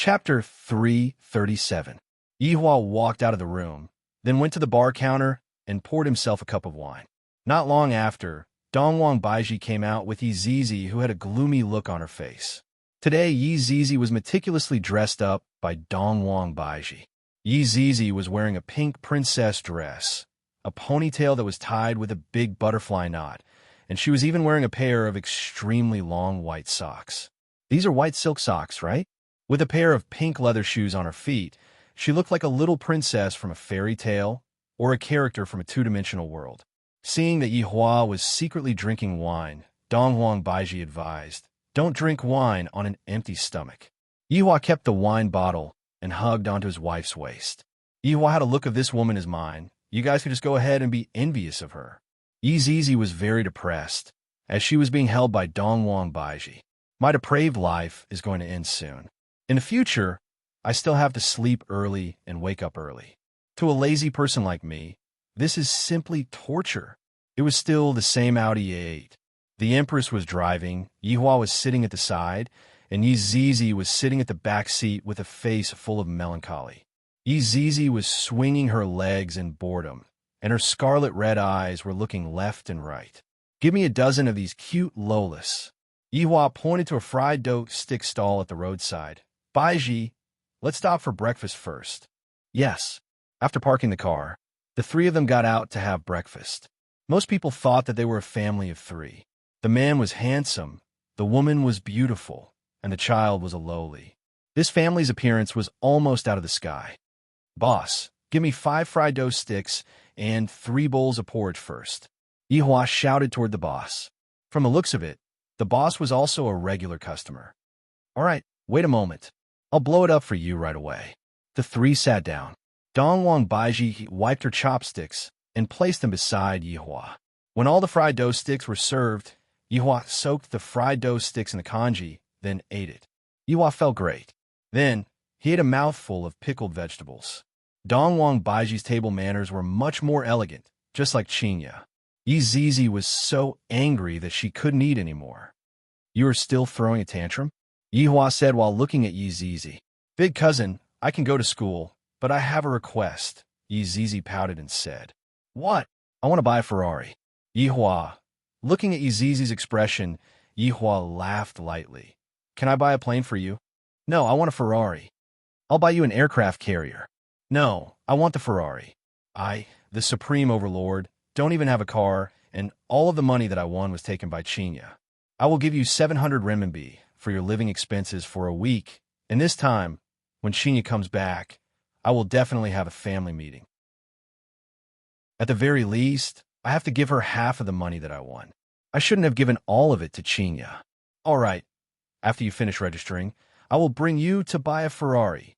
Chapter 337. Yihua walked out of the room, then went to the bar counter and poured himself a cup of wine. Not long after, Dongwang Baiji came out with Yi Zizi, who had a gloomy look on her face. Today, Yi Zizi was meticulously dressed up by Dongwang Baiji. Yi Zizi was wearing a pink princess dress, a ponytail that was tied with a big butterfly knot, and she was even wearing a pair of extremely long white socks. These are white silk socks, right? With a pair of pink leather shoes on her feet, she looked like a little princess from a fairy tale or a character from a two-dimensional world. Seeing that Yihua was secretly drinking wine, Dongwang Baiji advised, "Don't drink wine on an empty stomach." Yihua kept the wine bottle and hugged onto his wife's waist. Yihua had a look of this woman is mine. You guys could just go ahead and be envious of her. Yi Zizi was very depressed, as she was being held by Dongwang Baiji. My depraved life is going to end soon. In the future, I still have to sleep early and wake up early. To a lazy person like me, this is simply torture. It was still the same Audi A8. The Empress was driving, Yihua was sitting at the side, and Yi Zizi was sitting at the back seat with a face full of melancholy. Yi Zizi was swinging her legs in boredom, and her scarlet red eyes were looking left and right. "Give me a dozen of these cute Lolas." Yihua pointed to a fried dough stick stall at the roadside. "Baiji, let's stop for breakfast first." Yes. After parking the car, the three of them got out to have breakfast. Most people thought that they were a family of three. The man was handsome, the woman was beautiful, and the child was a lowly. This family's appearance was almost out of the sky. "Boss, give me 5 fried dough sticks and 3 bowls of porridge first." Yihua shouted toward the boss. From the looks of it, the boss was also a regular customer. "All right, wait a moment. I'll blow it up for you right away." The three sat down. Dongwang Baiji wiped her chopsticks and placed them beside Yihua. When all the fried dough sticks were served, Yihua soaked the fried dough sticks in the congee, then ate it. Yihua felt great. Then, he ate a mouthful of pickled vegetables. Dongwang Baiji's table manners were much more elegant, just like Qinya. Yi Zizi was so angry that she couldn't eat anymore. "You are still throwing a tantrum?" Yihua said while looking at Yi Zizi. "Big cousin, I can go to school, but I have a request." Yi Zizi pouted and said. "What?" "I want to buy a Ferrari." Yihua. Looking at Yi Zizi's expression, Yihua laughed lightly. "Can I buy a plane for you?" "No, I want a Ferrari." "I'll buy you an aircraft carrier." "No, I want the Ferrari. I, the supreme overlord, don't even have a car, and all of the money that I won was taken by Qinya. I will give you 700 renminbi for your living expenses for a week, and this time, when Qinya comes back, I will definitely have a family meeting. At the very least, I have to give her half of the money that I won. I shouldn't have given all of it to Qinya. All right, after you finish registering, I will bring you to buy a Ferrari."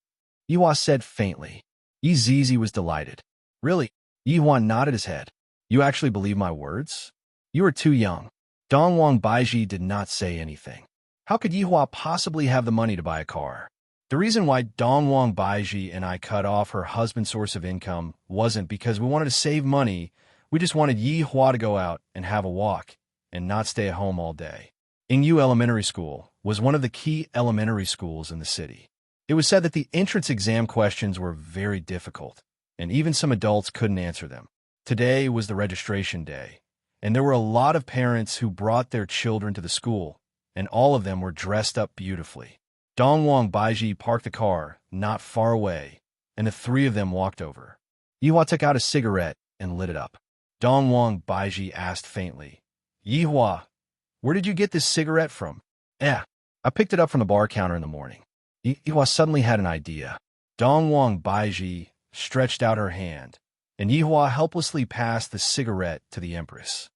Yihua said faintly. Yi Zizi was delighted. "Really?" Yihua nodded his head. "You actually believe my words? You are too young." Dongwang Baiji did not say anything. How could Yihua possibly have the money to buy a car? The reason why Dongwang Baiji and I cut off her husband's source of income wasn't because we wanted to save money. We just wanted Yihua to go out and have a walk and not stay at home all day. Ingyu Elementary School was one of the key elementary schools in the city. It was said that the entrance exam questions were very difficult, and even some adults couldn't answer them. Today was the registration day, and there were a lot of parents who brought their children to the school, and all of them were dressed up beautifully. Dongwang Baiji parked the car not far away, and the three of them walked over. Yihua took out a cigarette and lit it up. Dongwang Baiji asked faintly, "Yihua, where did you get this cigarette from?" I picked it up from the bar counter in the morning." Yihua suddenly had an idea. Dongwang Baiji stretched out her hand, and Yihua helplessly passed the cigarette to the Empress.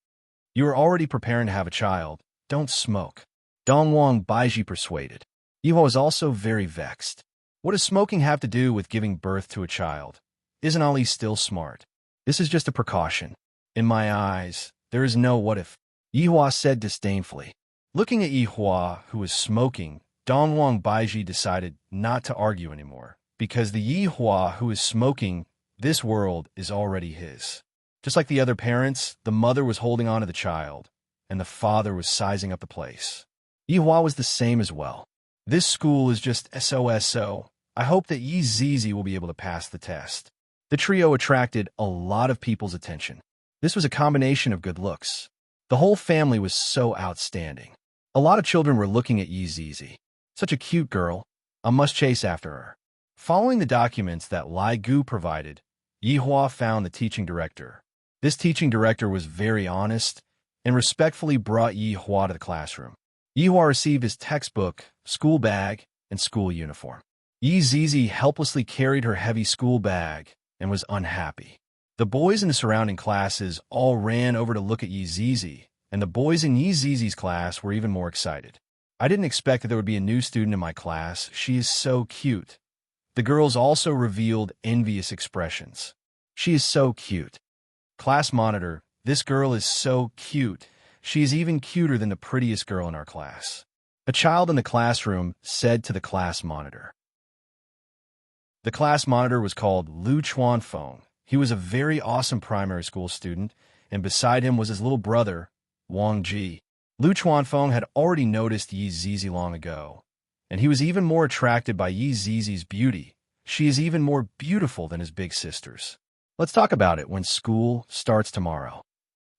"You are already preparing to have a child. Don't smoke." Dongwang Baiji persuaded. Yihua was also very vexed. What does smoking have to do with giving birth to a child? Isn't Ali still smart? This is just a precaution. In my eyes, there is no what if. Yihua said disdainfully. Looking at Yihua, who was smoking, Dongwang Baiji decided not to argue anymore, because the Yihua who is smoking, this world is already his. Just like the other parents, the mother was holding on to the child, and the father was sizing up the place. Yihua was the same as well. This school is just SOSO. I hope that Yi Zizi will be able to pass the test. The trio attracted a lot of people's attention. This was a combination of good looks. The whole family was so outstanding. A lot of children were looking at Yi Zizi. Such a cute girl. I must chase after her. Following the documents that Lai Gu provided, Yi Hua found the teaching director. This teaching director was very honest and respectfully brought Yi Hua to the classroom. Yi Hua received his textbook, school bag, and school uniform. Yi Zizi helplessly carried her heavy school bag and was unhappy. The boys in the surrounding classes all ran over to look at Yi Zizi, and the boys in Yi Zizi's class were even more excited. I didn't expect that there would be a new student in my class. She is so cute. The girls also revealed envious expressions. She is so cute. Class monitor, this girl is so cute. She is even cuter than the prettiest girl in our class. A child in the classroom said to the class monitor. The class monitor was called Lu Chuanfeng. He was a very awesome primary school student, and beside him was his little brother, Wang Ji. Lu Chuanfeng had already noticed Yi Zizi long ago, and he was even more attracted by Yi Zizi's beauty. She is even more beautiful than his big sisters. Let's talk about it when school starts tomorrow.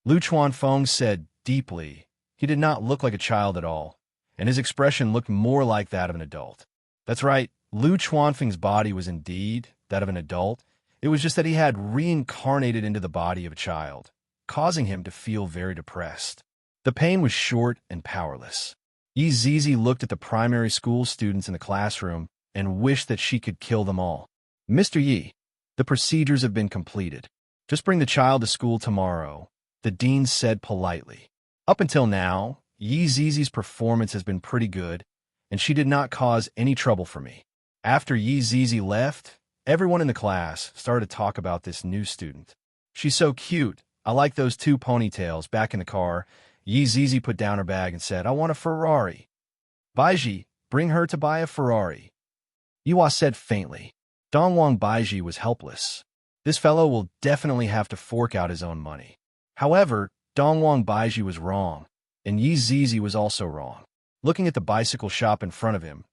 Lu Chuanfeng said deeply. He did not look like a child at all, and his expression looked more like that of an adult. That's right, Lu Chuanfeng's body was indeed that of an adult. It was just that he had reincarnated into the body of a child, causing him to feel very depressed. The pain was short and powerless. Yi Zizi looked at the primary school students in the classroom and wished that she could kill them all. Mr. Yi, the procedures have been completed. Just bring the child to school tomorrow, the dean said politely. Up until now, Yi Zizi's performance has been pretty good, and she did not cause any trouble for me. After Yi Zizi left, everyone in the class started to talk about this new student. She's so cute. I like those two ponytails. Back in the car, Yi Zizi put down her bag and said, I want a Ferrari. Baiji, bring her to buy a Ferrari. Yihua said faintly. Dongwang Baiji was helpless. This fellow will definitely have to fork out his own money. However, Dongwang Baiji was wrong, and Yi Zizi was also wrong. Looking at the bicycle shop in front of him,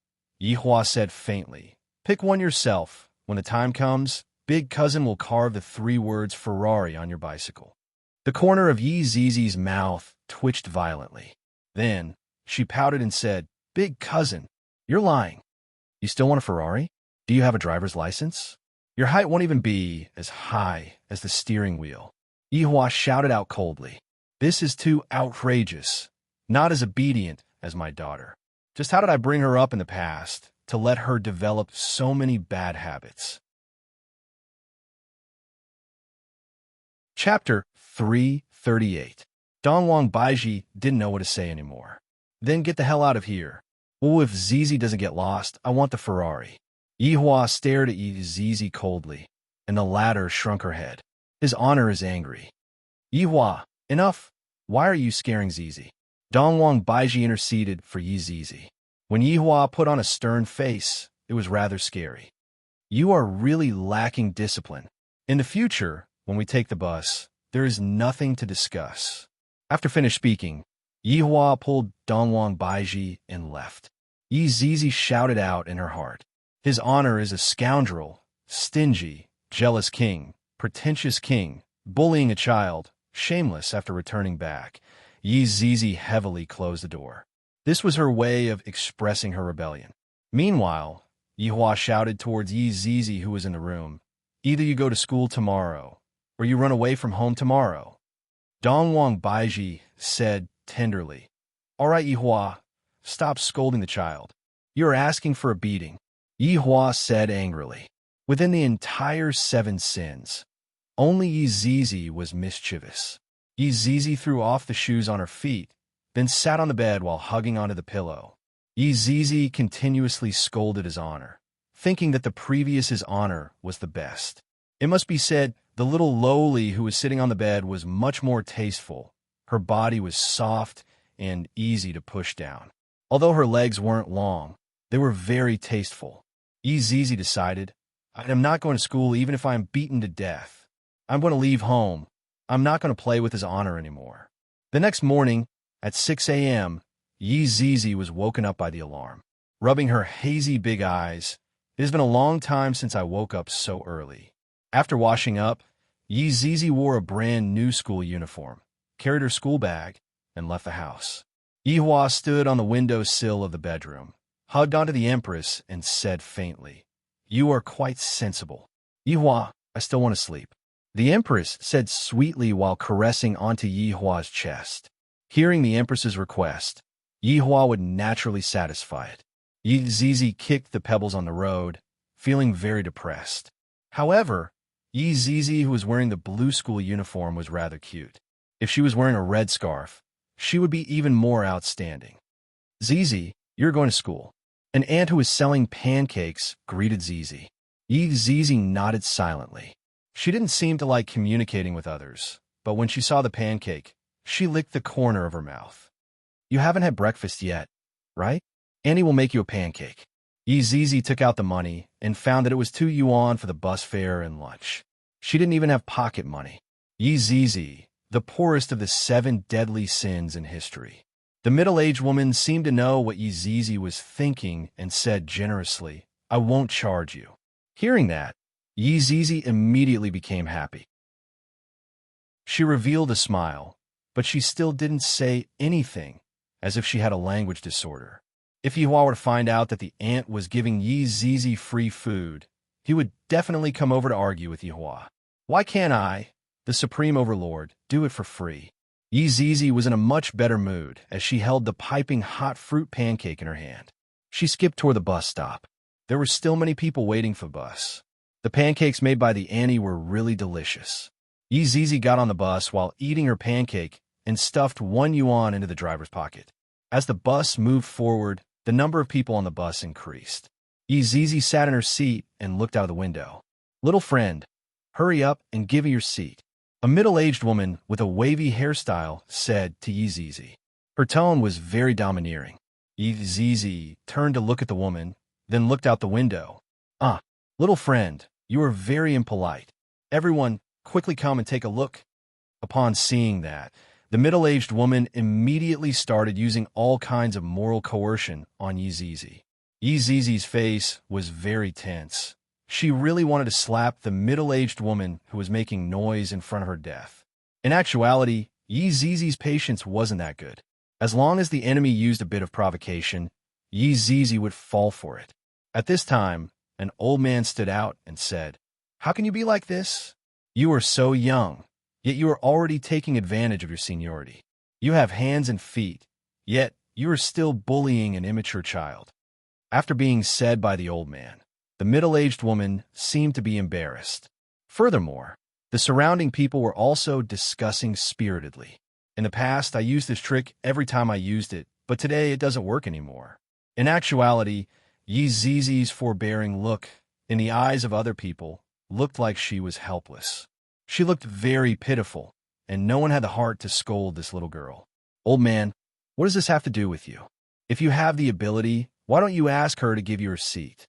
Yihua said faintly, pick one yourself. When the time comes, Big Cousin will carve the 3 words Ferrari on your bicycle. The corner of Yi Zizi's mouth twitched violently. Then, she pouted and said, Big Cousin, you're lying. You still want a Ferrari? Do you have a driver's license? Your height won't even be as high as the steering wheel. Yihua shouted out coldly. This is too outrageous. Not as obedient as my daughter. Just how did I bring her up in the past to let her develop so many bad habits? Chapter 338. Dongwang Baiji didn't know what to say anymore. Then get the hell out of here. Well, if Zizi doesn't get lost, I want the Ferrari. Yihua stared at Yi Zizi coldly, and the latter shrunk her head. His honor is angry. Yihua, enough. Why are you scaring Zizi? Dongwang Baiji interceded for Yi Zizi. When Yihua put on a stern face, it was rather scary. You are really lacking discipline. In the future, when we take the bus, there is nothing to discuss. After finished speaking, Yihua pulled Dongwang Baiji and left. Yi Zizi shouted out in her heart. His honor is a scoundrel, stingy, jealous king, pretentious king, bullying a child, shameless after returning back. Yi Zizi heavily closed the door. This was her way of expressing her rebellion. Meanwhile, Yihua shouted towards Yi Zizi, who was in the room, either you go to school tomorrow, or you run away from home tomorrow. Dongwang Baiji said tenderly, All right, Yihua, stop scolding the child. You are asking for a beating. Yihua said angrily. Within the entire 7 sins, only Yi Zizi was mischievous. Yi Zizi threw off the shoes on her feet, then sat on the bed while hugging onto the pillow. Yi Zizi continuously scolded his honor, thinking that the previous his honor was the best. It must be said, the little lowly who was sitting on the bed was much more tasteful. Her body was soft and easy to push down. Although her legs weren't long, they were very tasteful. Yi Zizi decided, I am not going to school even if I am beaten to death. I'm going to leave home. I'm not going to play with his honor anymore. The next morning, at 6 a.m., Yi Zizi was woken up by the alarm. rubbing her hazy big eyes. It has been a long time since I woke up so early. After washing up, Yi Zizi wore a brand new school uniform, carried her school bag, and left the house. Yihua stood on the window sill of the bedroom, hugged onto the Empress, and said faintly, "You are quite sensible. Yihua, I still want to sleep." The Empress said sweetly while caressing onto Yihua's chest. Hearing the Empress's request, Yihua would naturally satisfy it. Yi Zizi kicked the pebbles on the road, feeling very depressed. However, Yi Zizi, who was wearing the blue school uniform, was rather cute. If she was wearing a red scarf, she would be even more outstanding. "Zizi, you're going to school." An aunt who was selling pancakes greeted Zizi. Yi Zizi nodded silently. She didn't seem to like communicating with others, but when she saw the pancake, she licked the corner of her mouth. "You haven't had breakfast yet, right? Annie will make you a pancake." Yi Zizi took out the money and found that it was 2 yuan for the bus fare and lunch. She didn't even have pocket money. Yi Zizi, the poorest of the 7 deadly sins in history. The middle-aged woman seemed to know what Yi Zizi was thinking and said generously, "I won't charge you." Hearing that, Yi Zizi immediately became happy. She revealed a smile, but she still didn't say anything, as if she had a language disorder. If Yihua were to find out that the aunt was giving Yi Zizi free food, he would definitely come over to argue with Yihua. "Why can't I, the supreme overlord, do it for free?" Yi Zizi was in a much better mood as she held the piping hot fruit pancake in her hand. She skipped toward the bus stop. There were still many people waiting for the bus. The pancakes made by the Annie were really delicious. Yi Zizi got on the bus while eating her pancake and stuffed 1 yuan into the driver's pocket. As the bus moved forward, the number of people on the bus increased. Yi Zizi sat in her seat and looked out of the window. "Little friend, hurry up and give me your seat." A middle-aged woman with a wavy hairstyle said to Yi Zizi. Her tone was very domineering. Yi Zizi turned to look at the woman, then looked out the window. "Ah, little friend, you are very impolite. Everyone, quickly come and take a look." Upon seeing that, the middle-aged woman immediately started using all kinds of moral coercion on Yi Zizi. Yi Zizi's face was very tense. She really wanted to slap the middle-aged woman who was making noise in front of her death. In actuality, Yi Zizi's patience wasn't that good. As long as the enemy used a bit of provocation, Yi Zizi would fall for it. At this time, an old man stood out and said, "How can you be like this? You are so young, yet you are already taking advantage of your seniority. You have hands and feet, yet you are still bullying an immature child." After being said by the old man, the middle-aged woman seemed to be embarrassed. Furthermore, the surrounding people were also discussing spiritedly. "In the past, I used this trick every time I used it, but today it doesn't work anymore." In actuality, Yi Zizi's forbearing look in the eyes of other people looked like she was helpless. She looked very pitiful, and no one had the heart to scold this little girl. "Old man, what does this have to do with you? If you have the ability, why don't you ask her to give you her seat?"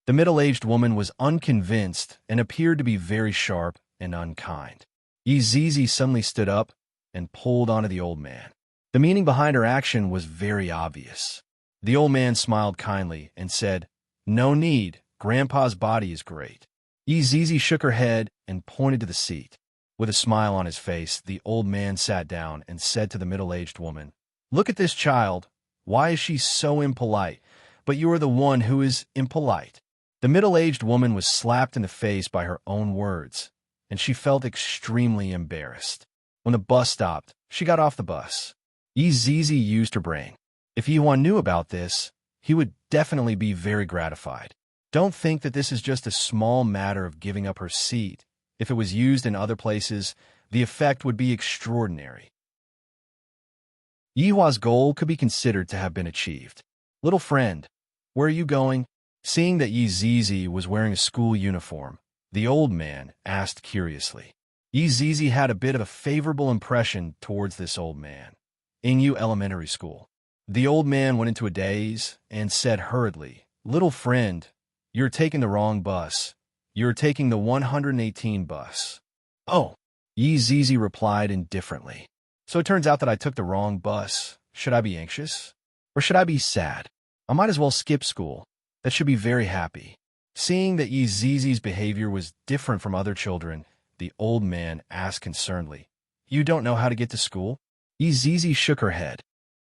The middle-aged woman was unconvinced and appeared to be very sharp and unkind. Yi Zizi suddenly stood up and pulled onto the old man. The meaning behind her action was very obvious. The old man smiled kindly and said, "No need, Grandpa's body is great." Yi Zizi shook her head and pointed to the seat. With a smile on his face, the old man sat down and said to the middle-aged woman, "Look at this child. Why is she so impolite? But you are the one who is impolite." The middle-aged woman was slapped in the face by her own words, and she felt extremely embarrassed. When the bus stopped, she got off the bus. Yi Zizi used her brain. If Yihua knew about this, he would definitely be very gratified. Don't think that this is just a small matter of giving up her seat. If it was used in other places, the effect would be extraordinary. Yihua's goal could be considered to have been achieved. "Little friend, where are you going?" Seeing that Yi Zizi was wearing a school uniform, the old man asked curiously. Yi Zizi had a bit of a favorable impression towards this old man. "Ingyu Elementary School." The old man went into a daze and said hurriedly, "Little friend, you're taking the wrong bus. You're taking the 118 bus." "Oh," Yi Zizi replied indifferently. "So it turns out that I took the wrong bus. Should I be anxious? Or should I be sad?" I might as well skip school. That should be very happy. Seeing that Yi Zizi's behavior was different from other children, the old man asked concernedly, "You don't know how to get to school?" Yi Zizi shook her head.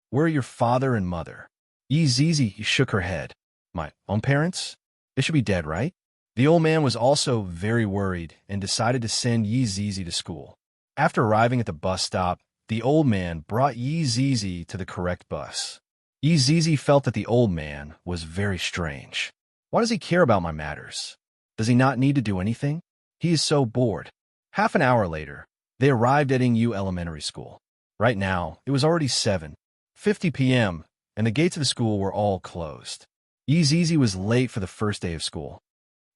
"Where are your father and mother?" Yi Zizi shook her head. "My own parents? They should be dead, right?" The old man was also very worried and decided to send Yi Zizi to school. After arriving at the bus stop, the old man brought Yi Zizi to the correct bus. Yi Zizi felt that the old man was very strange. Why does he care about my matters? Does he not need to do anything? He is so bored. Half an hour later, they arrived at Ingyu Elementary School. Right now, it was already 7:50 p.m., and the gates of the school were all closed. Yi Zizi was late for the first day of school.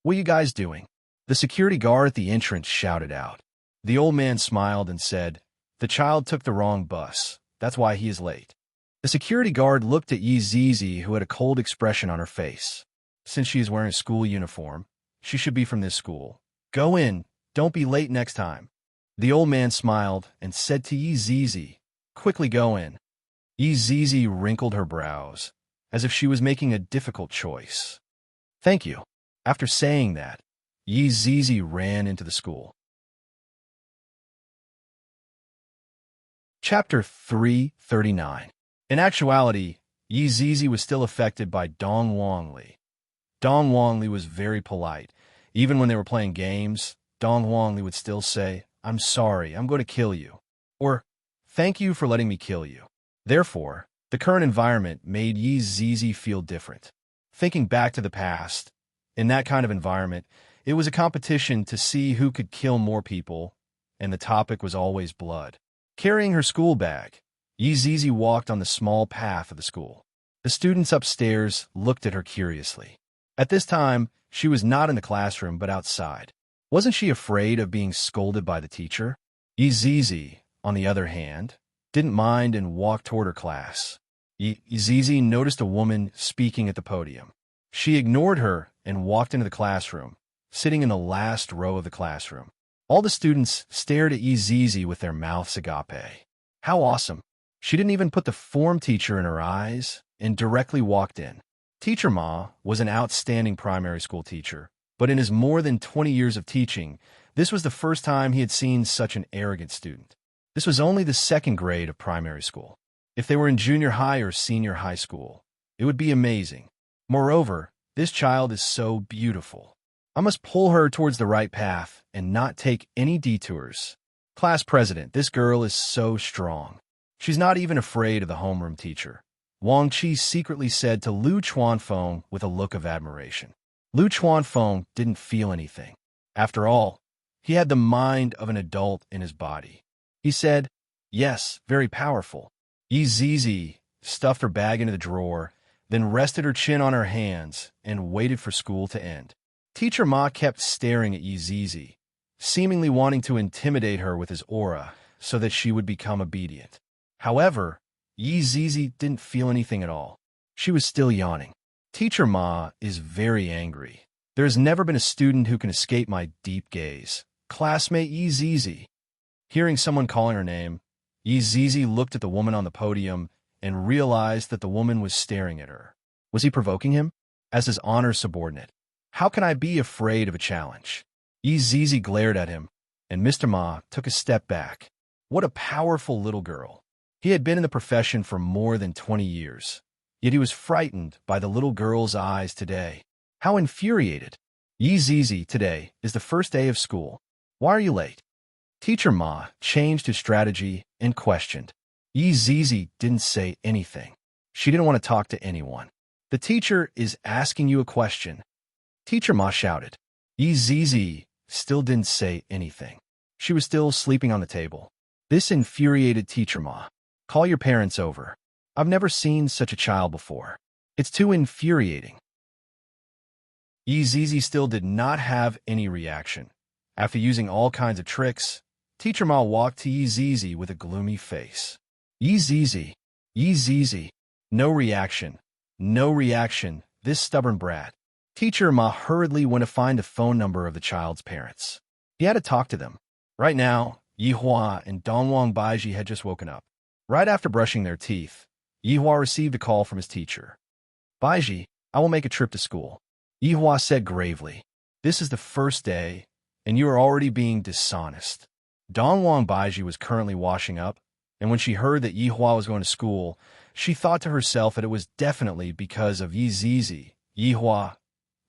"What are you guys doing?" The security guard at the entrance shouted out. The old man smiled and said, "The child took the wrong bus. That's why he is late." The security guard looked at Yi Zizi, who had a cold expression on her face. "Since she is wearing a school uniform, she should be from this school. Go in. Don't be late next time." The old man smiled and said to Yi Zizi, "Quickly go in." Yi Zizi wrinkled her brows, as if she was making a difficult choice. "Thank you." After saying that, Yi Zizi ran into the school. Chapter 339. In actuality, Yi Zizi was still affected by Dong Wangli. Dong Wangli was very polite. Even when they were playing games, Dong Wangli would still say, "I'm sorry, I'm going to kill you," or "Thank you for letting me kill you." Therefore, the current environment made Yi Zizi feel different. Thinking back to the past, in that kind of environment, it was a competition to see who could kill more people, and the topic was always blood. Carrying her school bag, Yi Zizi walked on the small path of the school. The students upstairs looked at her curiously. At this time, she was not in the classroom but outside. Wasn't she afraid of being scolded by the teacher? Yi Zizi, on the other hand, didn't mind and walked toward her class. Yi Zizi noticed a woman speaking at the podium. She ignored her and walked into the classroom, sitting in the last row of the classroom. All the students stared at Yi Zizi with their mouths agape. How awesome! She didn't even put the form teacher in her eyes and directly walked in. Teacher Ma was an outstanding primary school teacher, but in his more than 20 years of teaching, this was the first time he had seen such an arrogant student. This was only the second grade of primary school. If they were in junior high or senior high school, it would be amazing. Moreover, this child is so beautiful. I must pull her towards the right path and not take any detours. Class president, this girl is so strong. She's not even afraid of the homeroom teacher. Wang Qi secretly said to Lu Chuanfeng with a look of admiration. Lu Chuanfeng didn't feel anything. After all, he had the mind of an adult in his body. He said, "Yes, very powerful." Yi Zizi stuffed her bag into the drawer, then rested her chin on her hands and waited for school to end. Teacher Ma kept staring at Yi Zizi, seemingly wanting to intimidate her with his aura so that she would become obedient. However, Yi Zizi didn't feel anything at all. She was still yawning. Teacher Ma is very angry. There has never been a student who can escape my deep gaze. Classmate Yi Zizi. Hearing someone calling her name, Yi Zizi looked at the woman on the podium and realized that the woman was staring at her. Was he provoking him? As his honor subordinate, how can I be afraid of a challenge? Yi Zizi glared at him, and Mr. Ma took a step back. What a powerful little girl. He had been in the profession for more than 20 years, yet he was frightened by the little girl's eyes today. How infuriated. Yi Zizi, today is the first day of school. Why are you late? Teacher Ma changed his strategy and questioned. Yi Zizi didn't say anything. She didn't want to talk to anyone. The teacher is asking you a question. Teacher Ma shouted. Yi Zizi still didn't say anything. She was still sleeping on the table. This infuriated Teacher Ma. Call your parents over. I've never seen such a child before. It's too infuriating. Yi Zizi still did not have any reaction. After using all kinds of tricks, Teacher Ma walked to Yi Zizi with a gloomy face. Yi Zizi, Yi Zizi. No reaction. No reaction, this stubborn brat. Teacher Ma hurriedly went to find the phone number of the child's parents. He had to talk to them. Right now, Yi Hua and Dongwang Baiji had just woken up. Right after brushing their teeth, Yi Hua received a call from his teacher. Baiji, I will make a trip to school. Yihua said gravely. This is the first day, and you are already being dishonest. Dongwang Baiji was currently washing up, and when she heard that Yihua was going to school, she thought to herself that it was definitely because of Yi Zizi. Yihua,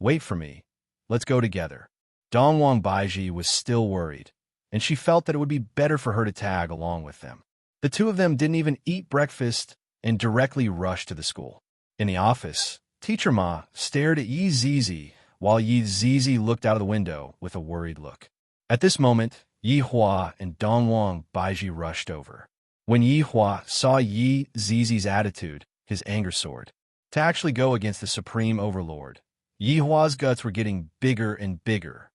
wait for me. Let's go together. Dongwang Baiji was still worried, and she felt that it would be better for her to tag along with them. The two of them didn't even eat breakfast and directly rushed to the school. In the office, Teacher Ma stared at Yi Zizi while Yi Zizi looked out of the window with a worried look. At this moment, Yihua and Dongwang Baiji rushed over. When Yihua saw Yi Zizi's attitude, his anger soared. To actually go against the supreme overlord, Yihua's guts were getting bigger and bigger.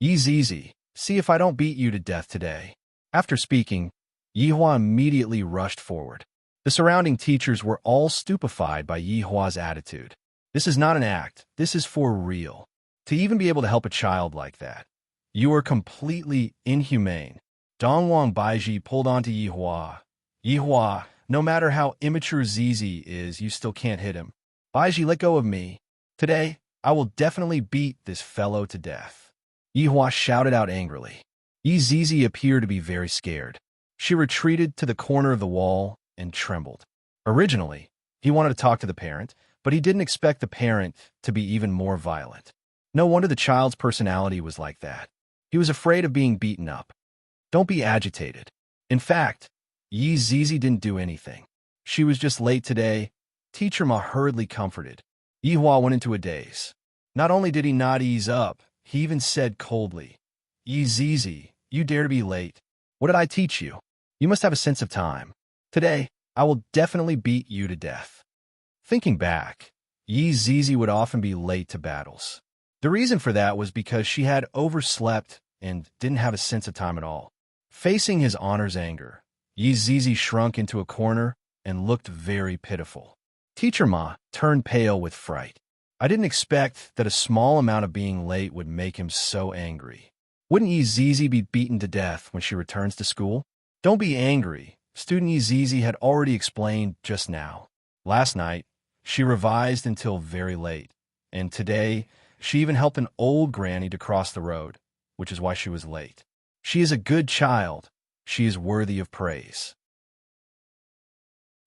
Yi Zizi, see if I don't beat you to death today. After speaking, Yihua immediately rushed forward. The surrounding teachers were all stupefied by Yihua's attitude. This is not an act, this is for real. To even be able to help a child like that, you are completely inhumane. Dongwang Baiji pulled on to Yihua. Yihua, no matter how immature Zizi is, you still can't hit him. Baiji, let go of me. Today, I will definitely beat this fellow to death. Yihua shouted out angrily. Yi Zizi appeared to be very scared. She retreated to the corner of the wall and trembled. Originally, he wanted to talk to the parent, but he didn't expect the parent to be even more violent. No wonder the child's personality was like that. He was afraid of being beaten up. Don't be agitated. In fact, Yi Zizi didn't do anything. She was just late today. Teacher Ma hurriedly comforted. Yihua went into a daze. Not only did he not ease up, he even said coldly, Yi Zizi, you dare to be late. What did I teach you? You must have a sense of time. Today, I will definitely beat you to death. Thinking back, Yi Zizi would often be late to battles. The reason for that was because she had overslept and didn't have a sense of time at all. Facing his honor's anger, Yi Zizi shrunk into a corner and looked very pitiful. Teacher Ma turned pale with fright. I didn't expect that a small amount of being late would make him so angry. Wouldn't Yi Zizi be beaten to death when she returns to school? Don't be angry. Student Yi Zizi had already explained just now. Last night, she revised until very late, and today, she even helped an old granny to cross the road, which is why she was late. She is a good child. She is worthy of praise.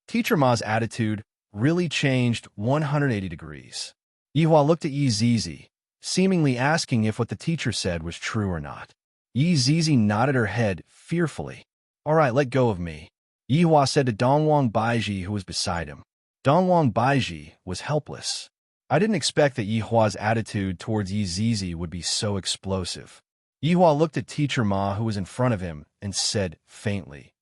Teacher Ma's attitude really changed 180 degrees. Yihua looked at Yi Zizi, seemingly asking if what the teacher said was true or not. Yi Zizi nodded her head fearfully. All right, let go of me. Yihua said to Dongwang Baiji, who was beside him. Dongwang Baiji was helpless. I didn't expect that Yihua's attitude towards Yi Zizi would be so explosive. Yihua looked at Teacher Ma, who was in front of him, and said faintly,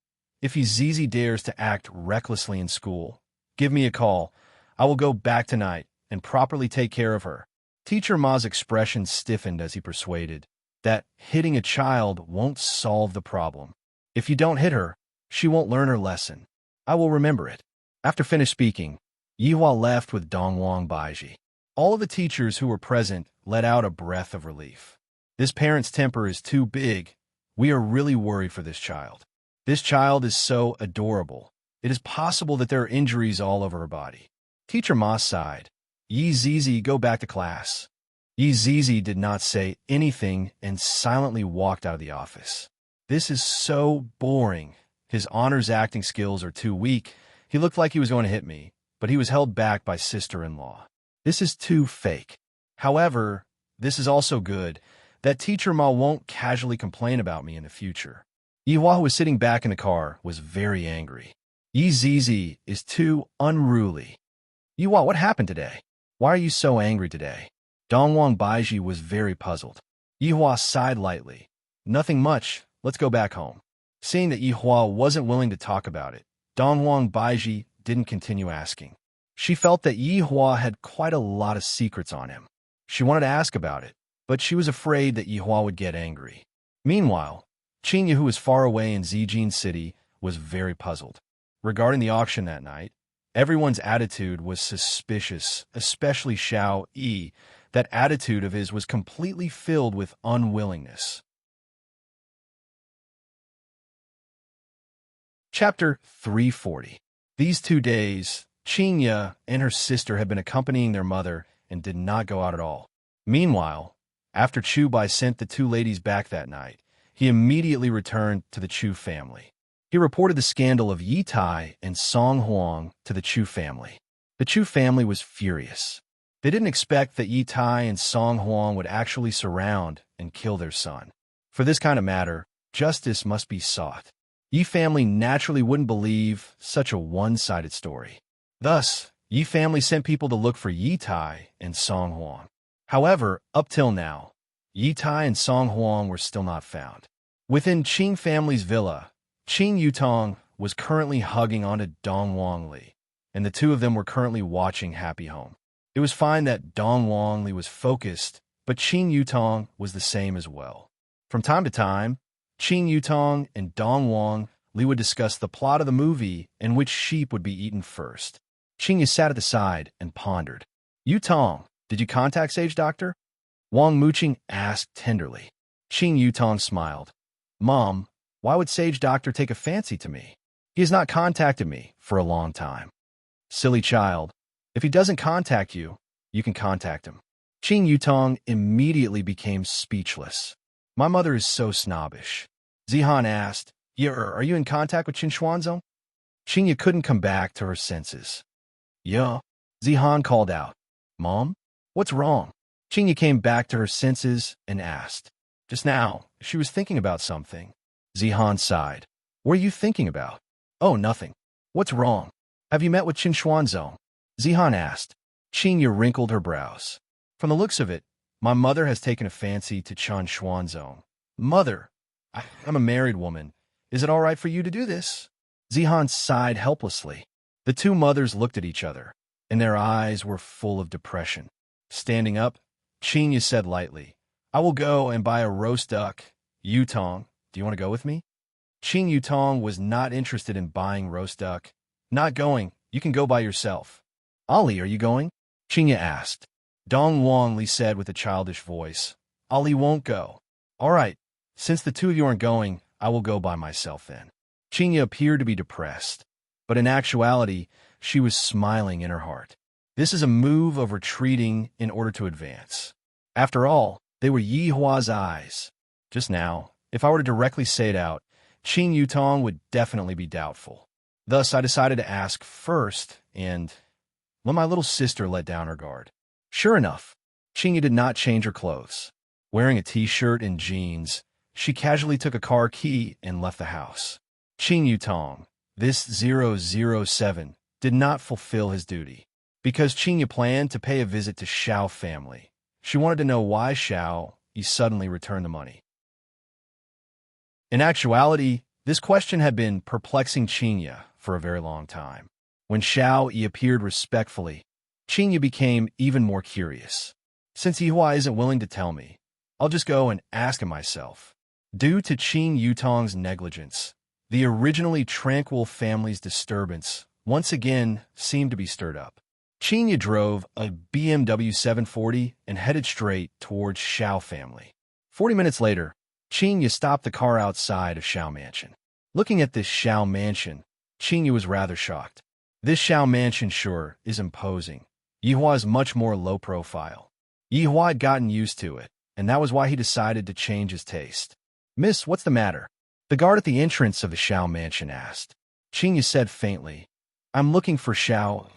If Yi Zizi dares to act recklessly in school, give me a call. I will go back tonight and properly take care of her. Teacher Ma's expression stiffened as he persuaded that hitting a child won't solve the problem. If you don't hit her, she won't learn her lesson. I will remember it. After finished speaking, Yihua left with Dongwang Baiji. All of the teachers who were present let out a breath of relief. This parent's temper is too big. We are really worried for this child. This child is so adorable. It is possible that there are injuries all over her body. Teacher Ma sighed. Yi Zizi, go back to class. Yi Zizi did not say anything and silently walked out of the office. This is so boring. His honors acting skills are too weak. He looked like he was going to hit me, but he was held back by sister-in-law. This is too fake. However, this is also good, that Teacher Ma won't casually complain about me in the future. Yihua, who was sitting back in the car, was very angry. Yi Zizi is too unruly. Yihua, what happened today? Why are you so angry today? Dongwang Baiji was very puzzled. Yihua sighed lightly. Nothing much. Let's go back home. Seeing that Yihua wasn't willing to talk about it, Dongwang Baiji didn't continue asking. She felt that Yihua had quite a lot of secrets on him. She wanted to ask about it, but she was afraid that Yihua would get angry. Meanwhile, Qinya, who was far away in Zijin City, was very puzzled. Regarding the auction that night, everyone's attitude was suspicious, especially Xiao Yi. That attitude of his was completely filled with unwillingness. Chapter 340. These 2 days, Qinya and her sister had been accompanying their mother and did not go out at all. Meanwhile, after Chu Bai sent the two ladies back that night, he immediately returned to the Chu family. He reported the scandal of Yi Tai and Song Huang to the Chu family. The Chu family was furious. They didn't expect that Yi Tai and Song Huang would actually surround and kill their son. For this kind of matter, justice must be sought. Yi family naturally wouldn't believe such a one-sided story. Thus, Yi family sent people to look for Yi Tai and Song Huang. However, up till now, Yi Tai and Song Huang were still not found. Within Qing family's villa, Qing Yutong was currently hugging onto Dong Wang Li, and the two of them were currently watching Happy Home. It was fine that Dong Wang Li was focused, but Qing Yutong was the same as well. From time to time, Qing Yutong and Dong Wang Li would discuss the plot of the movie and which sheep would be eaten first. Qing sat at the side and pondered. Yutong, did you contact Sage Doctor? Wang Muqing asked tenderly. Qing Yutong smiled. Mom, why would Sage Doctor take a fancy to me? He has not contacted me for a long time. Silly child. If he doesn't contact you, you can contact him. Qing Yutong immediately became speechless. My mother is so snobbish. Zihan asked, are you in contact with Qin Xuanzong? Qingya couldn't come back to her senses. Yeah. Zihan called out. Mom? What's wrong? Qingya came back to her senses and asked. Just now, she was thinking about something. Zihan sighed. What are you thinking about? Oh, nothing. What's wrong? Have you met with Qin Xuanzong? Zihan asked. Qingya wrinkled her brows. From the looks of it, my mother has taken a fancy to Chen Xuanzong. Mother, I'm a married woman. Is it all right for you to do this? Zihan sighed helplessly. The two mothers looked at each other, and their eyes were full of depression. Standing up, Qingya said lightly, I will go and buy a roast duck. Yutong, do you want to go with me? Qing Yutong was not interested in buying roast duck. Not going. You can go by yourself. Ali, are you going? Qingya asked. Dong Wang Li said with a childish voice. Ali won't go. All right. Since the two of you aren't going, I will go by myself then. Qingya appeared to be depressed, but in actuality, she was smiling in her heart. This is a move of retreating in order to advance. After all, they were Yi Hua's eyes. Just now, if I were to directly say it out, Qing Yutong would definitely be doubtful. Thus, I decided to ask first and let my little sister let down her guard. Sure enough, Qingya did not change her clothes. Wearing a t-shirt and jeans, she casually took a car key and left the house. Qing Yutong, this 007, did not fulfill his duty. Because Qingya planned to pay a visit to Xiao family, she wanted to know why Xiao suddenly returned the money. In actuality, this question had been perplexing Qingya for a very long time. When Xiao appeared respectfully, Qingya became even more curious. Since Yihua isn't willing to tell me, I'll just go and ask him myself. Due to Qing Yutong's negligence, the originally tranquil family's disturbance once again seemed to be stirred up. Qingya drove a BMW 740 and headed straight towards Xiao family. 40 minutes later, Qingya stopped the car outside of Xiao Mansion. Looking at this Xiao Mansion, Qingya was rather shocked. This Xiao Mansion, sure, is imposing. Yihua is much more low profile. Yihua had gotten used to it, and that was why he decided to change his taste. Miss, what's the matter? The guard at the entrance of the Xiao Mansion asked. Qingya said faintly, I'm looking for Xiao.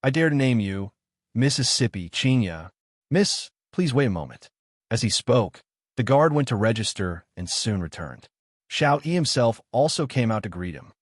I dare to name you, Mississippi Qingya. Miss, please wait a moment. As he spoke, the guard went to register and soon returned. Xiao Yi himself also came out to greet him.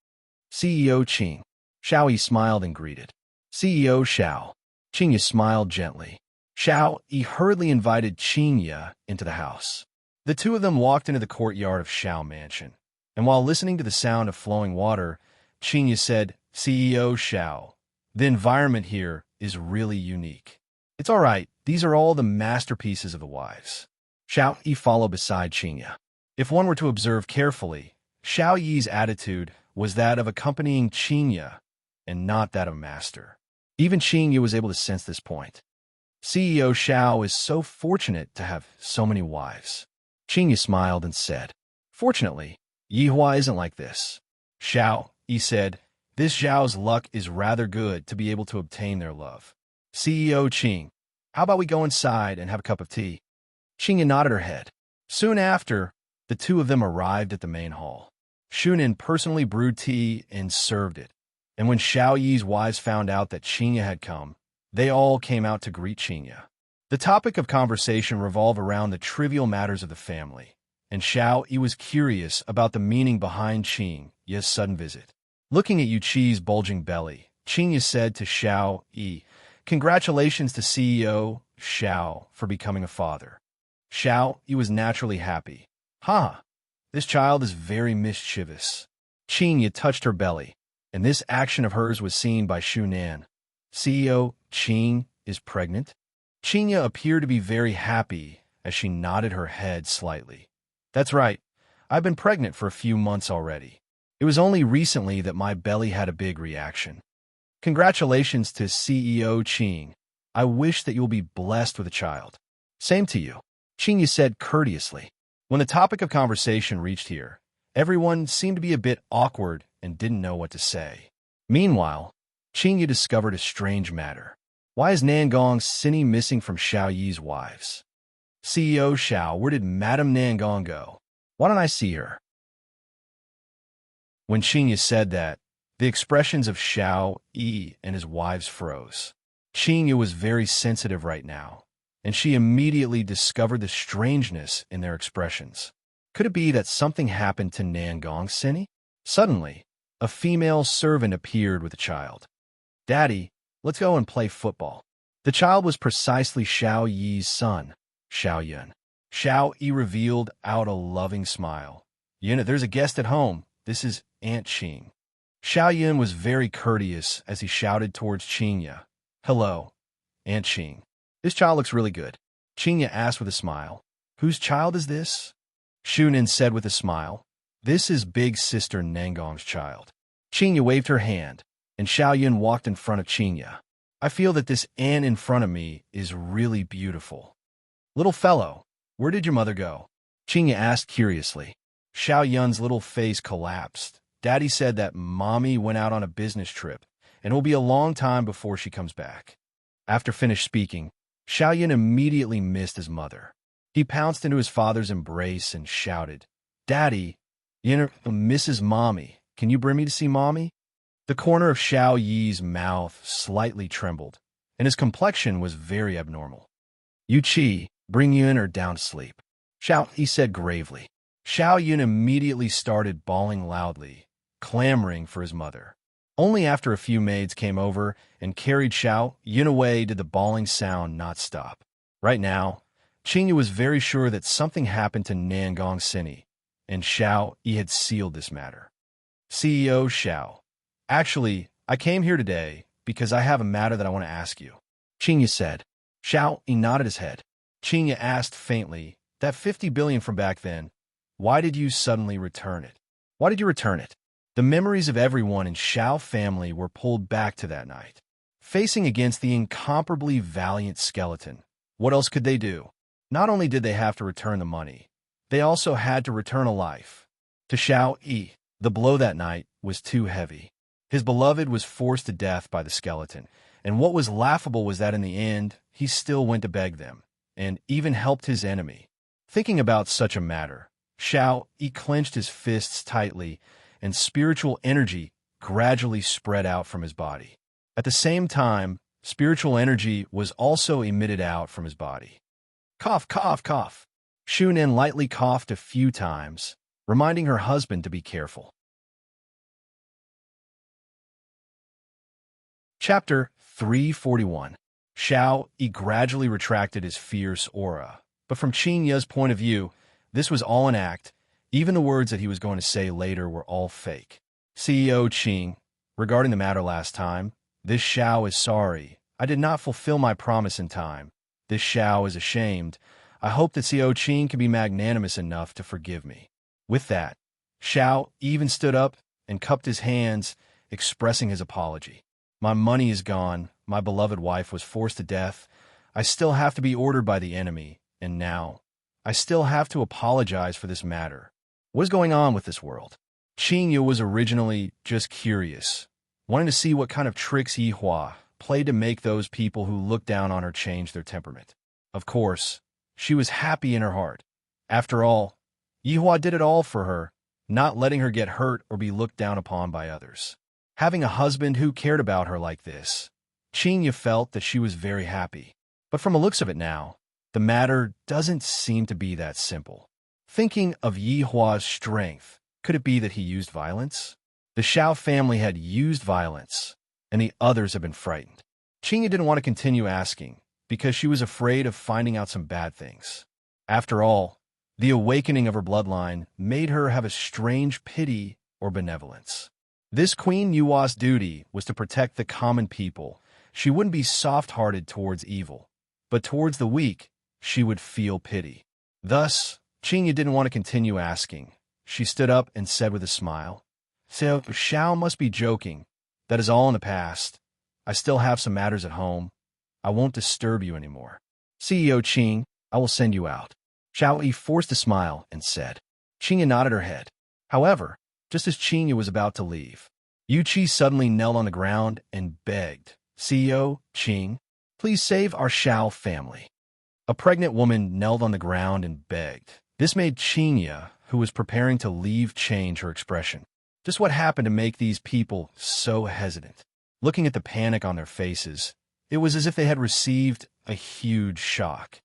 CEO Qing. Xiao Yi smiled and greeted. CEO Xiao. Qingya smiled gently. Xiao Yi hurriedly invited Qingya into the house. The two of them walked into the courtyard of Xiao Mansion, and while listening to the sound of flowing water, Qingya said, CEO Xiao, the environment here is really unique. It's all right, these are all the masterpieces of the wives. Xiao Yi followed beside Qingya. If one were to observe carefully, Xiao Yi's attitude was that of accompanying Qingya and not that of a master. Even Qingya was able to sense this point. CEO Xiao is so fortunate to have so many wives. Qingya smiled and said, Fortunately, Yihua isn't like this. Xiao Yi said, This Zhao's luck is rather good to be able to obtain their love. CEO Qing, how about we go inside and have a cup of tea? Qingya nodded her head. Soon after, the two of them arrived at the main hall. Shunin personally brewed tea and served it. And when Xiao Yi's wives found out that Qingya had come, they all came out to greet Qingya. The topic of conversation revolved around the trivial matters of the family, and Xiao Yi was curious about the meaning behind Qingya's sudden visit. Looking at Yu Qi's bulging belly, Qingya said to Xiao Yi, "Congratulations to CEO Xiao for becoming a father." Xiao Yi was naturally happy. "Ha! This child is very mischievous." Qingya touched her belly, and this action of hers was seen by Shunan. CEO Qing is pregnant? Qingya appeared to be very happy as she nodded her head slightly. "That's right. I've been pregnant for a few months already. It was only recently that my belly had a big reaction." Congratulations to CEO Qing. I wish that you will be blessed with a child. Same to you, Qingya said courteously. When the topic of conversation reached here, everyone seemed to be a bit awkward and didn't know what to say. Meanwhile, Qingya discovered a strange matter. Why is Nangong Sini missing from Xiao Yi's wives? CEO Xiao, where did Madame Nangong go? Why don't I see her? When Qingya said that, the expressions of Xiao Yi and his wives froze. Qingya was very sensitive right now, and she immediately discovered the strangeness in their expressions. Could it be that something happened to Nangong Sini? Suddenly, a female servant appeared with a child. "Daddy, let's go and play football." The child was precisely Xiao Yi's son, Xiao Yun. Xiao Yi revealed out a loving smile. "Yun, there's a guest at home. This is Aunt Qing." Xiao Yun was very courteous as he shouted towards Qingya. "Hello, Aunt Qing. This child looks really good." Qingya asked with a smile. "Whose child is this?" Shunin said with a smile. "This is big sister Nangong's child." Qingya waved her hand, and Xiao Yun walked in front of Qingya. "I feel that this Anne in front of me is really beautiful." "Little fellow, where did your mother go?" Qingya asked curiously. Xiao Yun's little face collapsed. "Daddy said that Mommy went out on a business trip, and it will be a long time before she comes back." After finished speaking, Xiao Yun immediately missed his mother. He pounced into his father's embrace and shouted, "Daddy, Mrs. Mommy, can you bring me to see Mommy?" The corner of Xiao Yi's mouth slightly trembled, and his complexion was very abnormal. "Yu Qi, bring Yun or down to sleep," Xiao Yi said gravely. Xiao Yun immediately started bawling loudly, clamoring for his mother. Only after a few maids came over and carried Xiao Yun away did the bawling sound not stop. Right now, Qingya was very sure that something happened to Nangong Sini, and Xiao Yi had sealed this matter. "CEO Xiao, actually, I came here today because I have a matter that I want to ask you," Qingya said. Xiao Yi nodded his head. Qingya asked faintly, "That 50 billion from back then, why did you suddenly return it? Why did you return it?" The memories of everyone in Xiao family were pulled back to that night. Facing against the incomparably valiant skeleton, what else could they do? Not only did they have to return the money, they also had to return a life. To Xiao Yi, the blow that night was too heavy. His beloved was forced to death by the skeleton, and what was laughable was that in the end, he still went to beg them, and even helped his enemy. Thinking about such a matter, Xiao Yi clenched his fists tightly, and spiritual energy gradually spread out from his body. At the same time, spiritual energy was also emitted out from his body. Cough, cough, cough. Shunin lightly coughed a few times, reminding her husband to be careful. Chapter 341. Xiao Yi gradually retracted his fierce aura, but from Qingya's point of view, this was all an act. Even the words that he was going to say later were all fake. "CEO Qing, regarding the matter last time, this Xiao is sorry. I did not fulfill my promise in time. This Xiao is ashamed. I hope that CEO Qing can be magnanimous enough to forgive me." With that, Xiao even stood up and cupped his hands, expressing his apology. "My money is gone. My beloved wife was forced to death. I still have to be ordered by the enemy, and now I still have to apologize for this matter. What is going on with this world?" Qingya was originally just curious, wanting to see what kind of tricks Yihua played to make those people who looked down on her change their temperament. Of course, she was happy in her heart. After all, Yihua did it all for her, not letting her get hurt or be looked down upon by others. Having a husband who cared about her like this, Qinya felt that she was very happy. But from the looks of it now, the matter doesn't seem to be that simple. Thinking of Yihua's strength, could it be that he used violence? The Xiao family had used violence, and the others had been frightened. Qinya didn't want to continue asking, because she was afraid of finding out some bad things. After all, the awakening of her bloodline made her have a strange pity or benevolence. This Queen Yua's duty was to protect the common people. She wouldn't be soft-hearted towards evil, but towards the weak, she would feel pity. Thus, Qinya didn't want to continue asking. She stood up and said with a smile, "So, Xiao must be joking. That is all in the past. I still have some matters at home. I won't disturb you anymore. CEO Qing, I will send you out." Xiao Yi forced a smile and said. Qinya nodded her head. However, just as Qinya was about to leave, Yu Qi suddenly knelt on the ground and begged, "CEO Qing, please save our Xiao family." A pregnant woman knelt on the ground and begged. This made Qinya, who was preparing to leave, change her expression. Just what happened to make these people so hesitant? Looking at the panic on their faces, it was as if they had received a huge shock.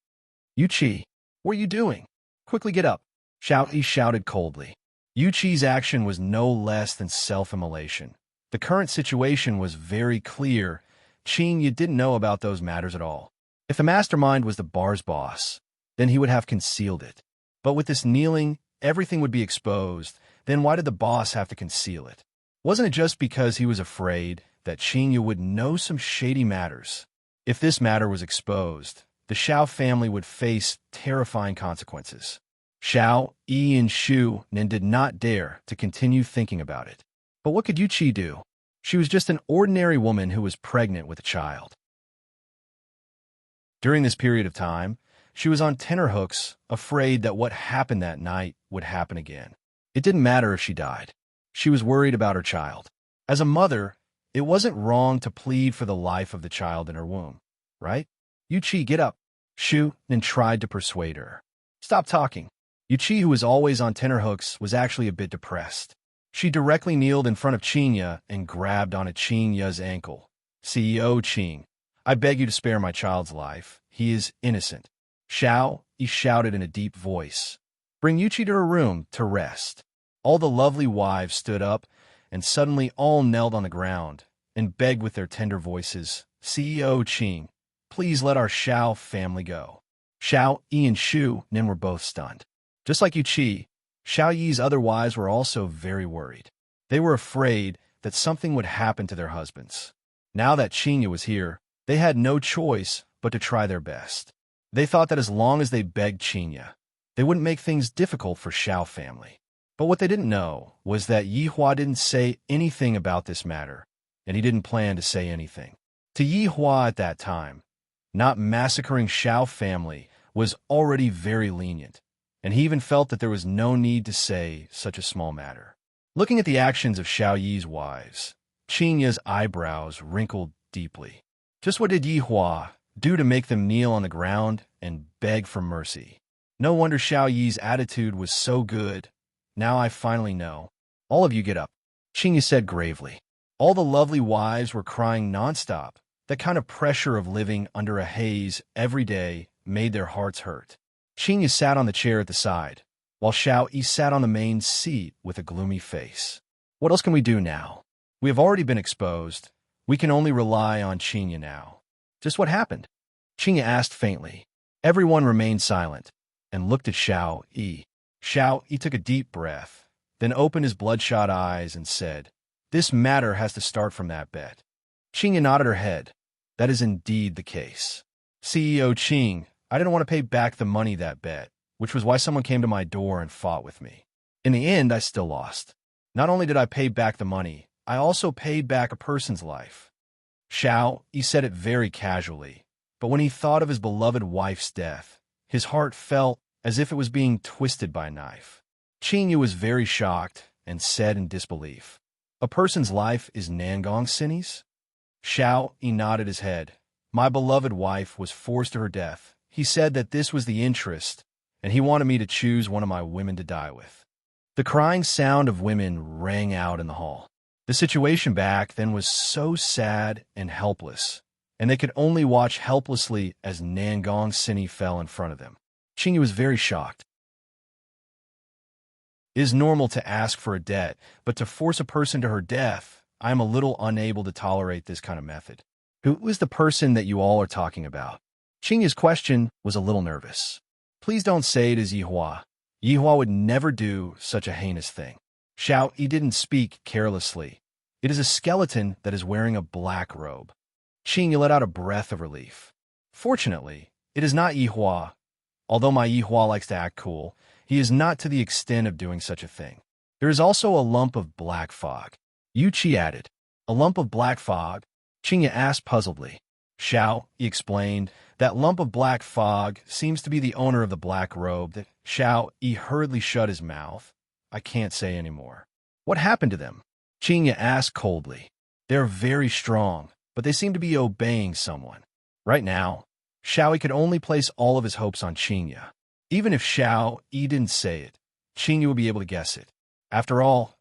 "Yu Qi, what are you doing? Quickly get up," Xiao Yi shouted coldly. Yu Qi's action was no less than self-immolation. The current situation was very clear. Qinya didn't know about those matters at all. If the mastermind was the bar's boss, then he would have concealed it. But with this kneeling, everything would be exposed. Then why did the boss have to conceal it? Wasn't it just because he was afraid that Qinya would know some shady matters? If this matter was exposed, the Xiao family would face terrifying consequences. Xiao, Yi, and Shu Nin did not dare to continue thinking about it. But what could Yu Qi do? She was just an ordinary woman who was pregnant with a child. During this period of time, she was on tenterhooks, afraid that what happened that night would happen again. It didn't matter if she died. She was worried about her child. As a mother, it wasn't wrong to plead for the life of the child in her womb, right? Yu Qi, get up. Shu Nin tried to persuade her. Stop talking. Yu Qi, who was always on tenterhooks, was actually a bit depressed. She directly kneeled in front of Qinya and grabbed onto Qinya's ankle. CEO Qing, I beg you to spare my child's life. He is innocent. Xiao Yi shouted in a deep voice. Bring Yu Qi to her room to rest. All the lovely wives stood up, and suddenly all knelt on the ground and begged with their tender voices, CEO Qing, please let our Xiao family go. Xiao Yi and Shu Nin were both stunned. Just like Yu Qi, Xiao Yi's other wives were also very worried. They were afraid that something would happen to their husbands. Now that Qinya was here, they had no choice but to try their best. They thought that as long as they begged Qinya, they wouldn't make things difficult for Xiao family. But what they didn't know was that Yihua didn't say anything about this matter, and he didn't plan to say anything. To Yihua at that time, not massacring Xiao family was already very lenient, and he even felt that there was no need to say such a small matter. Looking at the actions of Xiao Yi's wives, Qinya's eyebrows wrinkled deeply. Just what did Yihua do to make them kneel on the ground and beg for mercy? No wonder Xiao Yi's attitude was so good. Now I finally know. All of you get up, Qinya said gravely. All the lovely wives were crying nonstop. That kind of pressure of living under a haze every day made their hearts hurt. Qinya sat on the chair at the side, while Xiao Yi sat on the main seat with a gloomy face. What else can we do now? We have already been exposed. We can only rely on Qinya now. Just what happened? Qinya asked faintly. Everyone remained silent and looked at Xiao Yi. Xiao Yi took a deep breath, then opened his bloodshot eyes and said, This matter has to start from that bet. Qinya nodded her head. That is indeed the case. CEO Qing, I didn't want to pay back the money that bet, which was why someone came to my door and fought with me. In the end, I still lost. Not only did I pay back the money, I also paid back a person's life. Xiao, he said it very casually, but when he thought of his beloved wife's death, his heart felt as if it was being twisted by a knife. Qingyu was very shocked and said in disbelief, A person's life is Nangong Sinny's? Xiao Yi nodded his head. My beloved wife was forced to her death. He said that this was the interest, and he wanted me to choose one of my women to die with. The crying sound of women rang out in the hall. The situation back then was so sad and helpless, and they could only watch helplessly as Nangong Sinny fell in front of them. Qingyu was very shocked. It is normal to ask for a debt, but to force a person to her death, I am a little unable to tolerate this kind of method. Who is the person that you all are talking about? Qingyu's question was a little nervous. Please don't say it is Yihua. Yihua would never do such a heinous thing. Xiao Yi didn't speak carelessly. It is a skeleton that is wearing a black robe. Qingyu let out a breath of relief. Fortunately, it is not Yihua. Although my Yihua likes to act cool, he is not to the extent of doing such a thing. There is also a lump of black fog. Yu Qi added. A lump of black fog? Qingyu asked puzzledly. Xiao Yi explained. That lump of black fog seems to be the owner of the black robe. That Xiao Yi hurriedly shut his mouth. I can't say any more. What happened to them? Qingyu asked coldly. They are very strong, but they seem to be obeying someone. Right now, Xiao Yi could only place all of his hopes on Qingyu. Even if Xiao Yi didn't say it, Qingyu would be able to guess it. After all,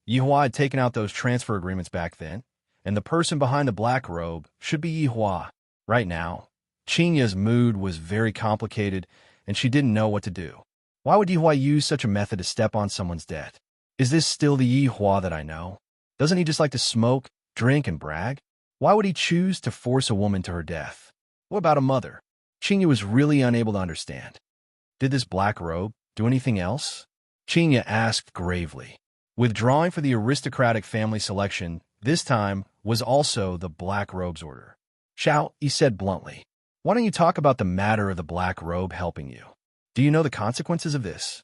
Yihua had taken out those transfer agreements back then, and the person behind the black robe should be Yihua. Right now, Qingyu's mood was very complicated, and she didn't know what to do. Why would Yihua use such a method to step on someone's debt? Is this still the Yihua that I know? Doesn't he just like to smoke, drink, and brag? Why would he choose to force a woman to her death? What about a mother? Qingyu was really unable to understand. Did this black robe do anything else? Qingyu asked gravely. Withdrawing for the aristocratic family selection, this time, was also the black robe's order. Xiao Yi said bluntly. Why don't you talk about the matter of the black robe helping you? Do you know the consequences of this?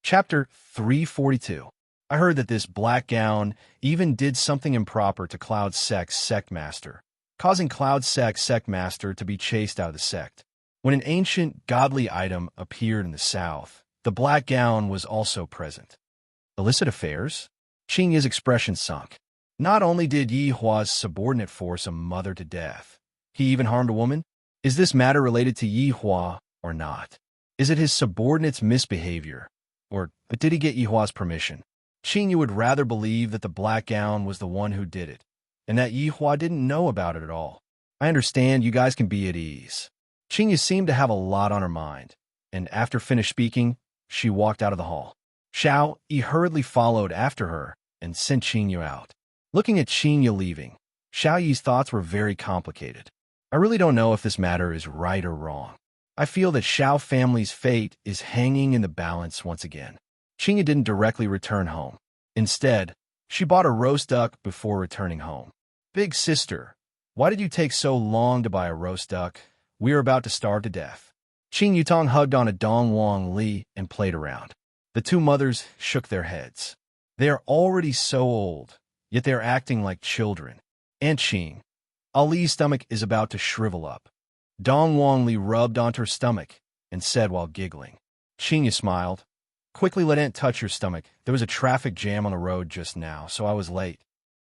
Chapter 342. I heard that this black gown even did something improper to Cloud Sect's sect master, causing Cloud Sect's sect master to be chased out of the sect. When an ancient, godly item appeared in the south, the black gown was also present. Illicit affairs? Qingyu's expression sunk. Not only did Yihua's subordinate force a mother to death, he even harmed a woman? Is this matter related to Yihua or not? Is it his subordinate's misbehavior? Or did he get Yihua's permission? Qingyu would rather believe that the black gown was the one who did it, and that Yihua didn't know about it at all. I understand you guys can be at ease. Qingyu seemed to have a lot on her mind, and after finished speaking, she walked out of the hall. Xiao Yi hurriedly followed after her and sent Qingyu out. Looking at Qingyu leaving, Xiao Yi's thoughts were very complicated. I really don't know if this matter is right or wrong. I feel that Xiao family's fate is hanging in the balance once again. Qingyu didn't directly return home. Instead, she bought a roast duck before returning home. Big sister, why did you take so long to buy a roast duck? We are about to starve to death. Qing Yutong hugged on a Dong Wang Li and played around. The two mothers shook their heads. They are already so old, yet they are acting like children. Aunt Qing, Ali's stomach is about to shrivel up. Dong Wang Li rubbed onto her stomach and said while giggling. Qingyu smiled. Quickly let Aunt touch your stomach. There was a traffic jam on the road just now, so I was late.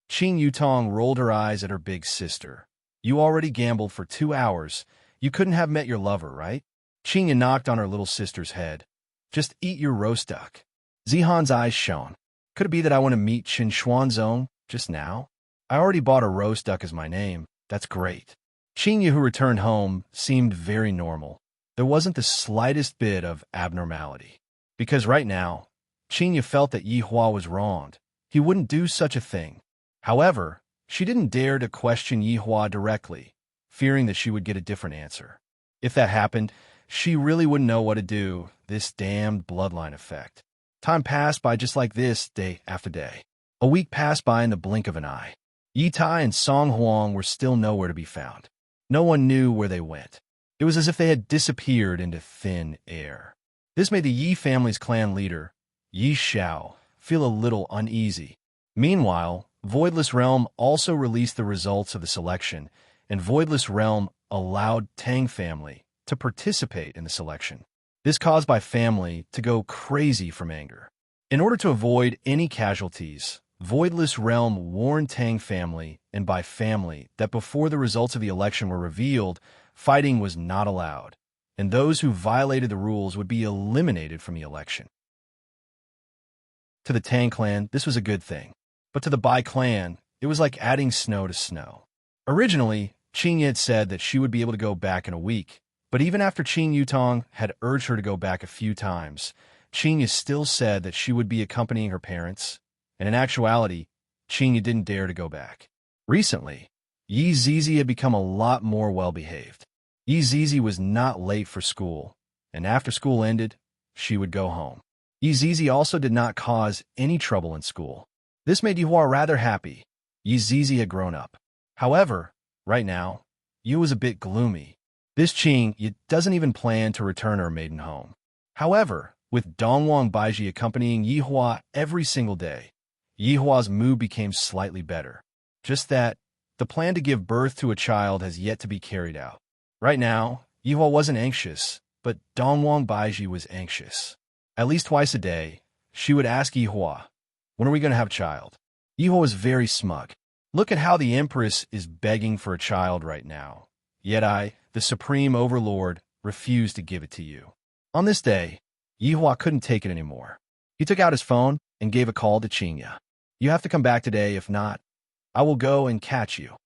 Qing Yutong rolled her eyes at her big sister. You already gambled for 2 hours. You couldn't have met your lover, right? Qingyu knocked on her little sister's head. Just eat your roast duck. Zihan's eyes shone. Could it be that I want to meet Qin Xuanzong just now? I already bought a roast duck as my name. That's great. Qingyu, who returned home, seemed very normal. There wasn't the slightest bit of abnormality. Because right now, Qingyu felt that Yihua was wronged. He wouldn't do such a thing. However, she didn't dare to question Yihua directly, fearing that she would get a different answer. If that happened, she really wouldn't know what to do, this damned bloodline effect. Time passed by just like this, day after day. A week passed by in the blink of an eye. Yi Tai and Song Huang were still nowhere to be found. No one knew where they went. It was as if they had disappeared into thin air. This made the Yi family's clan leader, Yi Xiao, feel a little uneasy. Meanwhile, Voidless Realm also released the results of the selection, and Voidless Realm allowed Tang family to participate in the selection. This caused Bai family to go crazy from anger. In order to avoid any casualties, Voidless Realm warned Tang family, and by family, that before the results of the election were revealed, fighting was not allowed, and those who violated the rules would be eliminated from the election. To the Tang clan, this was a good thing, but to the Bai clan, it was like adding snow to snow. Originally, Qing had said that she would be able to go back in a week, but even after Qing Yutong had urged her to go back a few times, Qing still said that she would be accompanying her parents, and in actuality, Qing didn't dare to go back. Recently, Yi Zizi had become a lot more well-behaved. Yi Zizi was not late for school, and after school ended, she would go home. Yi Zizi also did not cause any trouble in school. This made Yuhua rather happy. Yi Zizi had grown up. However, right now, Yu was a bit gloomy. This Qing doesn't even plan to return her maiden home. However, with Dongwang Baiji accompanying Yihua every single day, Yihua's mood became slightly better. Just that, the plan to give birth to a child has yet to be carried out. Right now, Yihua wasn't anxious, but Dongwang Baiji was anxious. At least twice a day, she would ask Yihua, "When are we going to have a child?" Yihua was very smug. Look at how the Empress is begging for a child right now. Yet I, the Supreme Overlord, refuse to give it to you. On this day, Yihua couldn't take it anymore. He took out his phone and gave a call to Qingya. "You have to come back today, if not, I will go and catch you."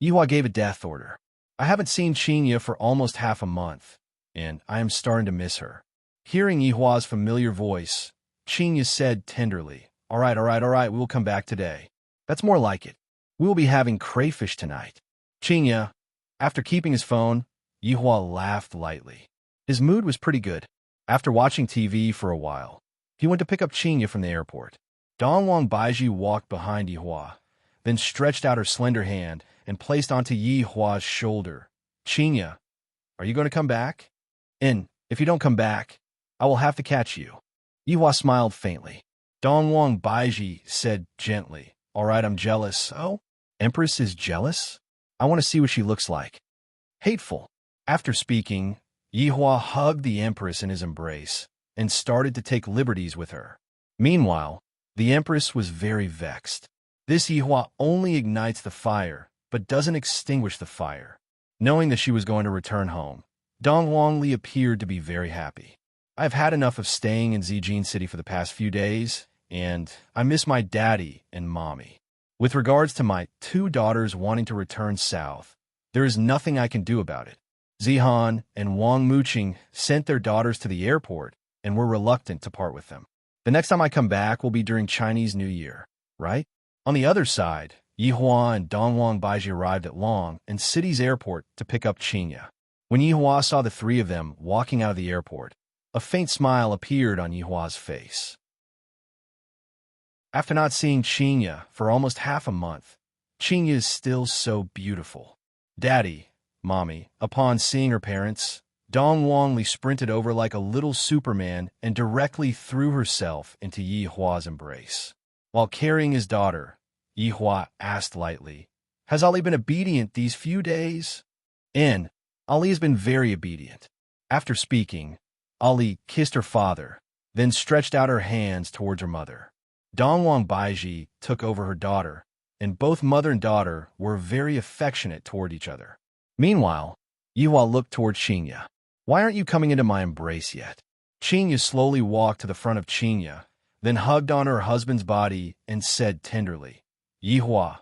Yihua gave a death order. "I haven't seen Qingya for almost half a month, and I am starting to miss her." Hearing Yihua's familiar voice, Qingya said tenderly, all right, we will come back today. That's more like it. We will be having crayfish tonight." Qingya, after keeping his phone, Yihua laughed lightly. His mood was pretty good. After watching TV for a while, he went to pick up Qingya from the airport. Dongwang Baiji walked behind Yihua, then stretched out her slender hand and placed onto Yihua's shoulder. "Qingya, are you going to come back? And if you don't come back, I will have to catch you." Yihua smiled faintly. Dongwang Baiji said gently, "All right, I'm jealous." "Oh, Empress is jealous? I want to see what she looks like." Hateful. After speaking, Yihua hugged the Empress in his embrace and started to take liberties with her. Meanwhile, the Empress was very vexed. This Yihua only ignites the fire, but doesn't extinguish the fire. Knowing that she was going to return home, Dongwang Li appeared to be very happy. "I've had enough of staying in Zijin City for the past few days, and I miss my daddy and mommy. With regards to my two daughters wanting to return south, there is nothing I can do about it. Zihan and Wang Muqing sent their daughters to the airport and were reluctant to part with them. The next time I come back will be during Chinese New Year, right?" On the other side, Yihua and Dongwang Baiji arrived at Long and City's airport to pick up Qingya. When Yihua saw the three of them walking out of the airport, a faint smile appeared on Yihua's face. After not seeing Qingya for almost half a month, Qingya is still so beautiful. "Daddy, Mommy," upon seeing her parents, Dongwang Li sprinted over like a little Superman and directly threw herself into Yihua's embrace. While carrying his daughter, Yihua asked lightly, "Has Ali been obedient these few days?" And Ali has been very obedient. After speaking, Ali kissed her father, then stretched out her hands towards her mother. Dongwang Baiji took over her daughter, and both mother and daughter were very affectionate toward each other. Meanwhile, Yihua looked toward Qingya. "Why aren't you coming into my embrace yet?" Qingya slowly walked to the front of Qingya, then hugged on her husband's body and said tenderly, "Yihua,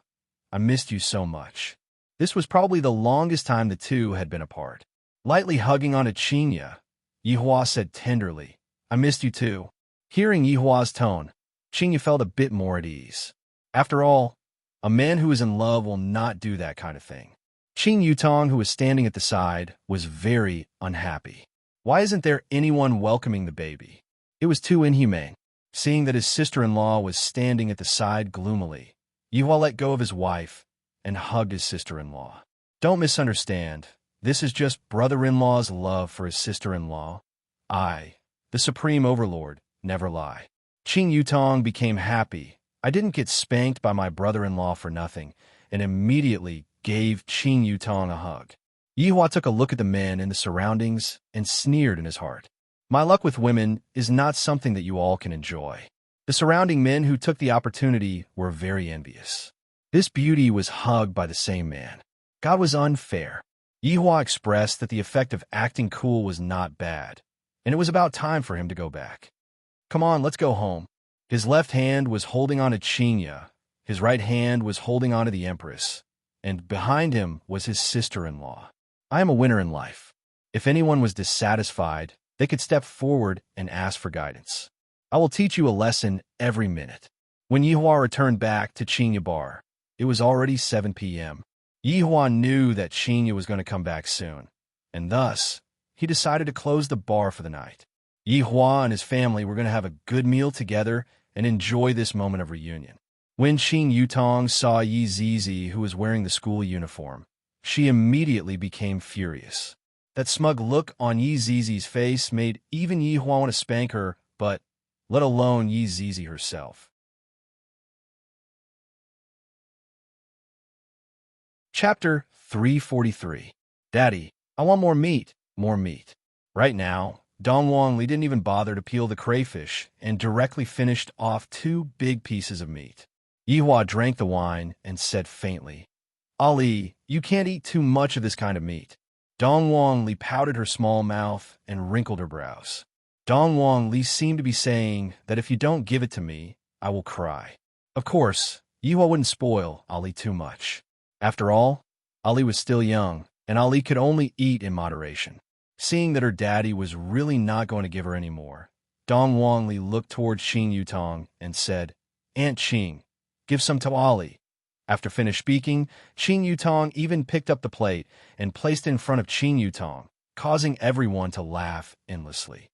I missed you so much." This was probably the longest time the two had been apart. Lightly hugging onto Qingya, Yihua said tenderly, "I missed you too." Hearing Yihua's tone, Qingya felt a bit more at ease. After all, a man who is in love will not do that kind of thing. Qing Yutong, who was standing at the side, was very unhappy. Why isn't there anyone welcoming the baby? It was too inhumane. Seeing that his sister-in-law was standing at the side gloomily, Yihua let go of his wife and hugged his sister-in-law. Don't misunderstand. This is just brother-in-law's love for his sister-in-law. I, the Supreme Overlord, never lie. Qing Yutong became happy. I didn't get spanked by my brother-in-law for nothing, and immediately gave Qing Yutong a hug. Yihua took a look at the men and the surroundings and sneered in his heart. My luck with women is not something that you all can enjoy. The surrounding men who took the opportunity were very envious. This beauty was hugged by the same man. God was unfair. Yihua expressed that the effect of acting cool was not bad, and it was about time for him to go back. Come on, let's go home. His left hand was holding on to Qinya, his right hand was holding on to the Empress, and behind him was his sister-in-law. I am a winner in life. If anyone was dissatisfied, they could step forward and ask for guidance. I will teach you a lesson every minute. When Yihua returned back to Qinya Bar, it was already 7 p.m. Yihua knew that Qinya was going to come back soon, and thus, he decided to close the bar for the night. Yihua and his family were going to have a good meal together and enjoy this moment of reunion. When Qing Yutong saw Yi Zizi, who was wearing the school uniform, she immediately became furious. That smug look on Yi Zizi's face made even Yihua want to spank her, but let alone Yi Zizi herself. Chapter 343. Daddy, I want more meat, more meat. Right now, Dong Wangli didn't even bother to peel the crayfish and directly finished off 2 big pieces of meat. Yihua drank the wine and said faintly, Ali, you can't eat too much of this kind of meat. Dong Wangli pouted her small mouth and wrinkled her brows. Dong Wangli seemed to be saying that if you don't give it to me, I will cry. Of course, Yihua wouldn't spoil Ali too much. After all, Ali was still young, and Ali could only eat in moderation. Seeing that her daddy was really not going to give her any more, Dong Wangli looked towards Qing Yutong and said, Aunt Qing, give some to Ali. After finished speaking, Qing Yutong even picked up the plate and placed it in front of Qing Yutong, causing everyone to laugh endlessly.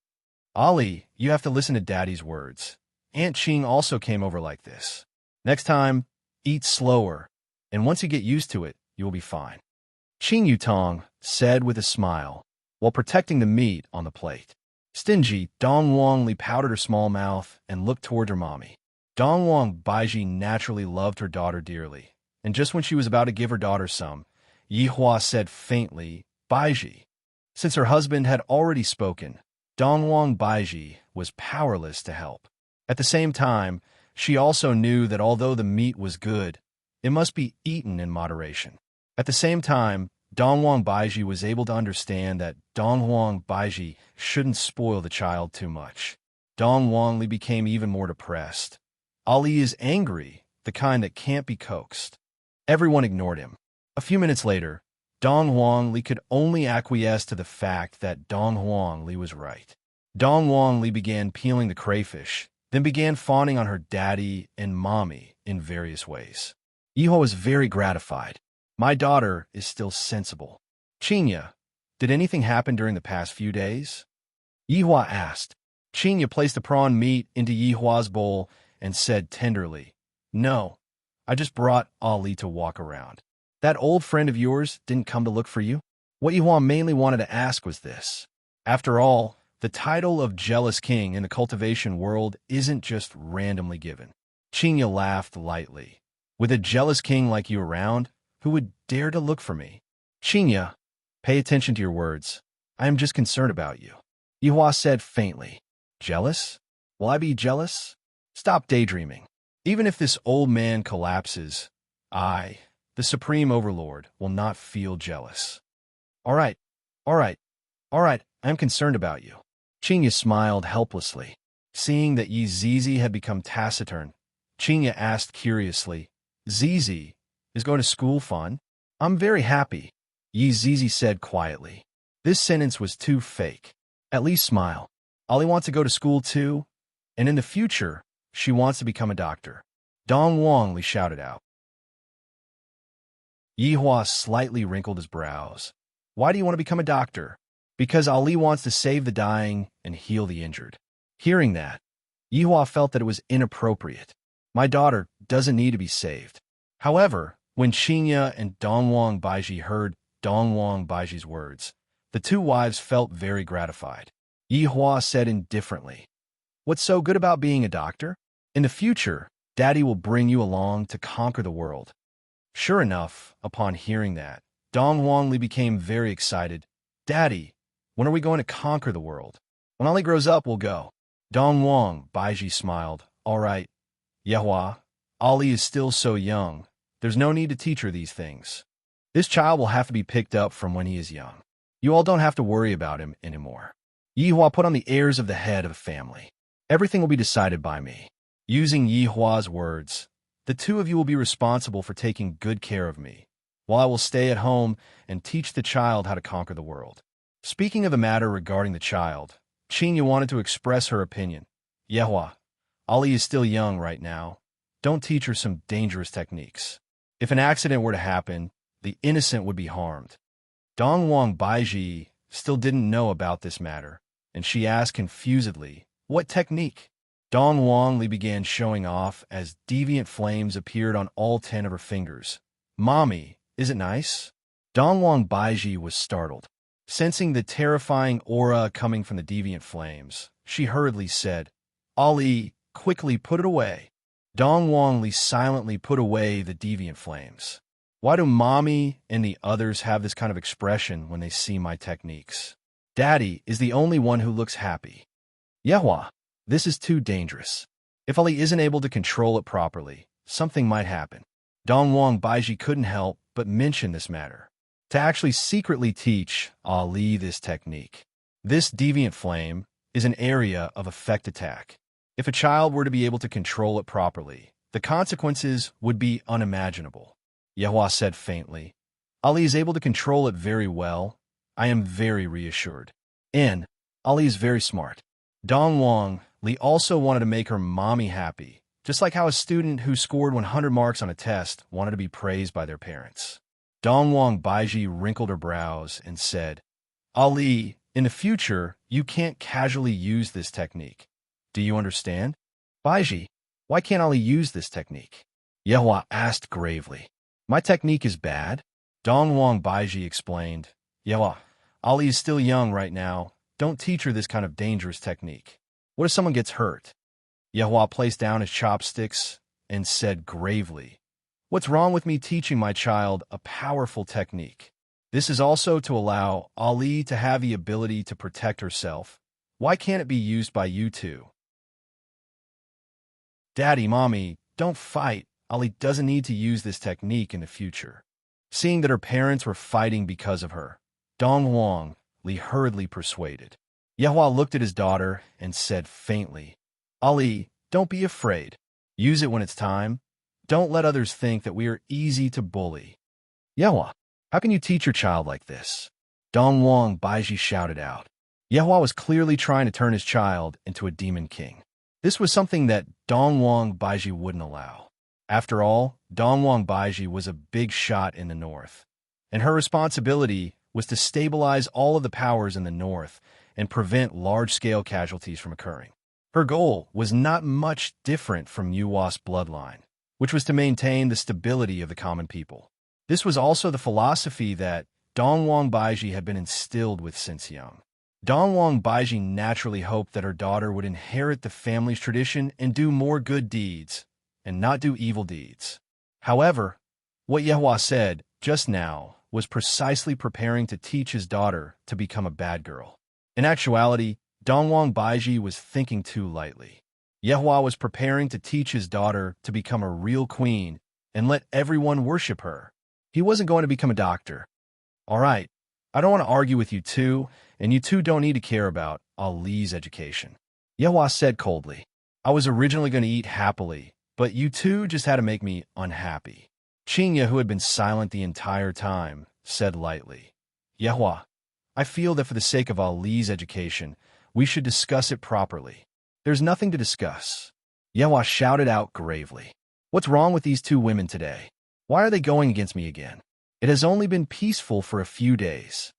Ali, you have to listen to Daddy's words. Aunt Qing also came over like this. Next time, eat slower, and once you get used to it, you will be fine. Qing Yutong said with a smile, while protecting the meat on the plate. Stingy, Dong Wangli pouted her small mouth and looked toward her mommy. Dong Wang Baiji naturally loved her daughter dearly, and just when she was about to give her daughter some, Yihua said faintly, Baiji. Since her husband had already spoken, Dong Wang Baiji was powerless to help. At the same time, she also knew that although the meat was good, it must be eaten in moderation. At the same time, Dong Wang Baiji was able to understand that Dong Wang Baiji shouldn't spoil the child too much. Dong Wangli became even more depressed. Ali is angry, the kind that can't be coaxed. Everyone ignored him. A few minutes later, Dong Wangli could only acquiesce to the fact that Dong Wangli was right. Dong Wangli began peeling the crayfish, then began fawning on her daddy and mommy in various ways. Yihua was very gratified. My daughter is still sensible. Qinya, did anything happen during the past few days? Yihua asked. Qinya placed the prawn meat into Yihua's bowl and said tenderly, No, I just brought Ali to walk around. That old friend of yours didn't come to look for you? What Yihua mainly wanted to ask was this. After all, the title of Jealous King in the cultivation world isn't just randomly given. Qinya laughed lightly. With a jealous king like you around, who would dare to look for me? Qinya, pay attention to your words. I am just concerned about you. Yihua said faintly. Jealous? Will I be jealous? Stop daydreaming. Even if this old man collapses, I, the Supreme Overlord, will not feel jealous. All right, I am concerned about you. Qinya smiled helplessly. Seeing that Yi Zizi had become taciturn, Qinya asked curiously, Zizi, is going to school fun? I'm very happy, Yi Zizi said quietly. This sentence was too fake. At least smile. Ali wants to go to school too, and in the future, she wants to become a doctor. Dong Wangli shouted out. Yihua slightly wrinkled his brows. Why do you want to become a doctor? Because Ali wants to save the dying and heal the injured. Hearing that, Yihua felt that it was inappropriate. My daughter doesn't need to be saved. However, when Qinya and Dong Wang Baiji heard Dong Wang Baiji's words, the two wives felt very gratified. Yihua said indifferently, What's so good about being a doctor? In the future, Daddy will bring you along to conquer the world. Sure enough, upon hearing that, Dong Wangli became very excited. Daddy, when are we going to conquer the world? When Ali grows up, we'll go. Dong Wang Baiji smiled, All right, Yehua, Ali is still so young. There's no need to teach her these things. This child will have to be picked up from when he is young. You all don't have to worry about him anymore. Yihua put on the airs of the head of a family. Everything will be decided by me. Using Yihua's words, the two of you will be responsible for taking good care of me, while I will stay at home and teach the child how to conquer the world. Speaking of the matter regarding the child, Qinya wanted to express her opinion. Yehua, Ali is still young right now. Don't teach her some dangerous techniques. If an accident were to happen, the innocent would be harmed. Dongwang Baiji still didn't know about this matter, and she asked confusedly, what technique? Dongwang Li began showing off as deviant flames appeared on all 10 of her fingers. Mommy, is it nice? Dongwang Baiji was startled. Sensing the terrifying aura coming from the deviant flames, she hurriedly said, Ali, quickly put it away. Dongwang Li silently put away the deviant flames. Why do Mommy and the others have this kind of expression when they see my techniques? Daddy is the only one who looks happy. Yehua, this is too dangerous. If Ali isn't able to control it properly, something might happen. Dongwang Baiji couldn't help but mention this matter. To actually secretly teach Ali this technique. This deviant flame is an area of effect attack. If a child were to be able to control it properly, the consequences would be unimaginable. Yehua said faintly. Ali is able to control it very well. I am very reassured. And Ali is very smart. Dongwang Li also wanted to make her mommy happy, just like how a student who scored 100 marks on a test wanted to be praised by their parents. Dongwang Baiji wrinkled her brows and said, Ali, in the future, you can't casually use this technique. Do you understand? Baiji, why can't Ali use this technique? Yehua asked gravely. My technique is bad? Dongwang Baiji explained. Yehua, Ali is still young right now. Don't teach her this kind of dangerous technique. What if someone gets hurt? Yehua placed down his chopsticks and said gravely, what's wrong with me teaching my child a powerful technique? This is also to allow Ali to have the ability to protect herself. Why can't it be used by you two? Daddy, Mommy, don't fight. Ali doesn't need to use this technique in the future. Seeing that her parents were fighting because of her, Dongwang Li hurriedly persuaded. Yehua looked at his daughter and said faintly, Ali, don't be afraid. Use it when it's time. Don't let others think that we are easy to bully. Yehua, how can you teach your child like this? Dongwang Baiji shouted out. Yehua was clearly trying to turn his child into a demon king. This was something that Dongwang Baiji wouldn't allow. After all, Dongwang Baiji was a big shot in the north, and her responsibility was to stabilize all of the powers in the north and prevent large-scale casualties from occurring. Her goal was not much different from Yuwa's bloodline, which was to maintain the stability of the common people. This was also the philosophy that Dongwang Baiji had been instilled with since young. Dongwang Baiji naturally hoped that her daughter would inherit the family's tradition and do more good deeds, and not do evil deeds. However, what Yehua said just now was precisely preparing to teach his daughter to become a bad girl. In actuality, Dongwang Baiji was thinking too lightly. Yehua was preparing to teach his daughter to become a real queen and let everyone worship her. He wasn't going to become a doctor. All right, I don't want to argue with you two, and you two don't need to care about Ali's education. Yehua said coldly. I was originally going to eat happily, but you two just had to make me unhappy. Qinya, who had been silent the entire time, said lightly, Yehua, I feel that for the sake of Ali's education, we should discuss it properly. There's nothing to discuss. Yehua shouted out gravely. What's wrong with these two women today? Why are they going against me again? It has only been peaceful for a few days.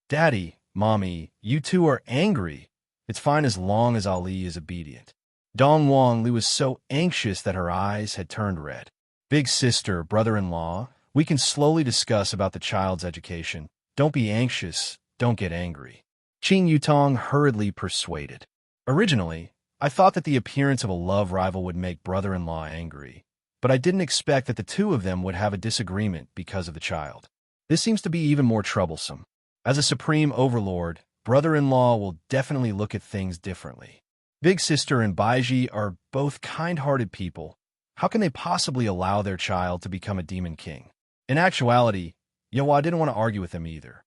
Daddy, Mommy, you two are angry. It's fine as long as Ali is obedient. Dongwang Li was so anxious that her eyes had turned red. Big sister, brother-in-law, we can slowly discuss about the child's education. Don't be anxious. Don't get angry. Qing Yutong hurriedly persuaded. Originally, I thought that the appearance of a love rival would make brother-in-law angry, but I didn't expect that the two of them would have a disagreement because of the child. This seems to be even more troublesome. As a supreme overlord, brother-in-law will definitely look at things differently. Big Sister and Baiji are both kind-hearted people. How can they possibly allow their child to become a demon king? In actuality, Yihua didn't want to argue with them either.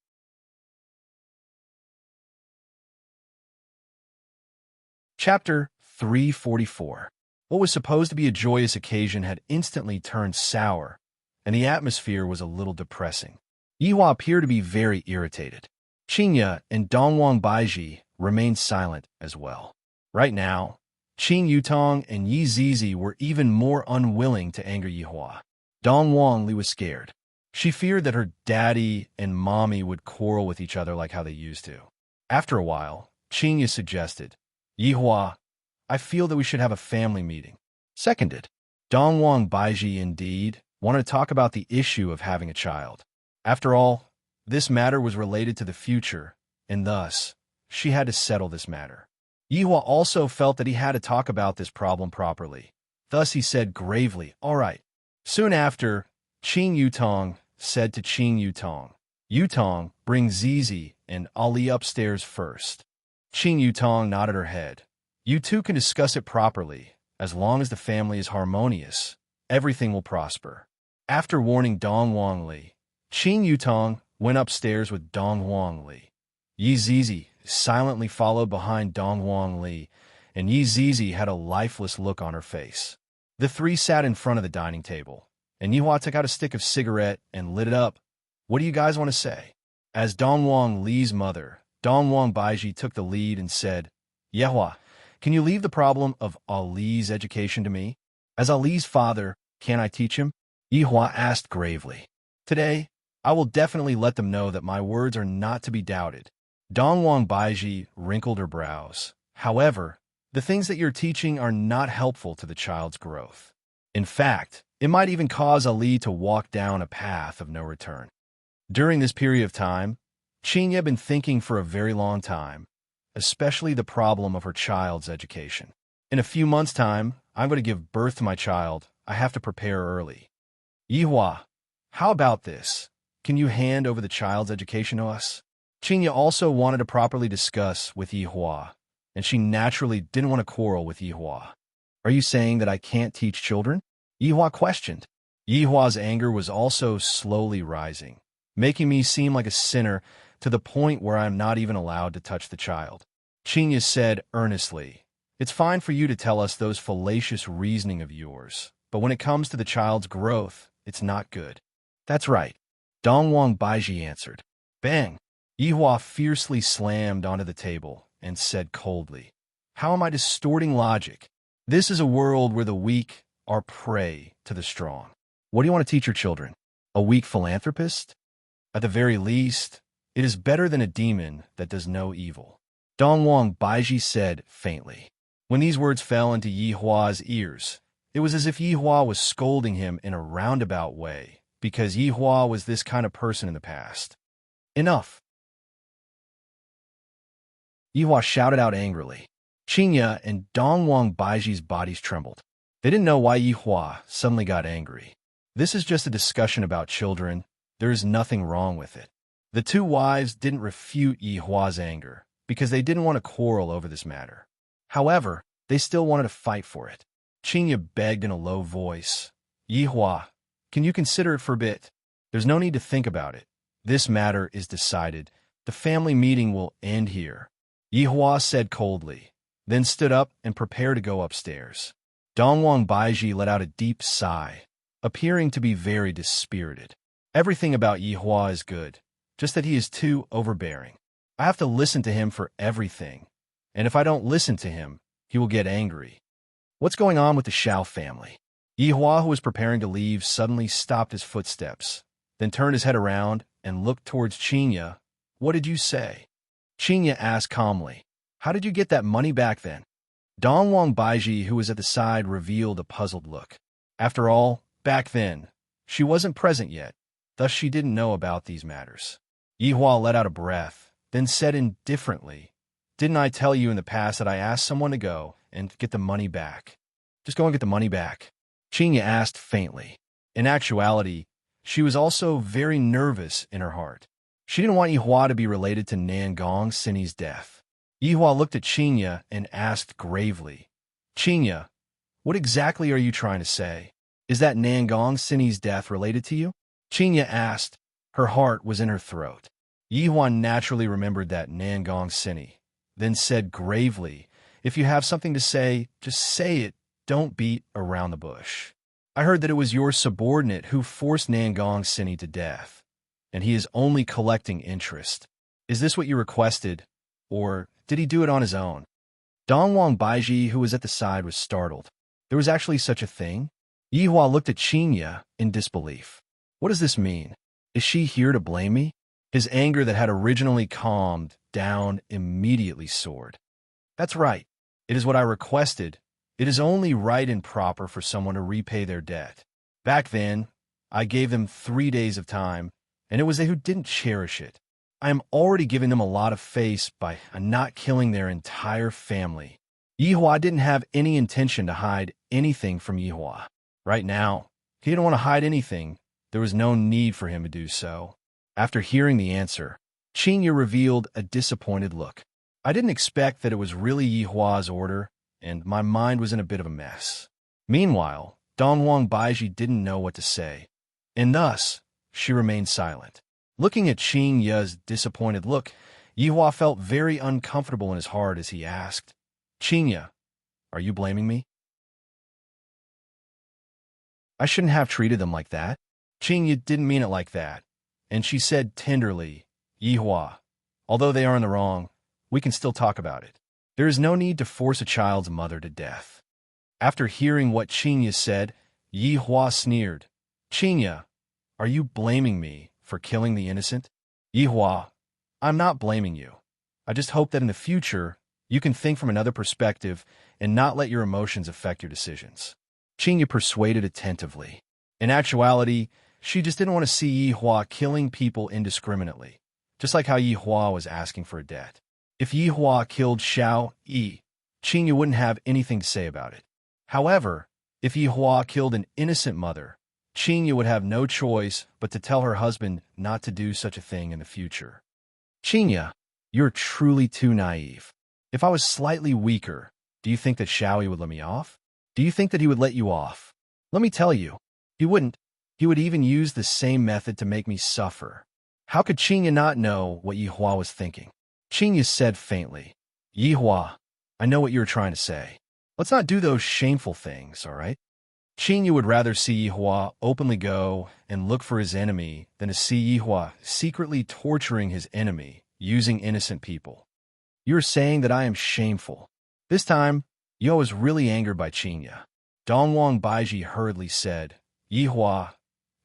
Chapter 344. What was supposed to be a joyous occasion had instantly turned sour, and the atmosphere was a little depressing. Yihua appeared to be very irritated. Qinya and Dongwang Baiji remained silent as well. Right now, Qin Yutong and Yi Zizi were even more unwilling to anger Yihua. Dongwang Li was scared. She feared that her daddy and mommy would quarrel with each other like how they used to. After a while, Qinya suggested, Yihua, I feel that we should have a family meeting. Seconded. Dongwang Baiji indeed wanted to talk about the issue of having a child. After all, this matter was related to the future, and thus, she had to settle this matter. Yihua also felt that he had to talk about this problem properly. Thus he said gravely, all right. Soon after, Qin Yutong said to Qin Yutong, Yutong, bring Zizi and Ali upstairs first. Qin Yutong nodded her head. You two can discuss it properly. As long as the family is harmonious, everything will prosper. After warning Dongwang Li, Qin Yutong went upstairs with Dongwang Li. Yi Zizi silently followed behind Dongwang Li, and Yi Zizi had a lifeless look on her face. The three sat in front of the dining table, and Yihua took out a stick of cigarette and lit it up. What do you guys want to say? As Dongwang Li's mother, Dongwang Baiji took the lead and said, Yihua, can you leave the problem of Ali's education to me? As Ali's father, can I teach him? Yihua asked gravely. Today, I will definitely let them know that my words are not to be doubted. Dongwang Baiji wrinkled her brows. However, the things that you're teaching are not helpful to the child's growth. In fact, it might even cause Ali to walk down a path of no return. During this period of time, Qinya had been thinking for a very long time, especially the problem of her child's education. In a few months' time, I'm going to give birth to my child. I have to prepare early. Yihua, how about this? Can you hand over the child's education to us? Qinya also wanted to properly discuss with Yihua, and she naturally didn't want to quarrel with Yihua. Are you saying that I can't teach children? Yihua questioned. Yihua's anger was also slowly rising, making me seem like a sinner to the point where I'm not even allowed to touch the child. Qinya said earnestly, it's fine for you to tell us those fallacious reasoning of yours, but when it comes to the child's growth, it's not good. That's right. Dongwang Baiji answered. Bang! Yihua fiercely slammed onto the table and said coldly, how am I distorting logic? This is a world where the weak are prey to the strong. What do you want to teach your children? A weak philanthropist? At the very least, it is better than a demon that does no evil. Dongwang Baiji said faintly. When these words fell into Yihua's ears, it was as if Yihua was scolding him in a roundabout way, because Yihua was this kind of person in the past. Enough! Yihua shouted out angrily. Qinya and Dongwang Baiji's bodies trembled. They didn't know why Yihua suddenly got angry. This is just a discussion about children. There is nothing wrong with it. The two wives didn't refute Yihua's anger because they didn't want to quarrel over this matter. However, they still wanted to fight for it. Qinya begged in a low voice, Yihua, can you consider it for a bit? There's no need to think about it. This matter is decided. The family meeting will end here. Yihua said coldly, then stood up and prepared to go upstairs. Dongwang Baiji let out a deep sigh, appearing to be very dispirited. Everything about Yihua is good, just that he is too overbearing. I have to listen to him for everything, and if I don't listen to him, he will get angry. What's going on with the Xiao family? Yihua, who was preparing to leave, suddenly stopped his footsteps, then turned his head around and looked towards Qinya. What did you say? Qinya asked calmly. How did you get that money back then? Dongwang Baiji, who was at the side, revealed a puzzled look. After all, back then, she wasn't present yet, thus she didn't know about these matters. Yihua let out a breath, then said indifferently, Didn't I tell you in the past that I asked someone to go and get the money back? Just go and get the money back. Qinya asked faintly. In actuality, she was also very nervous in her heart. She didn't want Yihua to be related to Nangong Sini's death. Yihua looked at Qinya and asked gravely, Qinya, what exactly are you trying to say? Is that Nangong Sini's death related to you? Qinya asked. Her heart was in her throat. Yihua naturally remembered that Nangong Sini, then said gravely, if you have something to say, just say it. Don't beat around the bush. I heard that it was your subordinate who forced Nangong Sini to death, and he is only collecting interest. Is this what you requested, or did he do it on his own? Dongwang Baiji, who was at the side, was startled. There was actually such a thing? Yihua looked at Qinya in disbelief. What does this mean? Is she here to blame me? His anger that had originally calmed down immediately soared. That's right. It is what I requested. It is only right and proper for someone to repay their debt. Back then, I gave them 3 days of time, and it was they who didn't cherish it. I am already giving them a lot of face by not killing their entire family. Yihua didn't have any intention to hide anything from Yihua. Right now, he didn't want to hide anything. There was no need for him to do so. After hearing the answer, Qinya revealed a disappointed look. I didn't expect that it was really Yihua's order, and my mind was in a bit of a mess. Meanwhile, Dongwang Baiji didn't know what to say, and thus, she remained silent. Looking at Qinya's disappointed look, Yihua felt very uncomfortable in his heart as he asked, Qinya, are you blaming me? I shouldn't have treated them like that. Qinya didn't mean it like that, and she said tenderly, Yihua, although they are in the wrong, we can still talk about it. There is no need to force a child's mother to death. After hearing what Qinya said, Yihua sneered. Qinya, are you blaming me for killing the innocent? Yihua, I'm not blaming you. I just hope that in the future, you can think from another perspective and not let your emotions affect your decisions. Qinya persuaded attentively. In actuality, she just didn't want to see Yihua killing people indiscriminately, just like how Yihua was asking for a debt. If Yihua killed Xiao Yi, Qinya wouldn't have anything to say about it. However, if Yihua killed an innocent mother, Qinya would have no choice but to tell her husband not to do such a thing in the future. Qinya, you're truly too naive. If I was slightly weaker, do you think that Xiao Yi would let me off? Do you think that he would let you off? Let me tell you, he wouldn't. He would even use the same method to make me suffer. How could Qinya not know what Yihua was thinking? Qinya said faintly, Yihua, I know what you're trying to say. Let's not do those shameful things, all right? Qinya would rather see Yihua openly go and look for his enemy than to see Yihua secretly torturing his enemy using innocent people. You're saying that I am shameful. This time, Yo was really angered by Qinya. Dongwang Baiji hurriedly said, Yihua,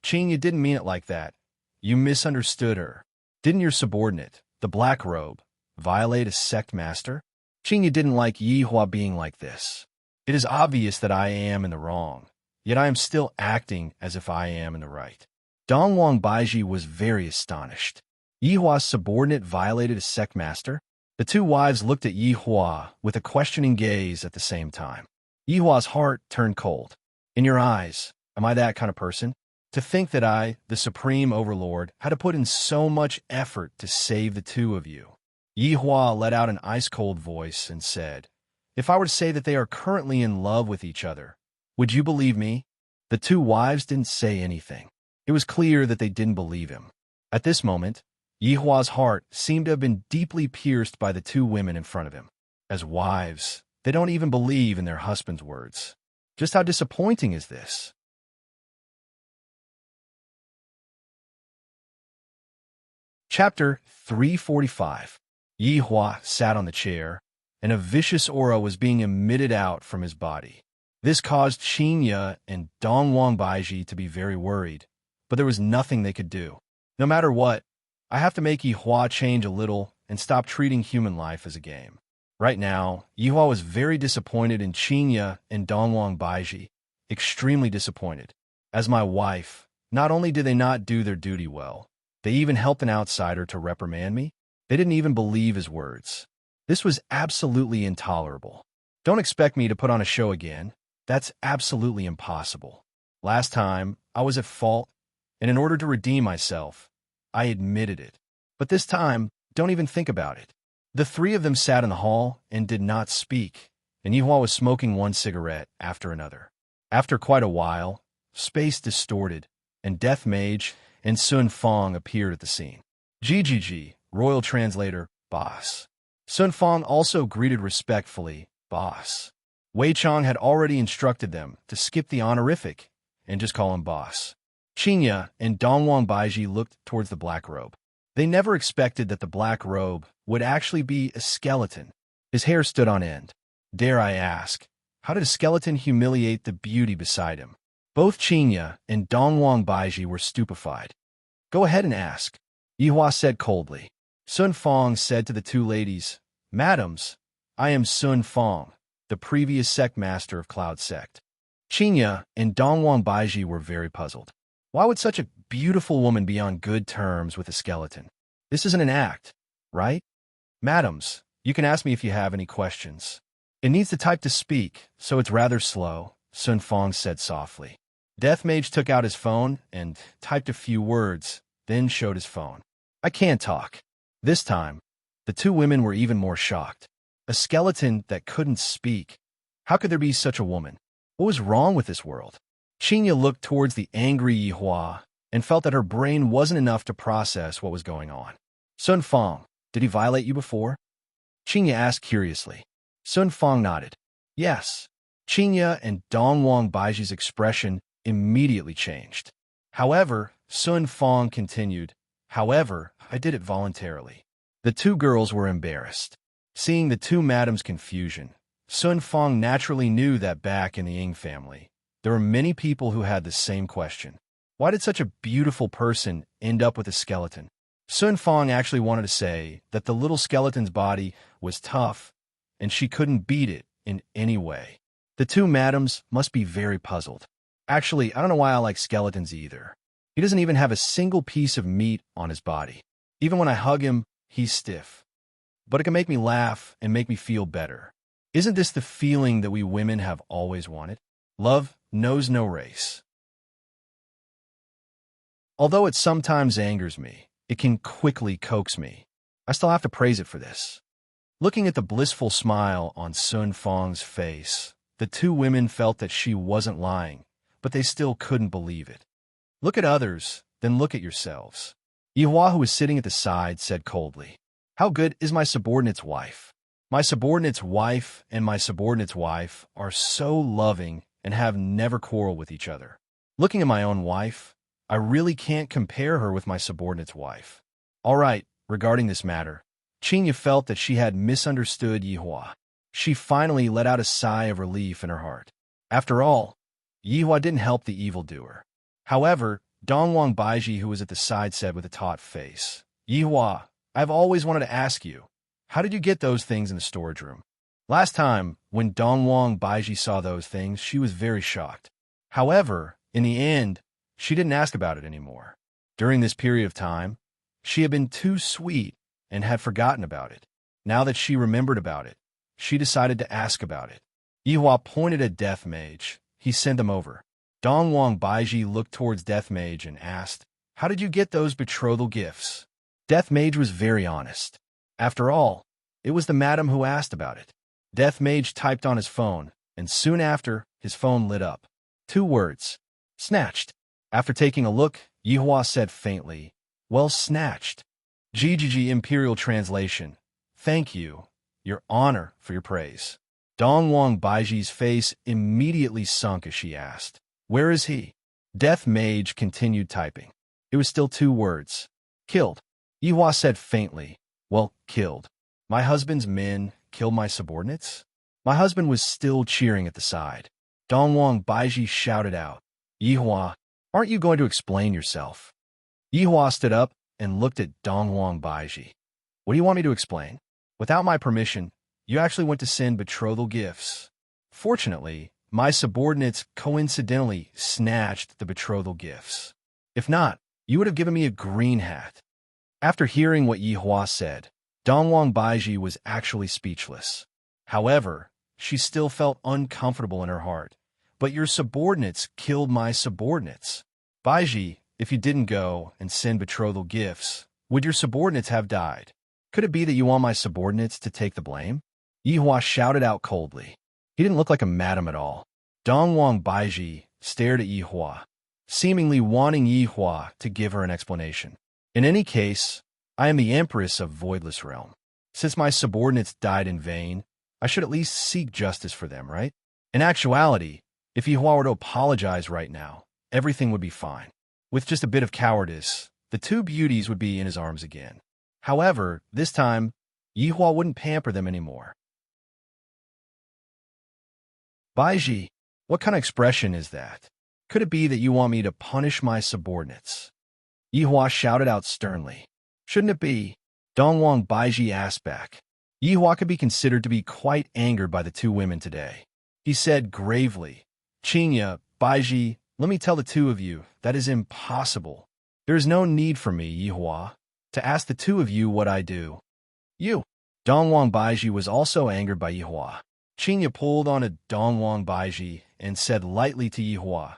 Qinya didn't mean it like that. You misunderstood her. Didn't your subordinate, the Black Robe, violate a sect master? Qinya didn't like Yihua being like this. It is obvious that I am in the wrong, yet I am still acting as if I am in the right. Dongwang Baiji was very astonished. Yihua's subordinate violated a sect master? The two wives looked at Yihua with a questioning gaze at the same time. Yihua's heart turned cold. In your eyes, am I that kind of person? To think that I, the supreme overlord, had to put in so much effort to save the two of you. Yihua let out an ice-cold voice and said, If I were to say that they are currently in love with each other, would you believe me? The two wives didn't say anything. It was clear that they didn't believe him. At this moment, Yihua's heart seemed to have been deeply pierced by the two women in front of him. As wives, they don't even believe in their husband's words. Just how disappointing is this? Chapter 345. Yihua sat on the chair, and a vicious aura was being emitted out from his body. This caused Qinya and Dongwang Baiji to be very worried, but there was nothing they could do. No matter what, I have to make Yihua change a little and stop treating human life as a game. Right now, Yihua was very disappointed in Qinya and Dongwang Baiji, extremely disappointed. As my wife, not only did they not do their duty well, they even helped an outsider to reprimand me. They didn't even believe his words. This was absolutely intolerable. Don't expect me to put on a show again. That's absolutely impossible. Last time, I was at fault, and in order to redeem myself, I admitted it. But this time, don't even think about it. The three of them sat in the hall and did not speak, and Yihua was smoking one cigarette after another. After quite a while, space distorted, and Death Mage and Sun Fong appeared at the scene. GGG, Royal Translator, Boss. Sun Fong also greeted respectfully, Boss. Wei Chong had already instructed them to skip the honorific and just call him Boss. Qinya and Dongwang Baiji looked towards the black robe. They never expected that the black robe would actually be a skeleton. His hair stood on end. Dare I ask, how did a skeleton humiliate the beauty beside him? Both Qinya and Dongwang Baiji were stupefied. Go ahead and ask, Yihua said coldly. Sun Fong said to the two ladies, Madams, I am Sun Fong, the previous sect master of Cloud Sect. Qinya and Dongwang Baiji were very puzzled. Why would such a beautiful woman be on good terms with a skeleton? This isn't an act, right? Madams, you can ask me if you have any questions. It needs to type to speak, so it's rather slow, Sun Fong said softly. Death Mage took out his phone and typed a few words, then showed his phone. I can't talk. This time, the two women were even more shocked. A skeleton that couldn't speak. How could there be such a woman? What was wrong with this world? Qinya looked towards the angry Yihua and felt that her brain wasn't enough to process what was going on. Sun Fong, did he violate you before? Qinya asked curiously. Sun Fong nodded. Yes. Qinya and Dongwang Baiji's expression immediately changed. However, Sun Fong continued, However, I did it voluntarily. The two girls were embarrassed. Seeing the two madams' confusion, Sun Fong naturally knew that back in the Ying family, there were many people who had the same question. Why did such a beautiful person end up with a skeleton? Sun Fong actually wanted to say that the little skeleton's body was tough, and she couldn't beat it in any way. The two madams must be very puzzled. Actually, I don't know why I like skeletons either. He doesn't even have a single piece of meat on his body. Even when I hug him, he's stiff. But it can make me laugh and make me feel better. Isn't this the feeling that we women have always wanted? Love knows no race. Although it sometimes angers me, it can quickly coax me. I still have to praise it for this. Looking at the blissful smile on Sun Fong's face, the two women felt that she wasn't lying, but they still couldn't believe it. Look at others, then look at yourselves. Yihua, who was sitting at the side, said coldly, How good is my subordinate's wife? My subordinate's wife and my subordinate's wife are so loving and have never quarreled with each other. Looking at my own wife, I really can't compare her with my subordinate's wife. All right, regarding this matter, Qinya felt that she had misunderstood Yihua. She finally let out a sigh of relief in her heart. After all, Yihua didn't help the evildoer. However, Dongwang Baiji, who was at the side, said with a taut face, Yihua, I've always wanted to ask you, how did you get those things in the storage room? Last time, when Dongwang Baiji saw those things, she was very shocked. However, in the end, she didn't ask about it anymore. During this period of time, she had been too sweet and had forgotten about it. Now that she remembered about it, she decided to ask about it. Yihua pointed at Death Mage. He sent them over. Dongwang Baiji looked towards Death Mage and asked, How did you get those betrothal gifts? Death Mage was very honest. After all, it was the madam who asked about it. Death Mage typed on his phone, and soon after, his phone lit up. 2 words. Snatched. After taking a look, Yihua said faintly, Well snatched. GGG Imperial Translation. Thank you, Your Honor, for your praise. Dongwang Baiji's face immediately sunk as she asked, Where is he? Death Mage continued typing. It was still 2 words. Killed. Yihua said faintly, Well, killed. My husband's men killed my subordinates? My husband was still cheering at the side. Dongwang Baiji shouted out, Yihua, aren't you going to explain yourself? Yihua stood up and looked at Dongwang Baiji. What do you want me to explain? Without my permission, you actually went to send betrothal gifts. Fortunately, my subordinates coincidentally snatched the betrothal gifts. If not, you would have given me a green hat. After hearing what Yihua said, Dongwang Baiji was actually speechless. However, she still felt uncomfortable in her heart. But your subordinates killed my subordinates. Baiji, if you didn't go and send betrothal gifts, would your subordinates have died? Could it be that you want my subordinates to take the blame? Yihua shouted out coldly. He didn't look like a madam at all. Dongwang Baiji stared at Yihua, seemingly wanting Yihua to give her an explanation. In any case, I am the Empress of Voidless Realm. Since my subordinates died in vain, I should at least seek justice for them, right? In actuality, if Yihua were to apologize right now, everything would be fine. With just a bit of cowardice, the two beauties would be in his arms again. However, this time, Yihua wouldn't pamper them anymore. Baiji, what kind of expression is that? Could it be that you want me to punish my subordinates? Yihua shouted out sternly. Shouldn't it be? Dongwang Baiji asked back. Yihua could be considered to be quite angered by the two women today. He said gravely, Qinya, Baiji, let me tell the two of you, that is impossible. There is no need for me, Yihua, to ask the two of you what I do. You. Dongwang Baiji was also angered by Yihua. Qinya pulled on a Dongwang Baiji and said lightly to Yihua,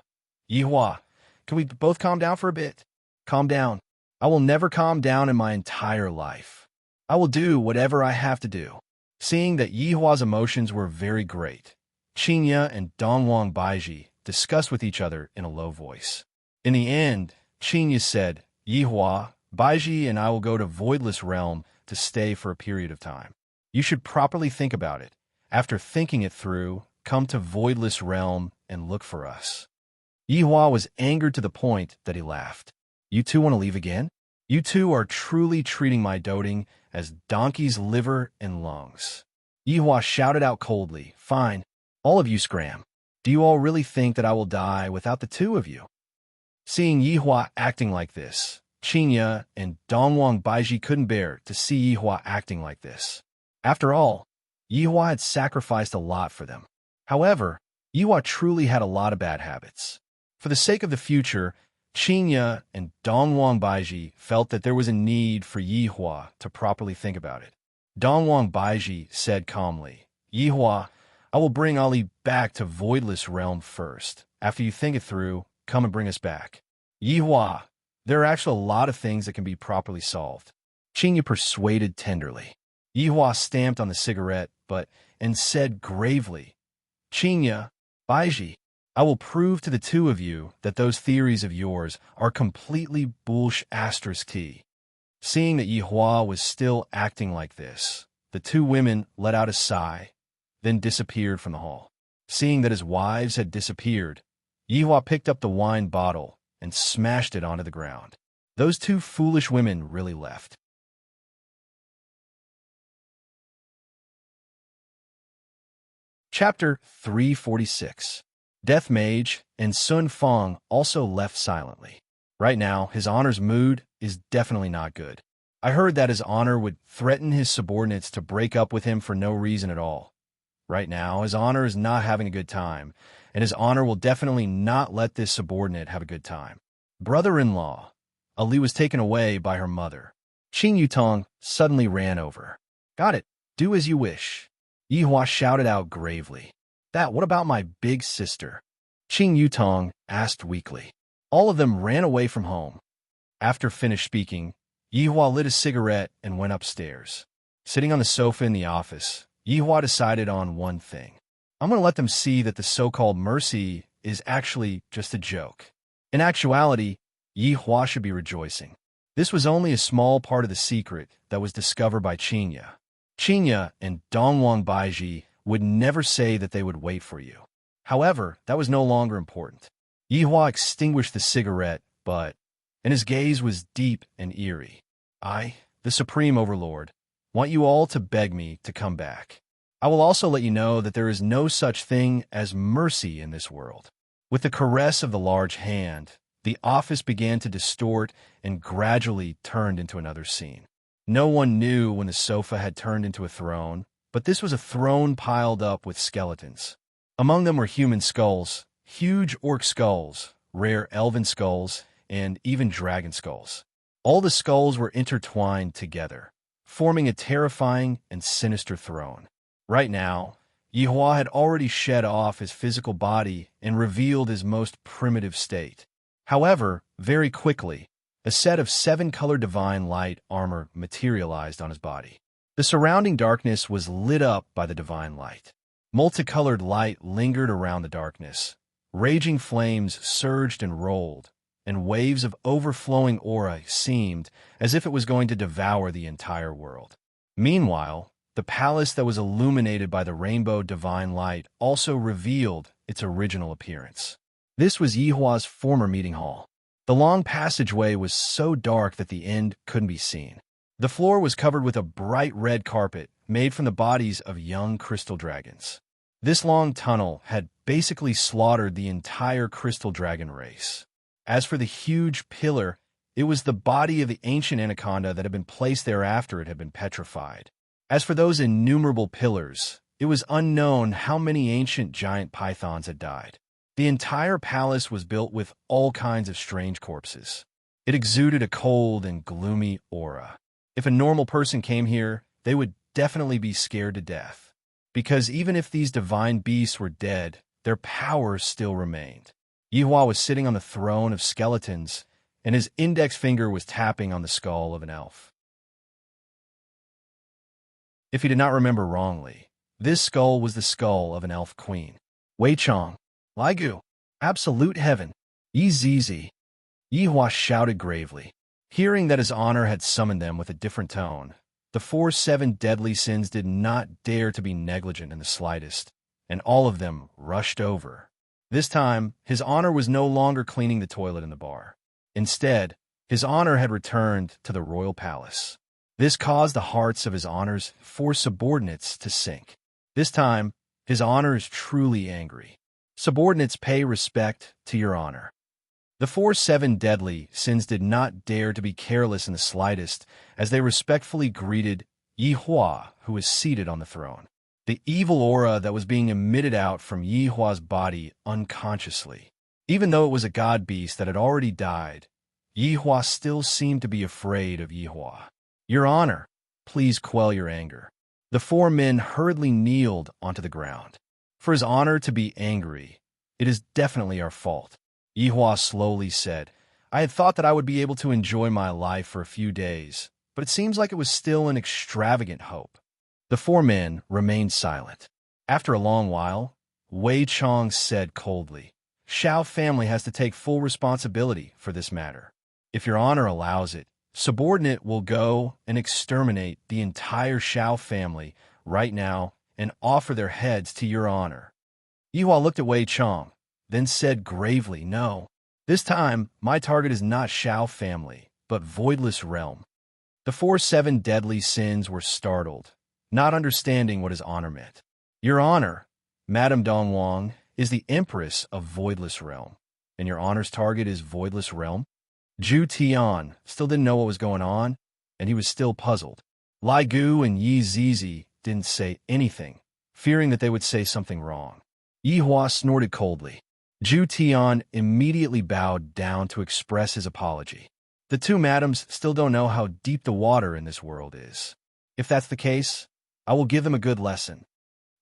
Yihua, can we both calm down for a bit? Calm down. I will never calm down in my entire life. I will do whatever I have to do. Seeing that Yihua's emotions were very great, Qinya and Dongwang Baiji discussed with each other in a low voice. In the end, Qinya said, Yihua, Baiji and I will go to Voidless Realm to stay for a period of time. You should properly think about it. After thinking it through, come to Voidless Realm and look for us. Yihua was angered to the point that he laughed. You two want to leave again? You two are truly treating my doting as donkey's liver and lungs. Yihua shouted out coldly, Fine, all of you scram. Do you all really think that I will die without the two of you? Seeing Yihua acting like this, Qinya and Dongwang Baiji couldn't bear to see Yihua acting like this. After all, Yihua had sacrificed a lot for them. However, Yihua truly had a lot of bad habits. For the sake of the future, Qinya and Dongwang Baiji felt that there was a need for Yihua to properly think about it. Dongwang Baiji said calmly, Yihua, I will bring Ali back to Voidless Realm first. After you think it through, come and bring us back. Yihua, there are actually a lot of things that can be properly solved. Qinya persuaded tenderly. Yihua stamped on the cigarette, and said gravely, Qinya, Baiji, I will prove to the two of you that those theories of yours are completely bullsh*t. Seeing that Yihua was still acting like this, the two women let out a sigh, then disappeared from the hall. Seeing that his wives had disappeared, Yihua picked up the wine bottle and smashed it onto the ground. Those two foolish women really left. Chapter 346. Death Mage and Sun Feng also left silently. Right now, his honor's mood is definitely not good. I heard that his honor would threaten his subordinates to break up with him for no reason at all. Right now, his honor is not having a good time, and his honor will definitely not let this subordinate have a good time. Brother-in-law, Ali was taken away by her mother. Qing Yutong suddenly ran over. Got it. Do as you wish. Yihua shouted out gravely. What about my big sister? Qing Yutong asked weakly. All of them ran away from home. After finished speaking, Yihua lit a cigarette and went upstairs. Sitting on the sofa in the office, Yihua decided on one thing. I'm going to let them see that the so-called mercy is actually just a joke. In actuality, Yihua should be rejoicing. This was only a small part of the secret that was discovered by Qinya. Qinya and Dongwang Baiji would never say that they would wait for you. However, that was no longer important. Yihua extinguished the cigarette, and his gaze was deep and eerie. I, the Supreme Overlord, want you all to beg me to come back. I will also let you know that there is no such thing as mercy in this world. With the caress of the large hand, the office began to distort and gradually turned into another scene. No one knew when the sofa had turned into a throne, but this was a throne piled up with skeletons. Among them were human skulls, huge orc skulls, rare elven skulls, and even dragon skulls. All the skulls were intertwined together, forming a terrifying and sinister throne. Right now, Yihua had already shed off his physical body and revealed his most primitive state. However, very quickly, A set of 7-colored divine light armor materialized on his body. The surrounding darkness was lit up by the divine light. Multicolored light lingered around the darkness. Raging flames surged and rolled, and waves of overflowing aura seemed as if it was going to devour the entire world. Meanwhile, the palace that was illuminated by the rainbow divine light also revealed its original appearance. This was Yihua's former meeting hall. The long passageway was so dark that the end couldn't be seen. The floor was covered with a bright red carpet made from the bodies of young crystal dragons. This long tunnel had basically slaughtered the entire crystal dragon race. As for the huge pillar, it was the body of the ancient anaconda that had been placed there after it had been petrified. As for those innumerable pillars, it was unknown how many ancient giant pythons had died. The entire palace was built with all kinds of strange corpses. It exuded a cold and gloomy aura. If a normal person came here, they would definitely be scared to death. Because even if these divine beasts were dead, their powers still remained. Yihua was sitting on the throne of skeletons, and his index finger was tapping on the skull of an elf. If he did not remember wrongly, this skull was the skull of an elf queen. Wei Chong, Ligu, absolute heaven, Yi Zizi. Yihua shouted gravely. Hearing that his honor had summoned them with a different tone, the 7 deadly sins did not dare to be negligent in the slightest, and all of them rushed over. This time, his honor was no longer cleaning the toilet in the bar. Instead, his honor had returned to the royal palace. This caused the hearts of his honor's 4 subordinates to sink. This time, his honor is truly angry. Subordinates, pay respect to your honor. The 7 deadly sins did not dare to be careless in the slightest as they respectfully greeted Yihua, who was seated on the throne. The evil aura that was being emitted out from Yihua's body unconsciously. Even though it was a god beast that had already died, Yihua still seemed to be afraid of Yihua. Your honor, please quell your anger. The 4 men hurriedly kneeled onto the ground. For his honor to be angry, it is definitely our fault. Yihua slowly said, I had thought that I would be able to enjoy my life for a few days, but it seems like it was still an extravagant hope. The 4 men remained silent. After a long while, Wei Chong said coldly, Shao family has to take full responsibility for this matter. If your honor allows it, subordinate will go and exterminate the entire Shao family right now and offer their heads to your honor. Yihua looked at Wei Chong, then said gravely, No, this time my target is not Shao family, but Voidless Realm. The 7 deadly sins were startled, not understanding what his honor meant. Your honor, Madame Dongwang, is the Empress of Voidless Realm, and your honor's target is Voidless Realm? Zhu Tian still didn't know what was going on, and he was still puzzled. Lai Gu and Yi Zizi didn't say anything, fearing that they would say something wrong. Yihua snorted coldly. Zhu Tian immediately bowed down to express his apology. The 2 madams still don't know how deep the water in this world is. If that's the case, I will give them a good lesson.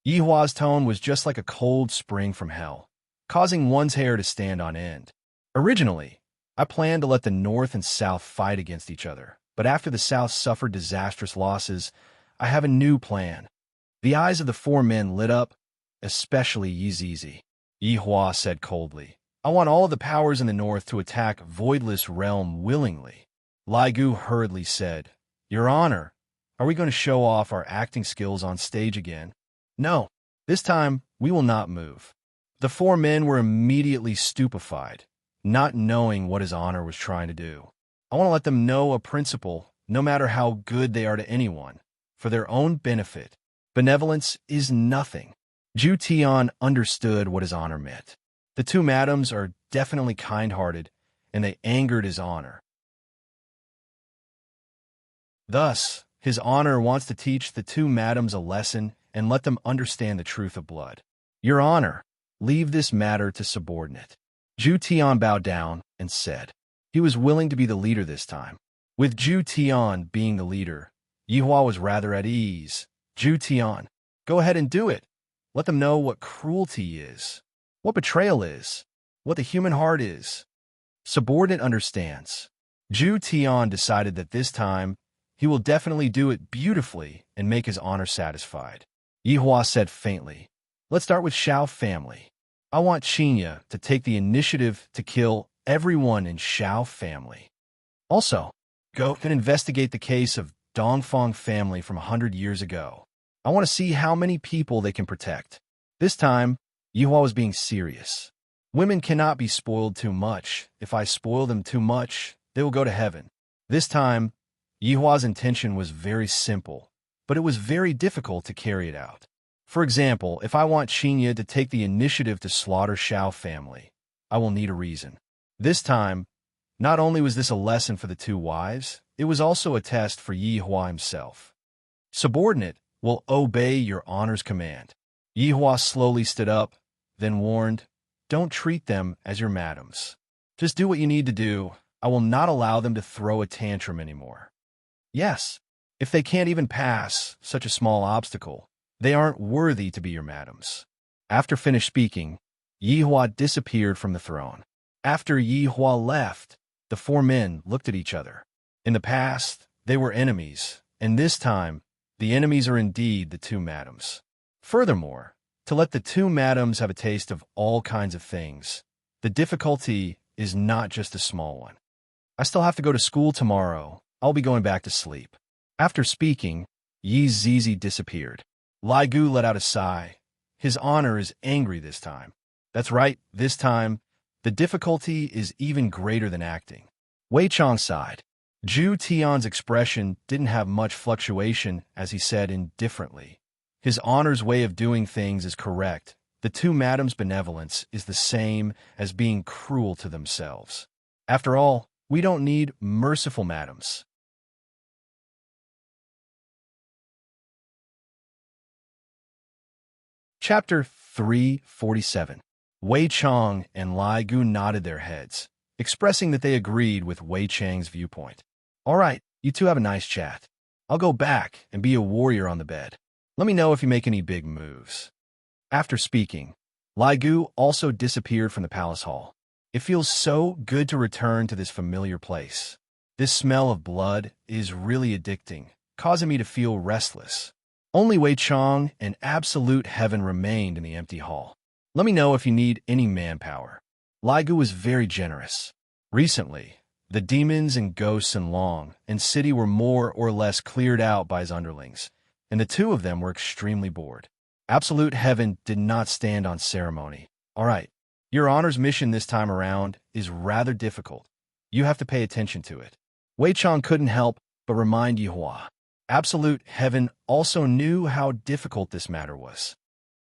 Yihua's tone was just like a cold spring from hell, causing one's hair to stand on end. Originally, I planned to let the North and South fight against each other, but after the South suffered disastrous losses, I have a new plan. The eyes of the 4 men lit up, especially Yi Zizi. Yihua said coldly, I want all of the powers in the North to attack Voidless Realm willingly. Lai Gu hurriedly said, Your honor, are we going to show off our acting skills on stage again? No, this time we will not move. The 4 men were immediately stupefied, not knowing what his honor was trying to do. I want to let them know a principle, no matter how good they are to anyone, for their own benefit. Benevolence is nothing. Zhu Tian understood what his honor meant. The 2 madams are definitely kind-hearted, and they angered his honor. Thus, his honor wants to teach the 2 madams a lesson and let them understand the truth of blood. Your honor, leave this matter to subordinate. Zhu Tian bowed down and said. He was willing to be the leader this time. With Zhu Tian being the leader, Yihua was rather at ease. Zhu Tian, go ahead and do it. Let them know what cruelty is, what betrayal is, what the human heart is. Subordinate understands. Zhu Tian decided that this time, he will definitely do it beautifully and make his honor satisfied. Yihua said faintly, "Let's start with Xiao family. I want Qinya to take the initiative to kill everyone in Xiao family. Also, go and investigate the case of Dongfang family from 100 years ago. I want to see how many people they can protect." This time, Yihua was being serious. Women cannot be spoiled too much. If I spoil them too much, they will go to heaven. This time, Yihua's intention was very simple, but it was very difficult to carry it out. For example, if I want Qinya to take the initiative to slaughter Xiao family, I will need a reason. This time, not only was this a lesson for the two wives, it was also a test for Yihua himself. Subordinate will obey your honor's command. Yihua slowly stood up, then warned, "Don't treat them as your madams. Just do what you need to do. I will not allow them to throw a tantrum anymore. Yes, if they can't even pass such a small obstacle, they aren't worthy to be your madams." After finished speaking, Yihua disappeared from the throne. After Yihua left, the four men looked at each other. In the past, they were enemies, and this time, the enemies are indeed the two madams. Furthermore, to let the two madams have a taste of all kinds of things, the difficulty is not just a small one. I still have to go to school tomorrow. I'll be going back to sleep. After speaking, Yi Zizi disappeared. Lai Gu let out a sigh. His honor is angry this time. That's right, this time, the difficulty is even greater than acting. Wei Chong sighed. Zhu Tian's expression didn't have much fluctuation as he said indifferently, "His honor's way of doing things is correct. The two madams' benevolence is the same as being cruel to themselves. After all, we don't need merciful madams." Chapter 347. Wei Chong and Lai Gu nodded their heads, expressing that they agreed with Wei Chang's viewpoint. "All right, you two have a nice chat. I'll go back and be a warrior on the bed. Let me know if you make any big moves." After speaking, Lai Gu also disappeared from the palace hall. It feels so good to return to this familiar place. This smell of blood is really addicting, causing me to feel restless. Only Wei Chong and absolute heaven remained in the empty hall. "Let me know if you need any manpower." Lai Gu was very generous. Recently, the demons and ghosts in Long and City were more or less cleared out by his underlings, and the two of them were extremely bored. Absolute heaven did not stand on ceremony. "All right, your honor's mission this time around is rather difficult. You have to pay attention to it." Wei Chong couldn't help but remind Yihua. Absolute heaven also knew how difficult this matter was.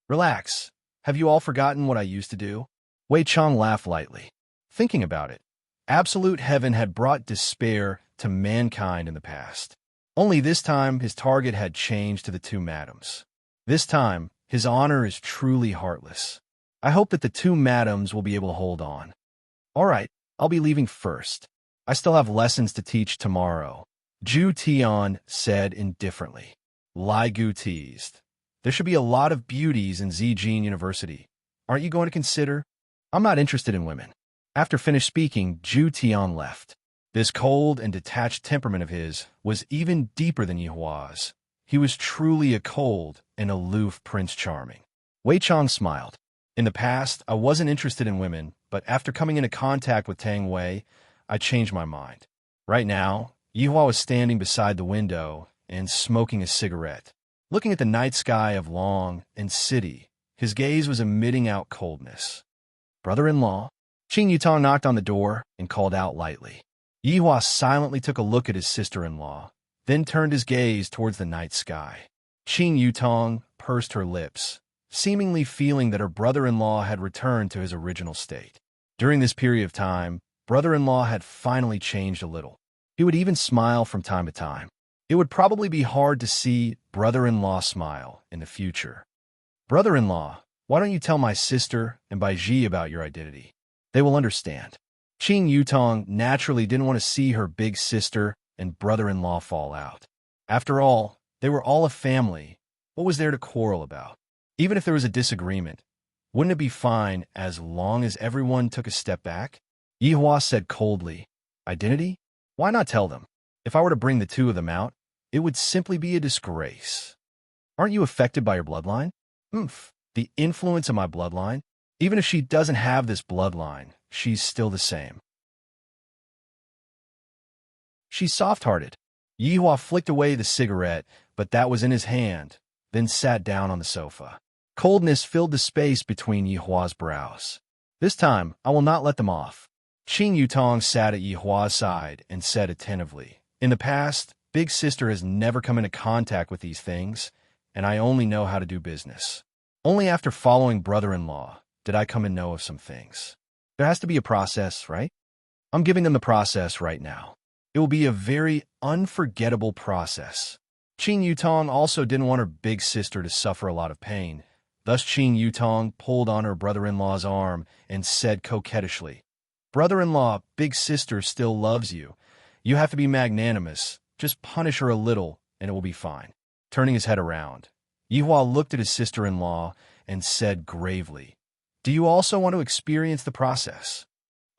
"Relax. Have you all forgotten what I used to do?" Wei Chong laughed lightly. Thinking about it, absolute heaven had brought despair to mankind in the past. Only this time his target had changed to the two madams. This time, his honor is truly heartless. I hope that the two madams will be able to hold on. "All right, I'll be leaving first. I still have lessons to teach tomorrow," Zhu Tian said indifferently. Lai Gu teased. "There should be a lot of beauties in Zijin University. Aren't you going to consider?" "I'm not interested in women." After finished speaking, Zhu Tian left. This cold and detached temperament of his was even deeper than Yihua's. He was truly a cold and aloof Prince Charming. Wei Chong smiled. "In the past, I wasn't interested in women, but after coming into contact with Tang Wei, I changed my mind. Right now, Yihua was standing beside the window and smoking a cigarette. Looking at the night sky of Long and City, his gaze was emitting out coldness. "Brother-in-law?" Qing Yutong knocked on the door and called out lightly. Yihua silently took a look at his sister-in-law, then turned his gaze towards the night sky. Qing Yutong pursed her lips, seemingly feeling that her brother-in-law had returned to his original state. During this period of time, brother-in-law had finally changed a little. He would even smile from time to time. It would probably be hard to see brother-in-law smile in the future. "Brother-in-law, why don't you tell my sister and Baiji about your identity? They will understand." Qing Yutong naturally didn't want to see her big sister and brother-in-law fall out. After all, they were all a family. What was there to quarrel about? Even if there was a disagreement, wouldn't it be fine as long as everyone took a step back? Yihua said coldly, "Identity? Why not tell them? If I were to bring the two of them out, it would simply be a disgrace. Aren't you affected by your bloodline? The influence of my bloodline? Even if she doesn't have this bloodline, she's still the same. She's soft-hearted. Yihua flicked away the cigarette, but that was in his hand, then sat down on the sofa. Coldness filled the space between Yihua's brows. This time, I will not let them off. Qing Yutong sat at Yihua's side and said attentively, in the past, Big Sister has never come into contact with these things, and I only know how to do business. Only after following brother-in-law did I come and know of some things. There has to be a process, right? I'm giving them the process right now. It will be a very unforgettable process. Qing Yutong also didn't want her big sister to suffer a lot of pain. Thus Qing Yutong pulled on her brother-in-law's arm and said coquettishly, "Brother-in-law, big sister still loves you. You have to be magnanimous. Just punish her a little, and it will be fine." Turning his head around, Yihua looked at his sister-in-law and said gravely, "Do you also want to experience the process?"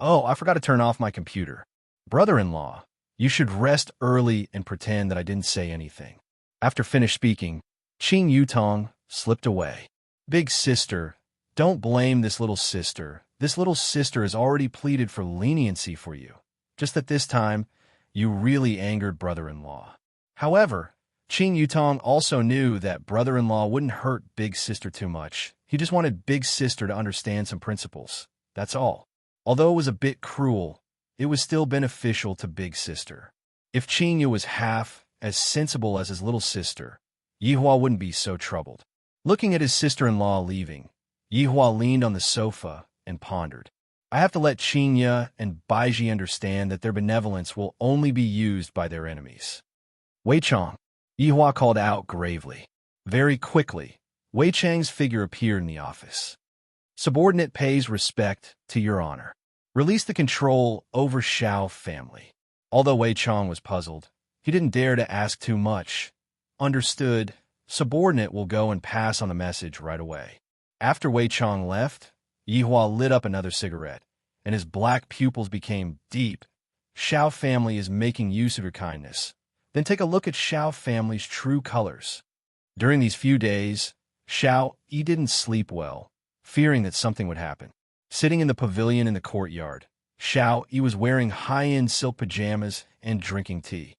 "Oh, I forgot to turn off my computer. Brother-in-law, you should rest early and pretend that I didn't say anything." After finished speaking, Qing Yutong slipped away. "Big sister, don't blame this little sister. This little sister has already pleaded for leniency for you. Just that this time, you really angered brother-in-law." However, Qing Yutong also knew that brother-in-law wouldn't hurt big sister too much. He just wanted big sister to understand some principles. That's all. Although it was a bit cruel, it was still beneficial to big sister. If Qing Yu was half as sensible as his little sister, Yihua wouldn't be so troubled. Looking at his sister-in-law leaving, Yihua leaned on the sofa and pondered. I have to let Qingya and Baiji understand that their benevolence will only be used by their enemies. "Wei Chang," Yihua called out gravely. Very quickly, Wei Chang's figure appeared in the office. "Subordinate pays respect to your honor. Release the control over Shao family." Although Wei Chang was puzzled, he didn't dare to ask too much. Understood, subordinate will go and pass on the message right away. After Wei Chang left, Yihua lit up another cigarette, and his black pupils became deep. "Shao family is making use of your kindness. Then take a look at Shao family's true colors." During these few days, Shao Yi didn't sleep well, fearing that something would happen. Sitting in the pavilion in the courtyard, Shao Yi was wearing high-end silk pajamas and drinking tea.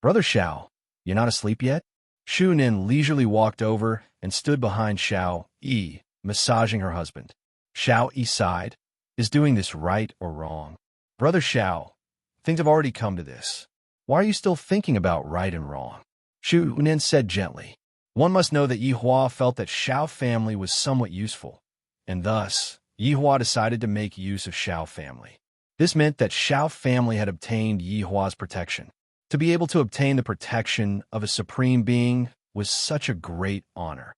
"Brother Shao, you not asleep yet?" Shu Nin leisurely walked over and stood behind Shao Yi, massaging her husband. Shao Yi sighed. "Is doing this right or wrong?" "Brother Shao, things have already come to this. Why are you still thinking about right and wrong?" Shu Nin said gently. One must know that Yihua felt that Shao family was somewhat useful, and thus Yihua decided to make use of Shao family. This meant that Shao family had obtained Yihua's protection. To be able to obtain the protection of a supreme being was such a great honor.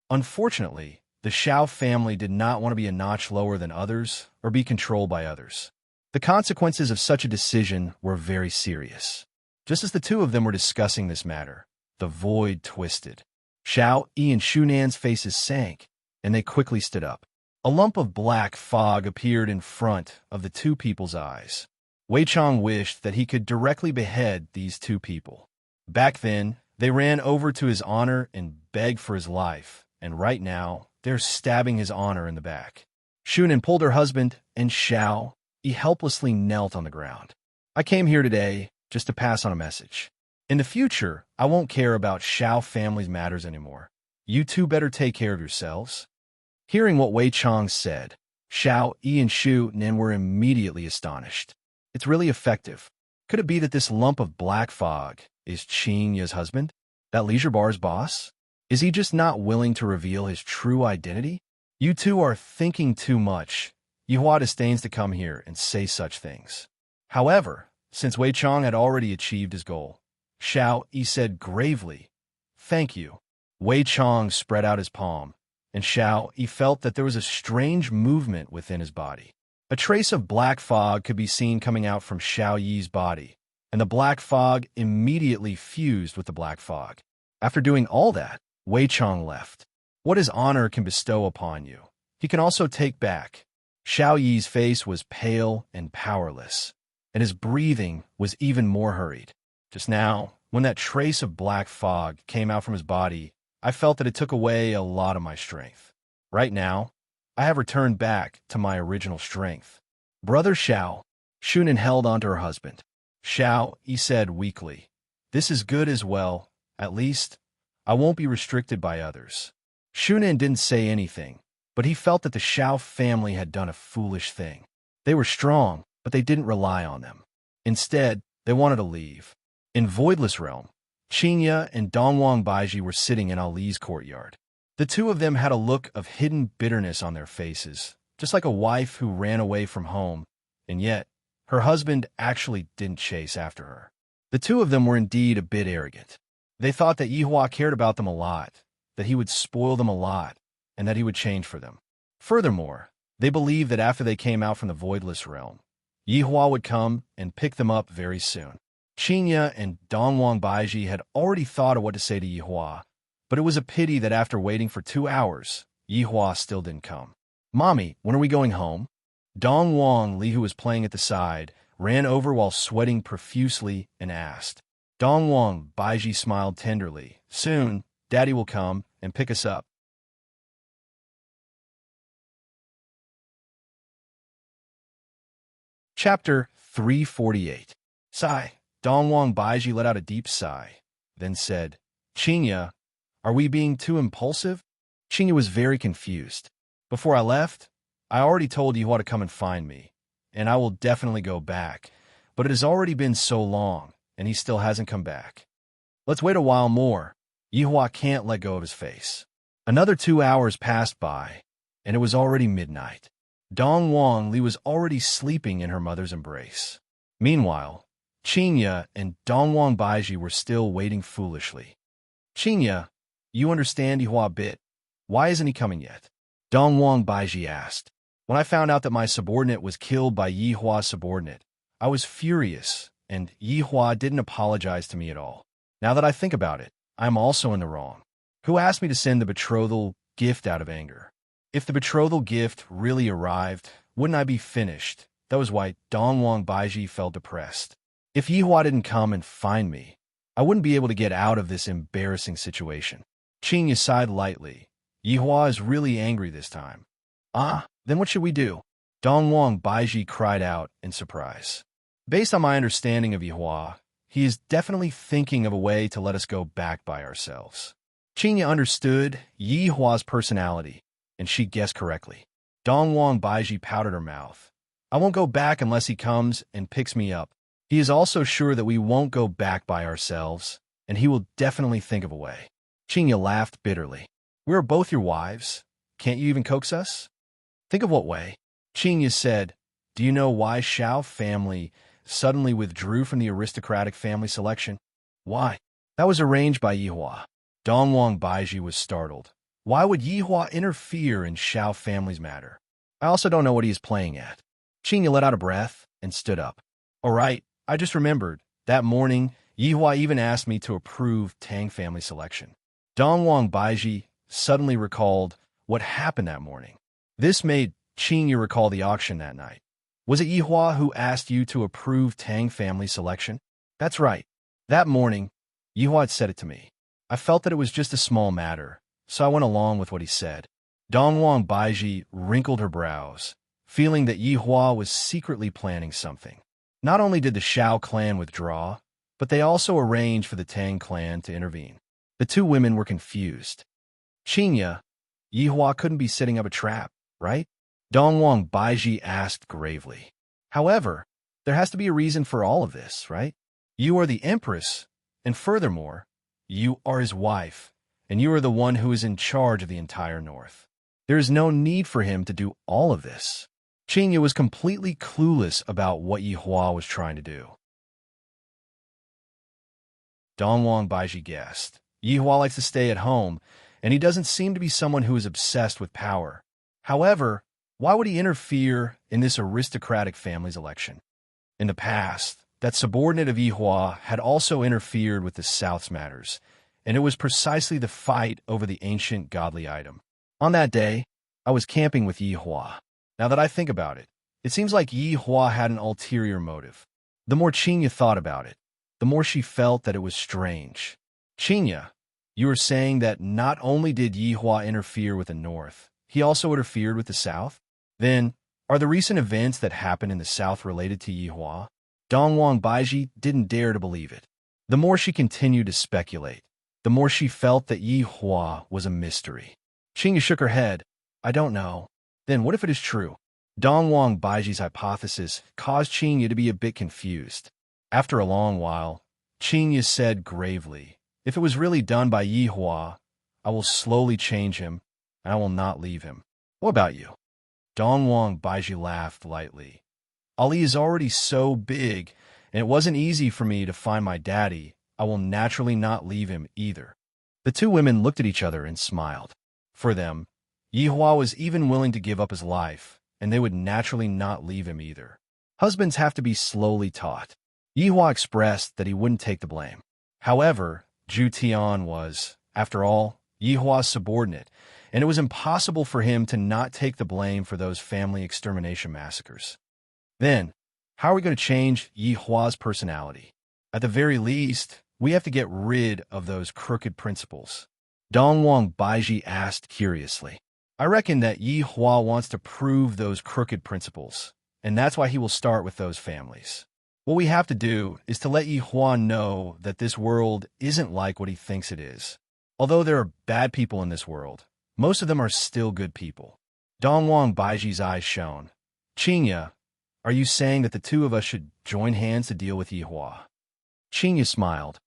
Unfortunately, the Shao family did not want to be a notch lower than others or be controlled by others. The consequences of such a decision were very serious. Just as the two of them were discussing this matter, the void twisted. Shao Yi and Shu Nan's faces sank, and they quickly stood up. A lump of black fog appeared in front of the two people's eyes. Wei Chang wished that he could directly behead these two people. Back then, they ran over to his honor and begged for his life, and right now, they're stabbing his honor in the back. Shunan pulled her husband, and Shao Yi helplessly knelt on the ground. "I came here today just to pass on a message. In the future, I won't care about Shao family's matters anymore. You two better take care of yourselves." Hearing what Wei Chang said, Shao Yi and Shu Nin were immediately astonished. It's really effective. Could it be that this lump of black fog is Qing Ya's husband? That leisure bar's boss? Is he just not willing to reveal his true identity? You two are thinking too much. Yihua disdains to come here and say such things. However, since Wei Chang had already achieved his goal, Shao Yi said gravely, "Thank you." Wei Chang spread out his palm, and Shao Yi felt that there was a strange movement within his body. A trace of black fog could be seen coming out from Shao Yi's body, and the black fog immediately fused with the black fog. After doing all that, Wei Chang left. What his honor can bestow upon you, he can also take back. Xiao Yi's face was pale and powerless, and his breathing was even more hurried. Just now, when that trace of black fog came out from his body, I felt that it took away a lot of my strength. Right now, I have returned back to my original strength. Brother Xiao, Shunan held onto her husband. Xiao, he said weakly, this is good as well. At least, I won't be restricted by others. Shunan didn't say anything, but he felt that the Xiao family had done a foolish thing. They were strong, but they didn't rely on them. Instead, they wanted to leave. In Voidless Realm, Qinya and Dongwang Baiji were sitting in Ali's courtyard. The two of them had a look of hidden bitterness on their faces, just like a wife who ran away from home, and yet, her husband actually didn't chase after her. The two of them were indeed a bit arrogant. They thought that Yihua cared about them a lot, that he would spoil them a lot, and that he would change for them. Furthermore, they believed that after they came out from the Voidless Realm, Yihua would come and pick them up very soon. Qinya and Dongwang Baiji had already thought of what to say to Yihua, but it was a pity that after waiting for 2 hours, Yihua still didn't come. Mommy, when are we going home? Dongwang Li, who was playing at the side, ran over while sweating profusely and asked. Dongwang Baiji smiled tenderly. Soon, Daddy will come and pick us up. Chapter 348. Sigh. Dongwang Baiji let out a deep sigh, then said, Qinya, are we being too impulsive? Qinya was very confused. Before I left, I already told Yihua to come and find me, and I will definitely go back, but it has already been so long, and he still hasn't come back. Let's wait a while more. Yihua can't let go of his face. Another 2 hours passed by, and it was already midnight. Dongwang Li was already sleeping in her mother's embrace. Meanwhile, Qinya and Dongwang Baiji were still waiting foolishly. Qinya, you understand Yihua a bit. Why isn't he coming yet? Dongwang Baiji asked. When I found out that my subordinate was killed by Yihua's subordinate, I was furious, and Yihua didn't apologize to me at all. Now that I think about it, I'm also in the wrong. Who asked me to send the betrothal gift out of anger? If the betrothal gift really arrived, wouldn't I be finished? That was why Dongwang Baiji felt depressed. If Yihua didn't come and find me, I wouldn't be able to get out of this embarrassing situation. Qinya sighed lightly. Yihua is really angry this time. Then what should we do? Dongwang Baiji cried out in surprise. Based on my understanding of Yihua, he is definitely thinking of a way to let us go back by ourselves. Qinya understood Yihua's personality, and she guessed correctly. Dongwang Baiji pouted her mouth. I won't go back unless he comes and picks me up. He is also sure that we won't go back by ourselves, and he will definitely think of a way. Qinya laughed bitterly. We are both your wives. Can't you even coax us? Think of what way? Qinya said, do you know why Xiao family suddenly withdrew from the aristocratic family selection? Why? That was arranged by Yihua. Dongwang Baiji was startled. Why would Yihua interfere in Xiao family's matter? I also don't know what he is playing at. Qinya let out a breath and stood up. All right, I just remembered. That morning, Yihua even asked me to approve Tang family selection. Dongwang Baiji suddenly recalled what happened that morning. This made Qinya recall the auction that night. Was it Yihua who asked you to approve Tang family selection? That's right. That morning, Yihua had said it to me. I felt that it was just a small matter, so I went along with what he said. Dongwang Baiji wrinkled her brows, feeling that Yihua was secretly planning something. Not only did the Xiao clan withdraw, but they also arranged for the Tang clan to intervene. The two women were confused. Qinya, Yihua couldn't be setting up a trap, right? Dongwang Baiji asked gravely. However, there has to be a reason for all of this, right? You are the empress, and furthermore, you are his wife, and you are the one who is in charge of the entire north. There is no need for him to do all of this. Qinya was completely clueless about what Yihua was trying to do. Dongwang Baiji guessed. Yihua likes to stay at home, and he doesn't seem to be someone who is obsessed with power. However, why would he interfere in this aristocratic family's election? In the past, that subordinate of Yihua had also interfered with the South's matters, and it was precisely the fight over the ancient godly item. On that day, I was camping with Yihua. Now that I think about it, it seems like Yi Hua had an ulterior motive. The more Qingya thought about it, the more she felt that it was strange. Qingya, you were saying that not only did Yi Hua interfere with the North, he also interfered with the South? Then, are the recent events that happened in the South related to Yi Hua? Dongwang Baiji didn't dare to believe it. The more she continued to speculate, the more she felt that Yi Hua was a mystery. Qingya shook her head. I don't know. Then what if it is true? Dongwang Baiji's hypothesis caused Qingya to be a bit confused. After a long while, Qingya said gravely, if it was really done by Yi Hua, I will slowly change him, and I will not leave him. What about you? Dongwang Baiji laughed lightly. Ali is already so big, and it wasn't easy for me to find my daddy. I will naturally not leave him either. The two women looked at each other and smiled. For them, Yi Hua was even willing to give up his life, and they would naturally not leave him either. Husbands have to be slowly taught. Yi Hua expressed that he wouldn't take the blame. However, Zhu Tian was, after all, Yi Hua's subordinate, and it was impossible for him to not take the blame for those family extermination massacres. Then, how are we going to change Yi Hua's personality? At the very least, we have to get rid of those crooked principles. Dongwang Baiji asked curiously. I reckon that Yi Hua wants to prove those crooked principles, and that's why he will start with those families. What we have to do is to let Yi Hua know that this world isn't like what he thinks it is. Although there are bad people in this world, most of them are still good people. Dongwang Baiji's eyes shone. Qingya, are you saying that the two of us should join hands to deal with Yi Hua? Qingya smiled.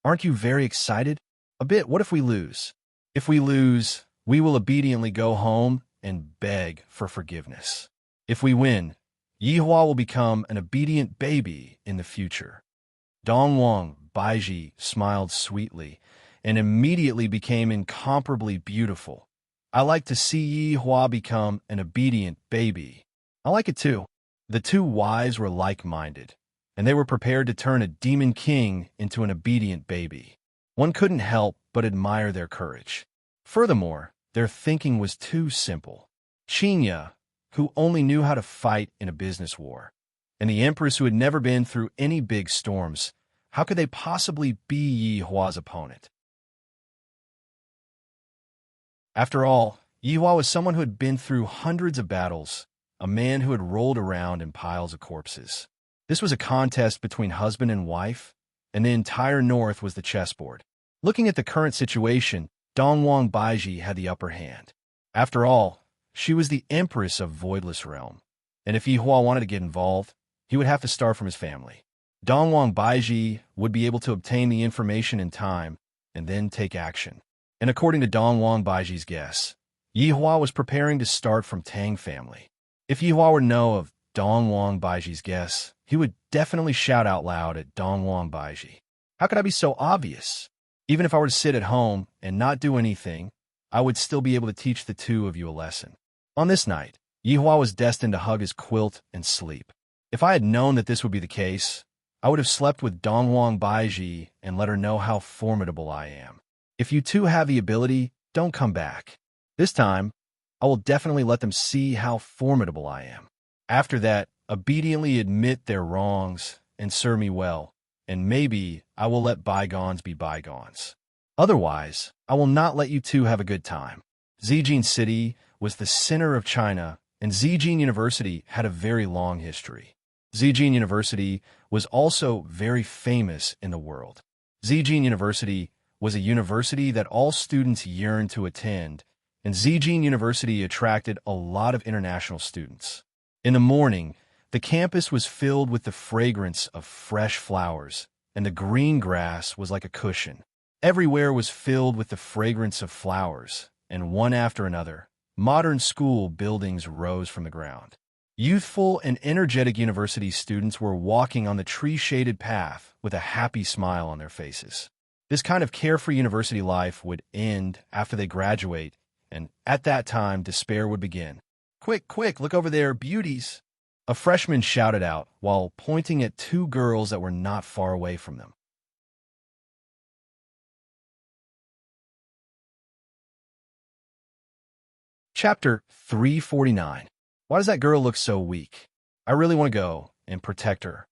Aren't you very excited? A bit. What if we lose? If we lose, we will obediently go home and beg for forgiveness. If we win, Yi Hua will become an obedient baby in the future. Dongwang Baiji smiled sweetly and immediately became incomparably beautiful. I like to see Yi Hua become an obedient baby. I like it too. The two wives were like-minded, and they were prepared to turn a demon king into an obedient baby. One couldn't help but admire their courage. Furthermore, their thinking was too simple. Qingya, who only knew how to fight in a business war, and the Empress who had never been through any big storms, how could they possibly be Yi Hua's opponent? After all, Yi Hua was someone who had been through hundreds of battles, a man who had rolled around in piles of corpses. This was a contest between husband and wife, and the entire North was the chessboard. Looking at the current situation, Dongwang Baiji had the upper hand. After all, she was the Empress of Voidless Realm, and if Yi Hua wanted to get involved, he would have to start from his family. Dongwang Baiji would be able to obtain the information in time and then take action. And according to Dongwang Baiji's guess, Yi Hua was preparing to start from Tang family. If Yi Hua were to know of Dongwang Baiji's guess, he would definitely shout out loud at Dongwang Baiji. How could I be so obvious? Even if I were to sit at home and not do anything, I would still be able to teach the two of you a lesson. On this night, Yi Hua was destined to hug his quilt and sleep. If I had known that this would be the case, I would have slept with Dongwang Baiji and let her know how formidable I am. If you two have the ability, don't come back. This time, I will definitely let them see how formidable I am. After that, obediently admit their wrongs and serve me well, and maybe I will let bygones be bygones. Otherwise, I will not let you two have a good time. Zijin City was the center of China, and Zijin University had a very long history. Zijin University was also very famous in the world. Zijin University was a university that all students yearned to attend, and Zijin University attracted a lot of international students. In the morning, the campus was filled with the fragrance of fresh flowers, and the green grass was like a cushion. Everywhere was filled with the fragrance of flowers, and one after another, modern school buildings rose from the ground. Youthful and energetic university students were walking on the tree-shaded path with a happy smile on their faces. This kind of carefree university life would end after they graduate, and at that time, despair would begin. Quick, quick, look over there, beauties! A freshman shouted out while pointing at two girls that were not far away from them. Chapter 349. Why does that girl look so weak? I really want to go and protect her.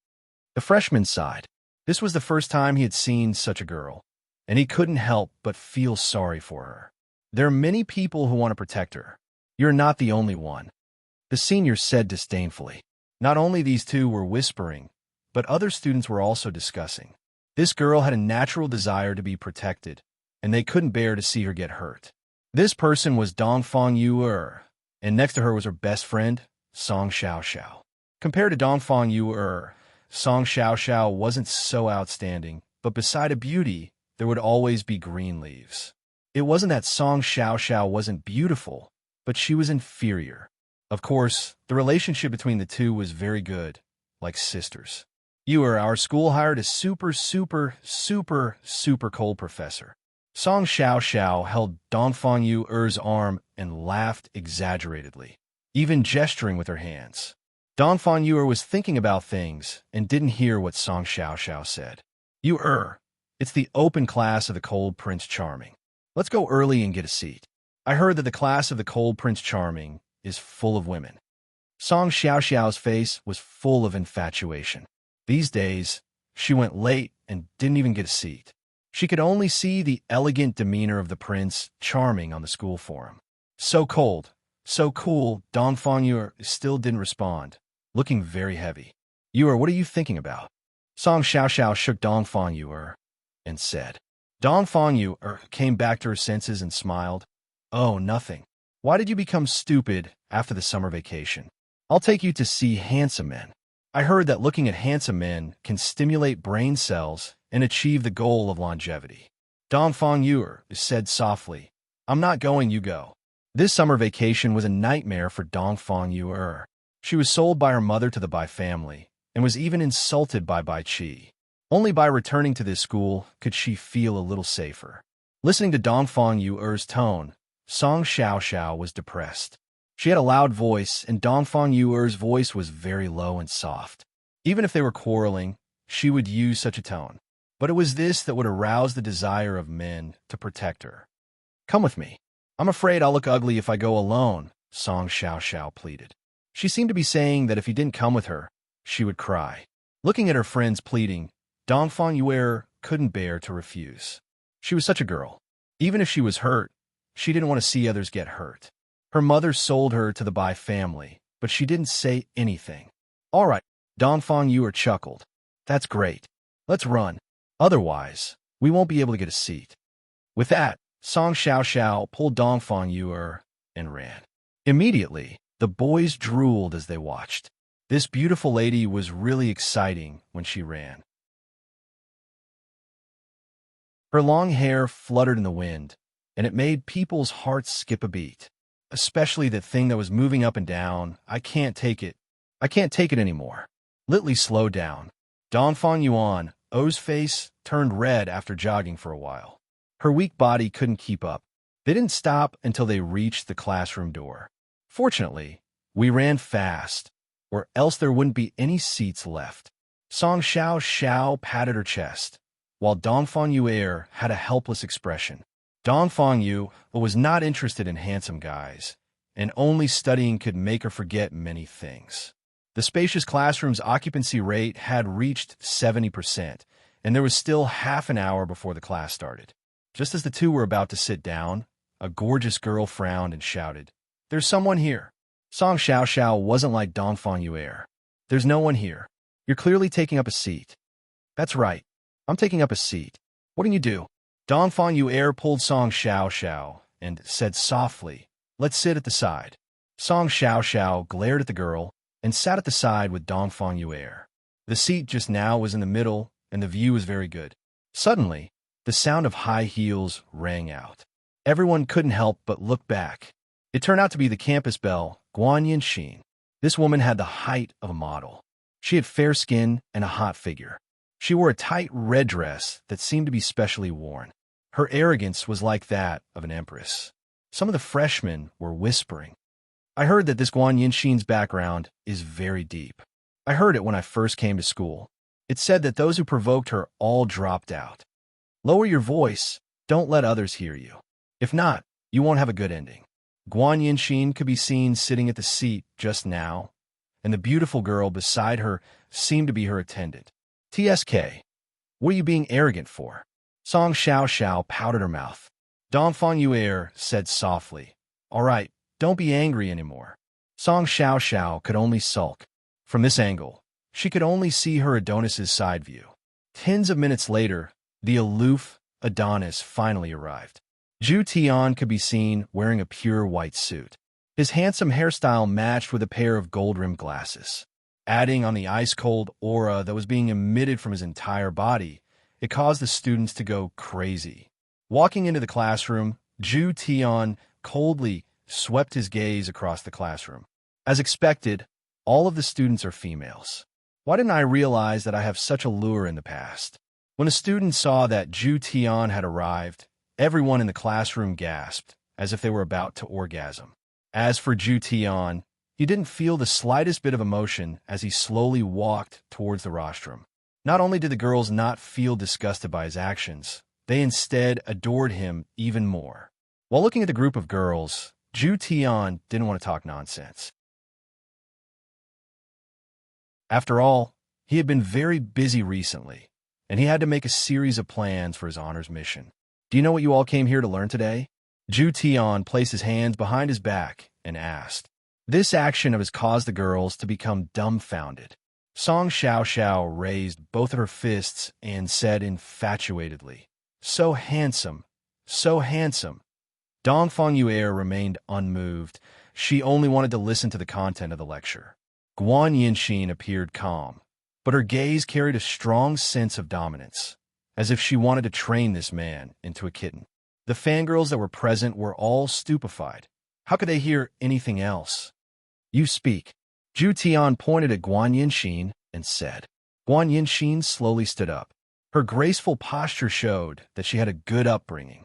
The freshman sighed. This was the first time he had seen such a girl, and he couldn't help but feel sorry for her. There are many people who want to protect her. You're not the only one, the senior said disdainfully. Not only these two were whispering, but other students were also discussing. This girl had a natural desire to be protected, and they couldn't bear to see her get hurt. This person was Dongfang Yu, and next to her was her best friend, Song Xiaoxiao. Compared to Dongfang Yu, Song Xiaoxiao wasn't so outstanding, but beside a beauty, there would always be green leaves. It wasn't that Song Xiaoxiao wasn't beautiful, but she was inferior. Of course, the relationship between the two was very good, like sisters. Our school hired a super cold professor. Song Xiaoxiao held Dongfang Yu's arm and laughed exaggeratedly, even gesturing with her hands. Dongfang Yu was thinking about things and didn't hear what Song Xiaoxiao said. It's the open class of the Cold Prince Charming. Let's go early and get a seat. I heard that the class of the Cold Prince Charming is full of women. Song Xiaoxiao's face was full of infatuation. These days, she went late and didn't even get a seat. She could only see the elegant demeanor of the Prince Charming on the school forum. So cold, so cool, Dongfang Yu still didn't respond, looking very heavy. What are you thinking about? Song Xiaoxiao shook Dongfang Yu and said. Dongfang Yu came back to her senses and smiled. Oh, nothing. Why did you become stupid after the summer vacation? I'll take you to see handsome men. I heard that looking at handsome men can stimulate brain cells and achieve the goal of longevity. Dongfang Yu said softly. I'm not going, you go. This summer vacation was a nightmare for Dongfang Yu. She was sold by her mother to the Bai family and was even insulted by Bai Qi. Only by returning to this school could she feel a little safer. Listening to Dongfang Yu's tone, Song Xiaoxiao was depressed. She had a loud voice, and Dongfang Yu's voice was very low and soft. Even if they were quarreling, she would use such a tone. But it was this that would arouse the desire of men to protect her. Come with me. I'm afraid I'll look ugly if I go alone, Song Xiaoxiao pleaded. She seemed to be saying that if he didn't come with her, she would cry. Looking at her friends pleading, Dongfang Yu couldn't bear to refuse. She was such a girl. Even if she was hurt, she didn't want to see others get hurt. Her mother sold her to the Bai family, but she didn't say anything. All right, Dongfang Yu chuckled. That's great. Let's run. Otherwise, we won't be able to get a seat. With that, Song Xiaoxiao pulled Dongfang Yu and ran. Immediately, the boys drooled as they watched. This beautiful lady was really exciting when she ran. Her long hair fluttered in the wind, and it made people's hearts skip a beat. Especially the thing that was moving up and down. I can't take it. I can't take it anymore. Litli slowed down. Dongfang Yu's face turned red after jogging for a while. Her weak body couldn't keep up. They didn't stop until they reached the classroom door. Fortunately, we ran fast, or else there wouldn't be any seats left. Song Xiaoxiao patted her chest, while Dongfang Yu had a helpless expression. Dongfang Yu was not interested in handsome guys, and only studying could make her forget many things. The spacious classroom's occupancy rate had reached 70%, and there was still half an hour before the class started. Just as the two were about to sit down, a gorgeous girl frowned and shouted, There's someone here. Song Xiaoxiao wasn't like Dongfang Yu. There's no one here. You're clearly taking up a seat. That's right. I'm taking up a seat. What can you do? Dongfang Yu pulled Song Xiaoxiao and said softly, Let's sit at the side. Song Xiaoxiao glared at the girl and sat at the side with Dongfang Yu. The seat just now was in the middle, and the view was very good. Suddenly, the sound of high heels rang out. Everyone couldn't help but look back. It turned out to be the campus belle, Guan Yinxin. This woman had the height of a model. She had fair skin and a hot figure. She wore a tight red dress that seemed to be specially worn. Her arrogance was like that of an empress. Some of the freshmen were whispering. I heard that this Guan Yinxin's background is very deep. I heard it when I first came to school. It said that those who provoked her all dropped out. Lower your voice. Don't let others hear you. If not, you won't have a good ending. Guan Yinxin could be seen sitting at the seat just now, and the beautiful girl beside her seemed to be her attendant. TSK, what are you being arrogant for? Song Xiao pouted her mouth. Dongfang Yuer said softly, All right, don't be angry anymore. Song Xiao could only sulk. From this angle, she could only see her Adonis's side view. Tens of minutes later, the aloof Adonis finally arrived. Zhu Tian could be seen wearing a pure white suit. His handsome hairstyle matched with a pair of gold-rimmed glasses. Adding on the ice-cold aura that was being emitted from his entire body, it caused the students to go crazy. Walking into the classroom, Zhu Tian coldly swept his gaze across the classroom. As expected, all of the students are females. Why didn't I realize that I have such a lure in the past? When the students saw that Zhu Tian had arrived, everyone in the classroom gasped, as if they were about to orgasm. As for Zhu Tian, he didn't feel the slightest bit of emotion as he slowly walked towards the rostrum. Not only did the girls not feel disgusted by his actions, they instead adored him even more. While looking at the group of girls, Zhu Tian didn't want to talk nonsense. After all, he had been very busy recently, and he had to make a series of plans for his honors mission. Do you know what you all came here to learn today? Zhu Tian placed his hands behind his back and asked. This action of his caused the girls to become dumbfounded. Song Xiao raised both of her fists and said infatuatedly, So handsome, so handsome. Dongfang Yuer remained unmoved. She only wanted to listen to the content of the lecture. Guan Yinxin appeared calm, but her gaze carried a strong sense of dominance, as if she wanted to train this man into a kitten. The fangirls that were present were all stupefied. How could they hear anything else? You speak. Zhu Tian pointed at Guan Yinxin and said. Guan Yinxin slowly stood up. Her graceful posture showed that she had a good upbringing.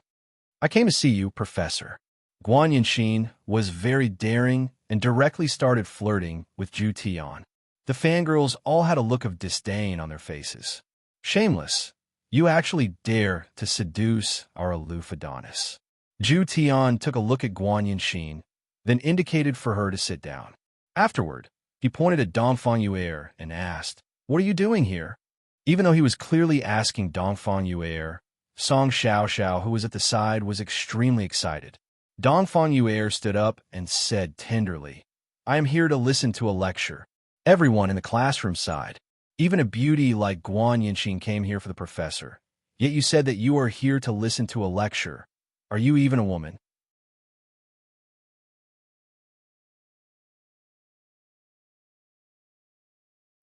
I came to see you, Professor. Guan Yinxin was very daring and directly started flirting with Zhu Tian. The fangirls all had a look of disdain on their faces. Shameless. You actually dare to seduce our aloof Adonis. Zhu Tian took a look at Guan Yinxin, then indicated for her to sit down. Afterward, he pointed at Dongfang Yuer and asked, What are you doing here? Even though he was clearly asking Dongfang Yuer, Song Xiao, who was at the side, was extremely excited. Dongfang Yuer stood up and said tenderly, I am here to listen to a lecture. Everyone in the classroom sighed. Even a beauty like Guan Yinxin came here for the professor. Yet you said that you are here to listen to a lecture. Are you even a woman?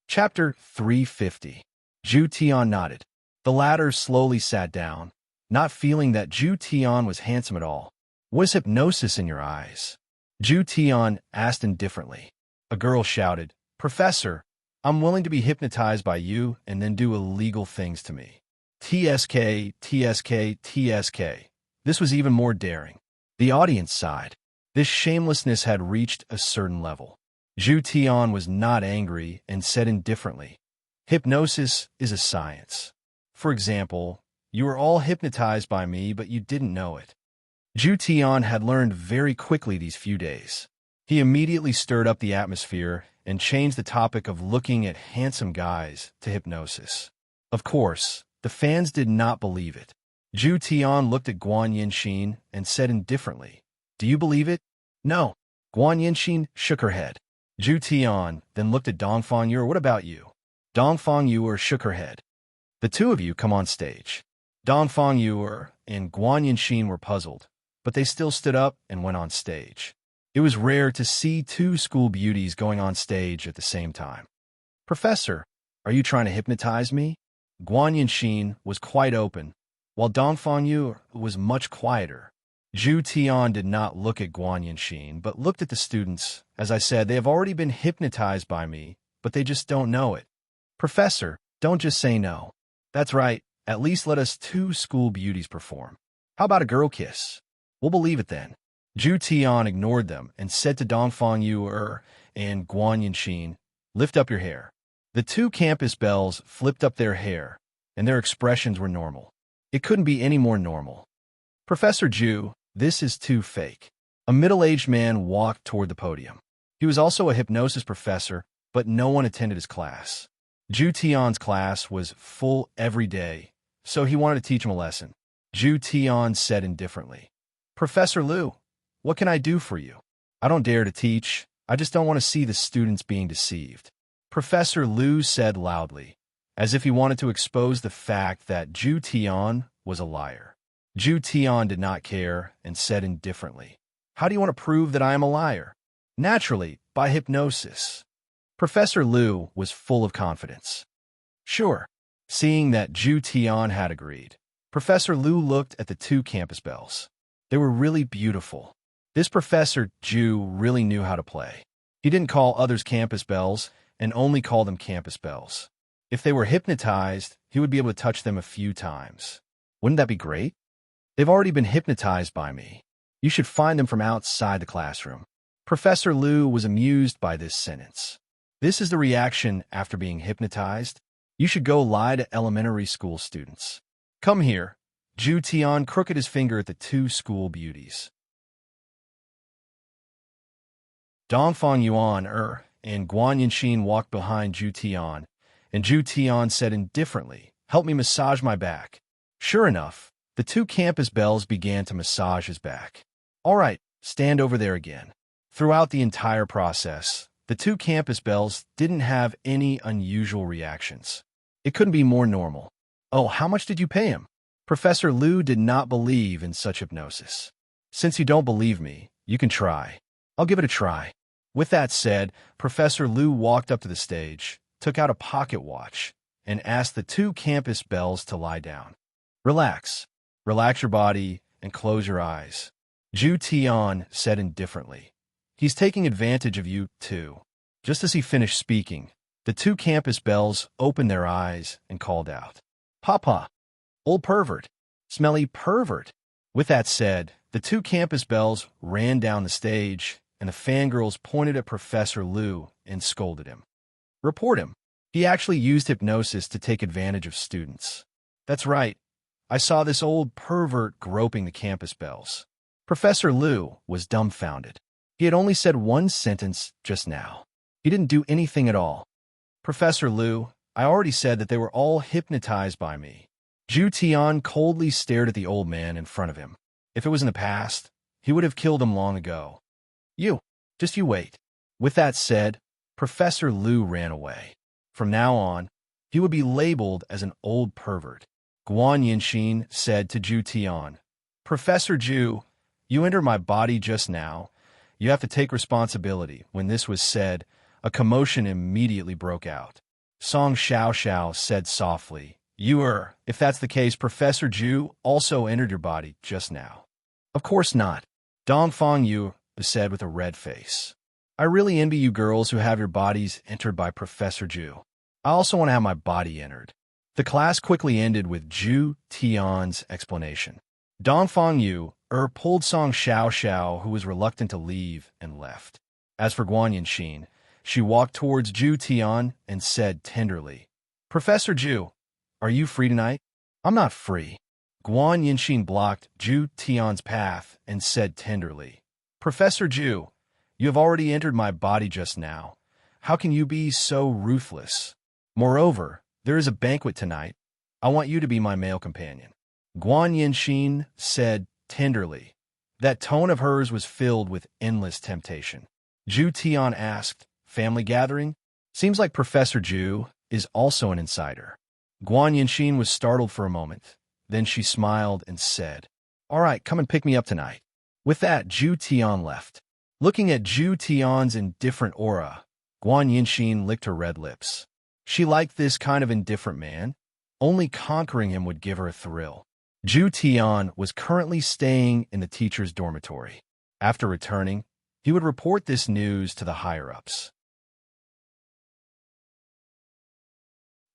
Chapter 350. Zhu Tian nodded. The latter slowly sat down, not feeling that Zhu Tian was handsome at all. Was hypnosis in your eyes? Zhu Tian asked indifferently. A girl shouted, Professor, I'm willing to be hypnotized by you and then do illegal things to me. TSK. This was even more daring. The audience sighed. This shamelessness had reached a certain level. Zhu Tian was not angry and said indifferently, Hypnosis is a science. For example, you were all hypnotized by me, but you didn't know it. Zhu Tian had learned very quickly these few days. He immediately stirred up the atmosphere and changed the topic of looking at handsome guys to hypnosis. Of course, the fans did not believe it. Zhu Tian looked at Guan Yinxin and said indifferently, Do you believe it? No. Guan Yinxin shook her head. Zhu Tian then looked at Dongfang Yuer. What about you? Dongfang Yuer shook her head. The two of you come on stage. Dongfang Yuer and Guan Yinxin were puzzled, but they still stood up and went on stage. It was rare to see two school beauties going on stage at the same time. Professor, are you trying to hypnotize me? Guan Yinxin was quite open, while Dongfang Yuer was much quieter. Zhu Tian did not look at Guan Yinxin, but looked at the students. As I said, they have already been hypnotized by me, but they just don't know it. Professor, don't just say no. That's right, at least let us two school beauties perform. How about a girl kiss? We'll believe it then. Zhu Tian ignored them and said to Dongfang Yuer and Guan Yinxin, Lift up your hair. The two campus belles flipped up their hair, and their expressions were normal. It couldn't be any more normal. Professor Zhu, this is too fake. A middle-aged man walked toward the podium. He was also a hypnosis professor, but no one attended his class. Ju Tian's class was full every day, so he wanted to teach him a lesson. Ju Tian said indifferently, "Professor Liu, what can I do for you? I don't dare to teach. I just don't want to see the students being deceived." Professor Liu said loudly, as if he wanted to expose the fact that Ju Tian was a liar. Ju Tian did not care and said indifferently, "How do you want to prove that I am a liar?" "Naturally, by hypnosis." Professor Liu was full of confidence. "Sure." Seeing that Ju Tian had agreed, Professor Liu looked at the two campus bells. They were really beautiful. This Professor Ju really knew how to play. He didn't call others campus bells and only called them campus bells. If they were hypnotized, he would be able to touch them a few times. Wouldn't that be great? "They've already been hypnotized by me. You should find them from outside the classroom." Professor Liu was amused by this sentence. This is the reaction after being hypnotized. You should go lie to elementary school students. "Come here." Ju Tian crooked his finger at the two school beauties. Dongfang Yuan and Guan Yinxin walked behind Ju Tian, and Ju Tian said indifferently, "Help me massage my back." Sure enough, the two campus bells began to massage his back. "All right, stand over there again." Throughout the entire process, the two campus bells didn't have any unusual reactions. It couldn't be more normal. "Oh, how much did you pay him?" Professor Liu did not believe in such hypnosis. "Since you don't believe me, you can try. I'll give it a try." With that said, Professor Liu walked up to the stage, took out a pocket watch, and asked the two campus bells to lie down. "Relax. Relax your body and close your eyes." Ju Tian said indifferently, "He's taking advantage of you, too." Just as he finished speaking, the two campus bells opened their eyes and called out, "Papa! Old pervert! Smelly pervert!" With that said, the two campus bells ran down the stage, and the fangirls pointed at Professor Liu and scolded him. "Report him. He actually used hypnosis to take advantage of students." "That's right. I saw this old pervert groping the campus bells." Professor Liu was dumbfounded. He had only said one sentence just now. He didn't do anything at all. "Professor Liu, I already said that they were all hypnotized by me." Ju Tian coldly stared at the old man in front of him. If it was in the past, he would have killed him long ago. Just you wait." With that said, Professor Liu ran away. From now on, he would be labeled as an old pervert. Guan Yinxin said to Ju Tian, "Professor Ju, you entered my body just now. You have to take responsibility." When this was said, a commotion immediately broke out. Song Xiao said softly, If that's the case, Professor Ju also entered your body just now." "Of course not," Dongfang Yu said with a red face. "I really envy you girls who have your bodies entered by Professor Ju. I also want to have my body entered." The class quickly ended with Ju Tian's explanation. Dongfang Yu pulled Song Xiao, who was reluctant to leave, and left. As for Guan Yinxin, she walked towards Ju Tian and said tenderly, "Professor Ju, are you free tonight?" "I'm not free." Guan Yinxin blocked Ju Tian's path and said tenderly, "Professor Ju, you have already entered my body just now. How can you be so ruthless? Moreover, there is a banquet tonight. I want you to be my male companion." Guan Yinxin said tenderly. That tone of hers was filled with endless temptation. Ju Tian asked, "Family gathering? Seems like Professor Ju is also an insider." Guan Yinxin was startled for a moment. Then she smiled and said, "All right, come and pick me up tonight." With that, Ju Tian left. Looking at Ju Tian's indifferent aura, Guan Yinxin licked her red lips. She liked this kind of indifferent man. Only conquering him would give her a thrill. Ju Tian was currently staying in the teacher's dormitory. After returning, he would report this news to the higher-ups.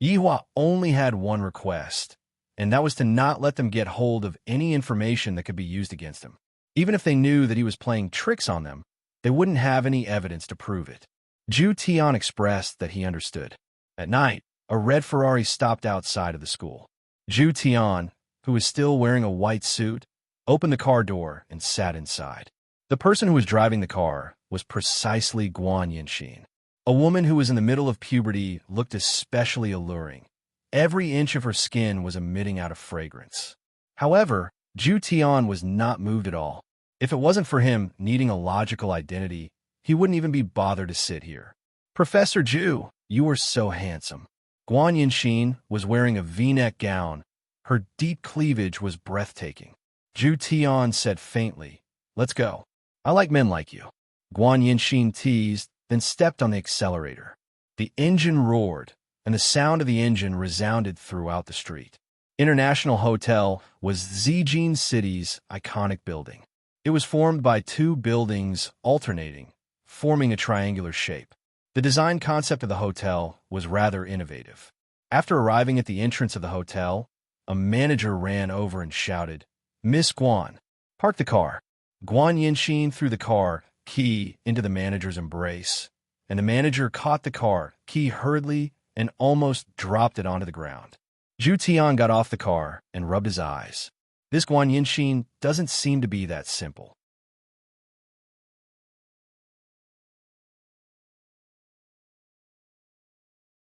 Yihua only had one request, and that was to not let them get hold of any information that could be used against him. Even if they knew that he was playing tricks on them, they wouldn't have any evidence to prove it. Ju Tian expressed that he understood. At night, a red Ferrari stopped outside of the school. Ju Tian, who was still wearing a white suit, opened the car door and sat inside. The person who was driving the car was precisely Guan Yinxin. A woman who was in the middle of puberty looked especially alluring. Every inch of her skin was emitting out a fragrance. However, Zhu Tian was not moved at all. If it wasn't for him needing a logical identity, he wouldn't even be bothered to sit here. Professor Zhu, you are so handsome. Guan Yinxin was wearing a V-neck gown. Her deep cleavage was breathtaking. Zhu Tian said faintly, "Let's go. I like men like you." Guan Yinxin teased, then stepped on the accelerator. The engine roared, and the sound of the engine resounded throughout the street. International Hotel was Zijin City's iconic building. It was formed by two buildings alternating, forming a triangular shape. The design concept of the hotel was rather innovative. After arriving at the entrance of the hotel, a manager ran over and shouted, "Miss Guan, park the car." Guan Yinxin threw the car key into the manager's embrace, and the manager caught the car key hurriedly and almost dropped it onto the ground. Zhu Tian got off the car and rubbed his eyes. This Guan Yinxin doesn't seem to be that simple.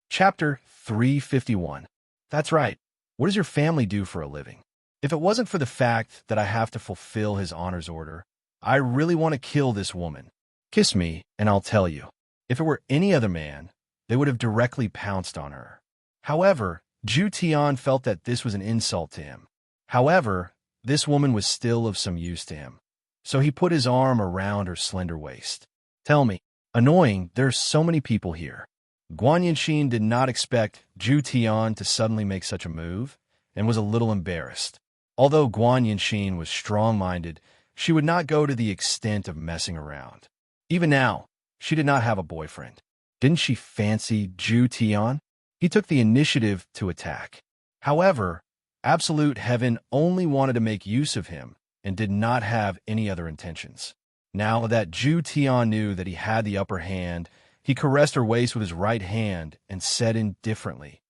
Chapter 351. That's right. What does your family do for a living? If it wasn't for the fact that I have to fulfill his honor's order, I really want to kill this woman. Kiss me, and I'll tell you. If it were any other man, they would have directly pounced on her. However, Zhu Tian felt that this was an insult to him. However, this woman was still of some use to him. So he put his arm around her slender waist. Tell me, annoying, there are so many people here. Guan Yinxin did not expect Zhu Tian to suddenly make such a move and was a little embarrassed. Although Guan Yinxin was strong-minded, she would not go to the extent of messing around. Even now, she did not have a boyfriend. Didn't she fancy Zhu Tian? He took the initiative to attack. However, Absolute Heaven only wanted to make use of him and did not have any other intentions. Now that Zhu Tian knew that he had the upper hand, he caressed her waist with his right hand and said indifferently,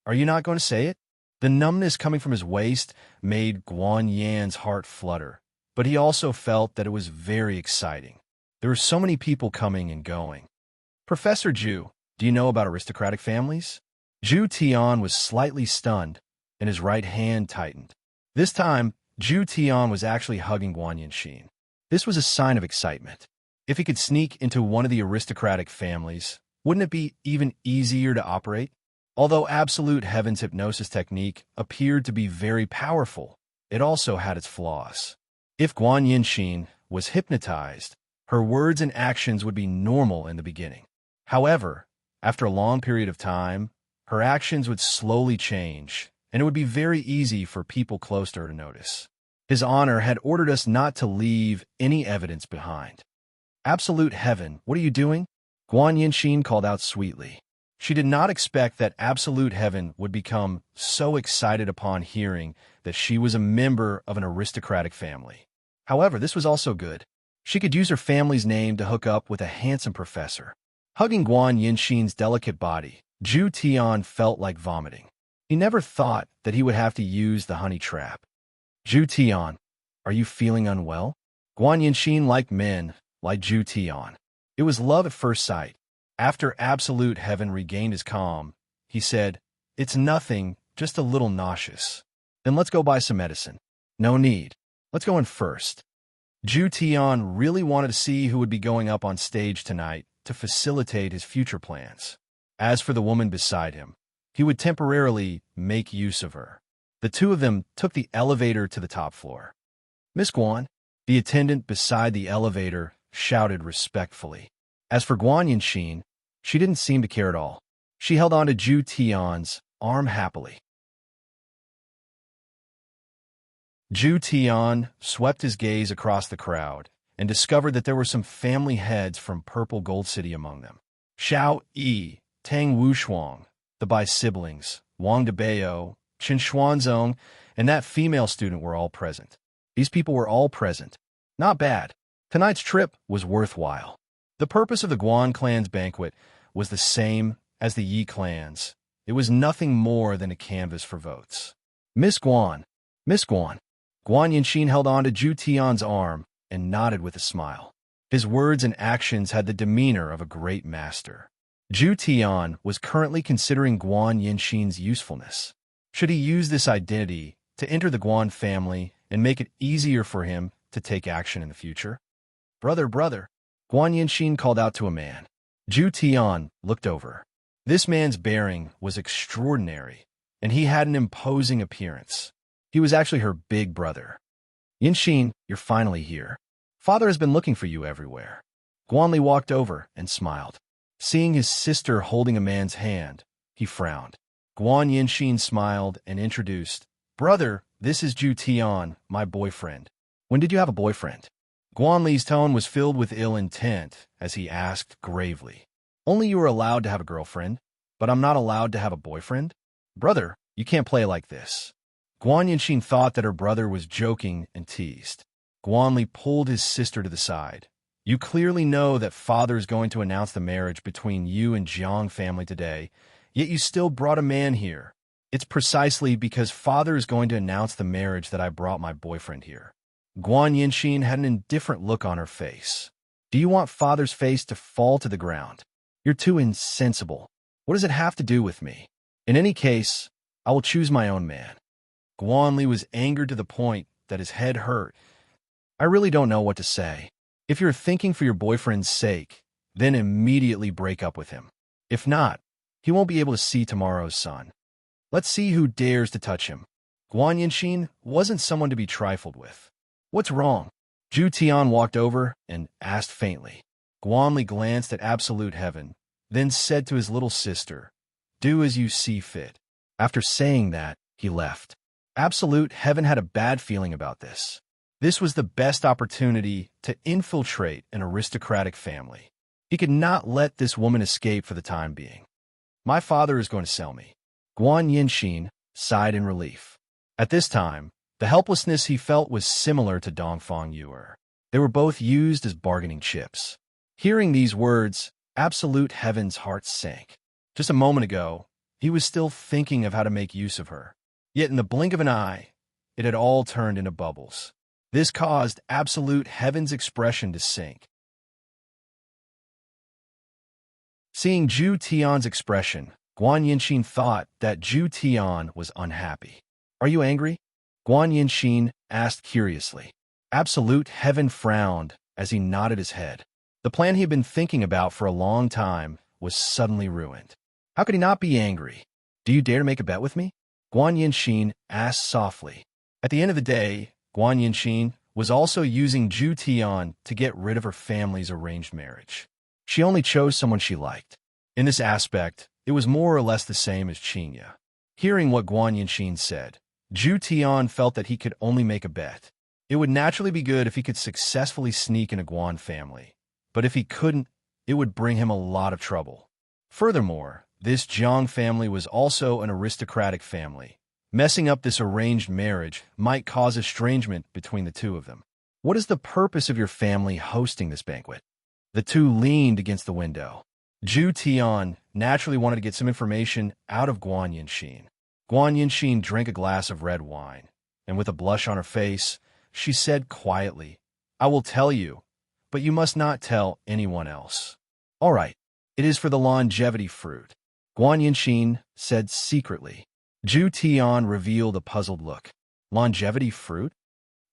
"Are you not going to say it?" The numbness coming from his waist made Guan Yan's heart flutter, but he also felt that it was very exciting. There were so many people coming and going. "Professor Zhu, do you know about aristocratic families?" Zhu Tian was slightly stunned, and his right hand tightened. This time, Zhu Tian was actually hugging Guan Yinxin. This was a sign of excitement. If he could sneak into one of the aristocratic families, wouldn't it be even easier to operate? Although Absolute Heaven's hypnosis technique appeared to be very powerful, it also had its flaws. If Guan Yinxin was hypnotized, her words and actions would be normal in the beginning. However, after a long period of time, her actions would slowly change, and it would be very easy for people close to her to notice. His honor had ordered us not to leave any evidence behind. "Absolute Heaven, what are you doing?" Guan Yinxin called out sweetly. She did not expect that Absolute Heaven would become so excited upon hearing that she was a member of an aristocratic family. However, this was also good. She could use her family's name to hook up with a handsome professor. Hugging Guan Yinxin's delicate body, Zhu Tian felt like vomiting. He never thought that he would have to use the honey trap. "Zhu Tian, are you feeling unwell?" Guan Yinxin liked men like Zhu Tian. It was love at first sight. After Absolute Heaven regained his calm, he said, "It's nothing, just a little nauseous." "Then let's go buy some medicine." "No need. Let's go in first." Zhu Tian really wanted to see who would be going up on stage tonight to facilitate his future plans. As for the woman beside him, he would temporarily make use of her. The two of them took the elevator to the top floor. "Miss Guan," the attendant beside the elevator shouted respectfully. As for Guan Yinxin, she didn't seem to care at all. She held on to Zhu Tian's arm happily. Zhu Tian swept his gaze across the crowd and discovered that there were some family heads from Purple Gold City among them. Xiao Yi, Tang Wushuang, the Bai siblings, Wang Debao, Chen Xuanzong, and that female student were all present. These people were all present. Not bad. Tonight's trip was worthwhile. The purpose of the Guan clan's banquet was the same as the Yi clan's. It was nothing more than a canvas for votes. "Miss Guan, Miss Guan." Guan Yinxin held on to Zhu Tian's arm, and nodded with a smile. His words and actions had the demeanor of a great master. Zhu Tian was currently considering Guan Yinxin's usefulness. Should he use this identity to enter the Guan family and make it easier for him to take action in the future? Brother, brother, Guan Yinxin called out to a man. Zhu Tian looked over. This man's bearing was extraordinary, and he had an imposing appearance. He was actually her big brother. Yinxin, you're finally here. Father has been looking for you everywhere. Guanli walked over and smiled. Seeing his sister holding a man's hand, he frowned. Guan Yinxin smiled and introduced, Brother, this is Zhu Tian, my boyfriend. When did you have a boyfriend? Guanli's tone was filled with ill intent as he asked gravely. Only you are allowed to have a girlfriend, but I'm not allowed to have a boyfriend? Brother, you can't play like this. Guan Yinxin thought that her brother was joking and teased. Guanli pulled his sister to the side. You clearly know that father is going to announce the marriage between you and Jiang family today, yet you still brought a man here. It's precisely because father is going to announce the marriage that I brought my boyfriend here. Guan Yinxin had an indifferent look on her face. Do you want father's face to fall to the ground? You're too insensible. What does it have to do with me? In any case, I will choose my own man. Guanli was angered to the point that his head hurt. I really don't know what to say. If you're thinking for your boyfriend's sake, then immediately break up with him. If not, he won't be able to see tomorrow's sun. Let's see who dares to touch him. Guan Yinxin wasn't someone to be trifled with. What's wrong? Zhu Tian walked over and asked faintly. Guanli glanced at absolute heaven, then said to his little sister, Do as you see fit. After saying that, he left. Absolute heaven had a bad feeling about this. This was the best opportunity to infiltrate an aristocratic family. He could not let this woman escape for the time being. My father is going to sell me. Guan Yinxin sighed in relief. At this time, the helplessness he felt was similar to Dongfang Yuer. They were both used as bargaining chips. Hearing these words, absolute heaven's heart sank. Just a moment ago, he was still thinking of how to make use of her. Yet in the blink of an eye, it had all turned into bubbles. This caused absolute heaven's expression to sink. Seeing Zhu Tian's expression, Guan Yinxin thought that Zhu Tian was unhappy. Are you angry? Guan Yinxin asked curiously. Absolute heaven frowned as he nodded his head. The plan he had been thinking about for a long time was suddenly ruined. How could he not be angry? Do you dare to make a bet with me? Guan Yinxin asked softly. At the end of the day, Guan Yinxin was also using Zhu Tian to get rid of her family's arranged marriage. She only chose someone she liked. In this aspect, it was more or less the same as Qingya. Hearing what Guan Yinxin said, Zhu Tian felt that he could only make a bet. It would naturally be good if he could successfully sneak in a Guan family, but if he couldn't, it would bring him a lot of trouble. Furthermore, this Jiang family was also an aristocratic family. Messing up this arranged marriage might cause estrangement between the two of them. What is the purpose of your family hosting this banquet? The two leaned against the window. Zhu Tian naturally wanted to get some information out of Guan Yinxin. Guan Yinxin drank a glass of red wine, and with a blush on her face, she said quietly, I will tell you, but you must not tell anyone else. All right, it is for the longevity fruit. Guan Yinxin said secretly. Zhu Tian revealed a puzzled look. Longevity fruit?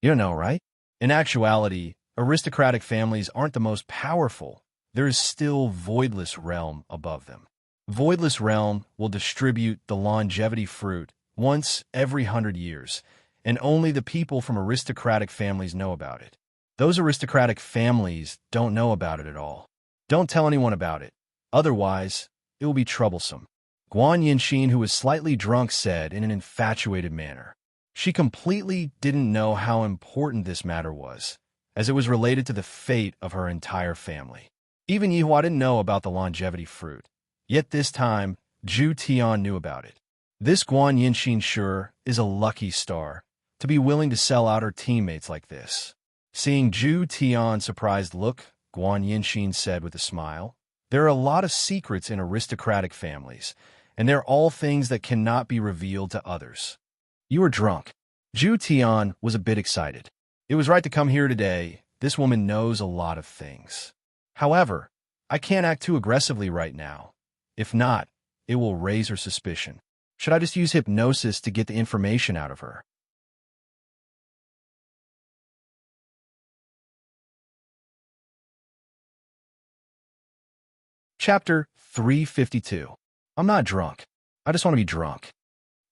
You don't know, right? In actuality, aristocratic families aren't the most powerful. There is still Voidless Realm above them. Voidless Realm will distribute the longevity fruit once every 100 years, and only the people from aristocratic families know about it. Those aristocratic families don't know about it at all. Don't tell anyone about it. Otherwise, it will be troublesome. Guan Yinxin, who was slightly drunk, said in an infatuated manner. She completely didn't know how important this matter was, as it was related to the fate of her entire family. Even Yihua didn't know about the longevity fruit. Yet this time, Zhu Tian knew about it. This Guan Yinxin sure is a lucky star to be willing to sell out her teammates like this. Seeing Zhu Tian's surprised look, Guan Yinxin said with a smile, There are a lot of secrets in aristocratic families, and they're all things that cannot be revealed to others. You are drunk. Zhu Tian was a bit excited. It was right to come here today, this woman knows a lot of things. However, I can't act too aggressively right now. If not, it will raise her suspicion. Should I just use hypnosis to get the information out of her? Chapter 352. I'm not drunk. I just want to be drunk.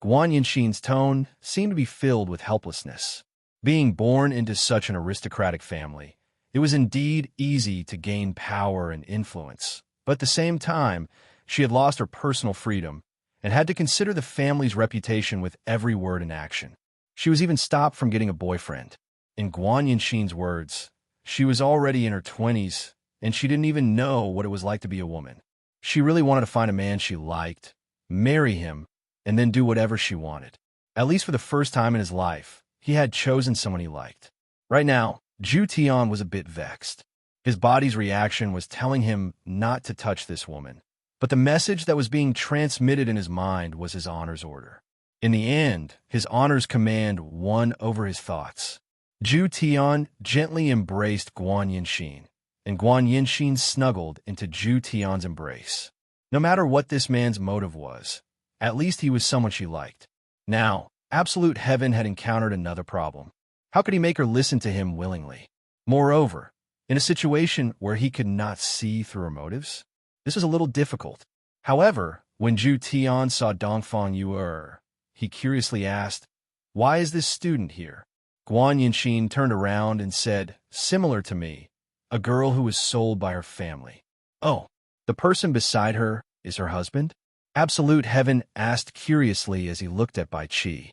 Guan Yinxin's tone seemed to be filled with helplessness. Being born into such an aristocratic family, it was indeed easy to gain power and influence, but at the same time, she had lost her personal freedom and had to consider the family's reputation with every word and action. She was even stopped from getting a boyfriend. In Guan Yinxin's words, she was already in her 20s, and she didn't even know what it was like to be a woman. She really wanted to find a man she liked, marry him, and then do whatever she wanted. At least for the first time in his life, he had chosen someone he liked. Right now, Zhu Tian was a bit vexed. His body's reaction was telling him not to touch this woman, but the message that was being transmitted in his mind was his honor's order. In the end, his honor's command won over his thoughts. Zhu Tian gently embraced Guan Yinxin, and Guan Yinxin snuggled into Zhu Tian's embrace. No matter what this man's motive was, at least he was someone she liked. Now, Absolute Heaven had encountered another problem. How could he make her listen to him willingly? Moreover, in a situation where he could not see through her motives, this was a little difficult. However, when Zhu Tian saw Dongfang Yu'er, he curiously asked, "Why is this student here?" Guan Yinxin turned around and said, "Similar to me, a girl who was sold by her family." "Oh, the person beside her is her husband?" Absolute Heaven asked curiously as he looked at Bai Qi.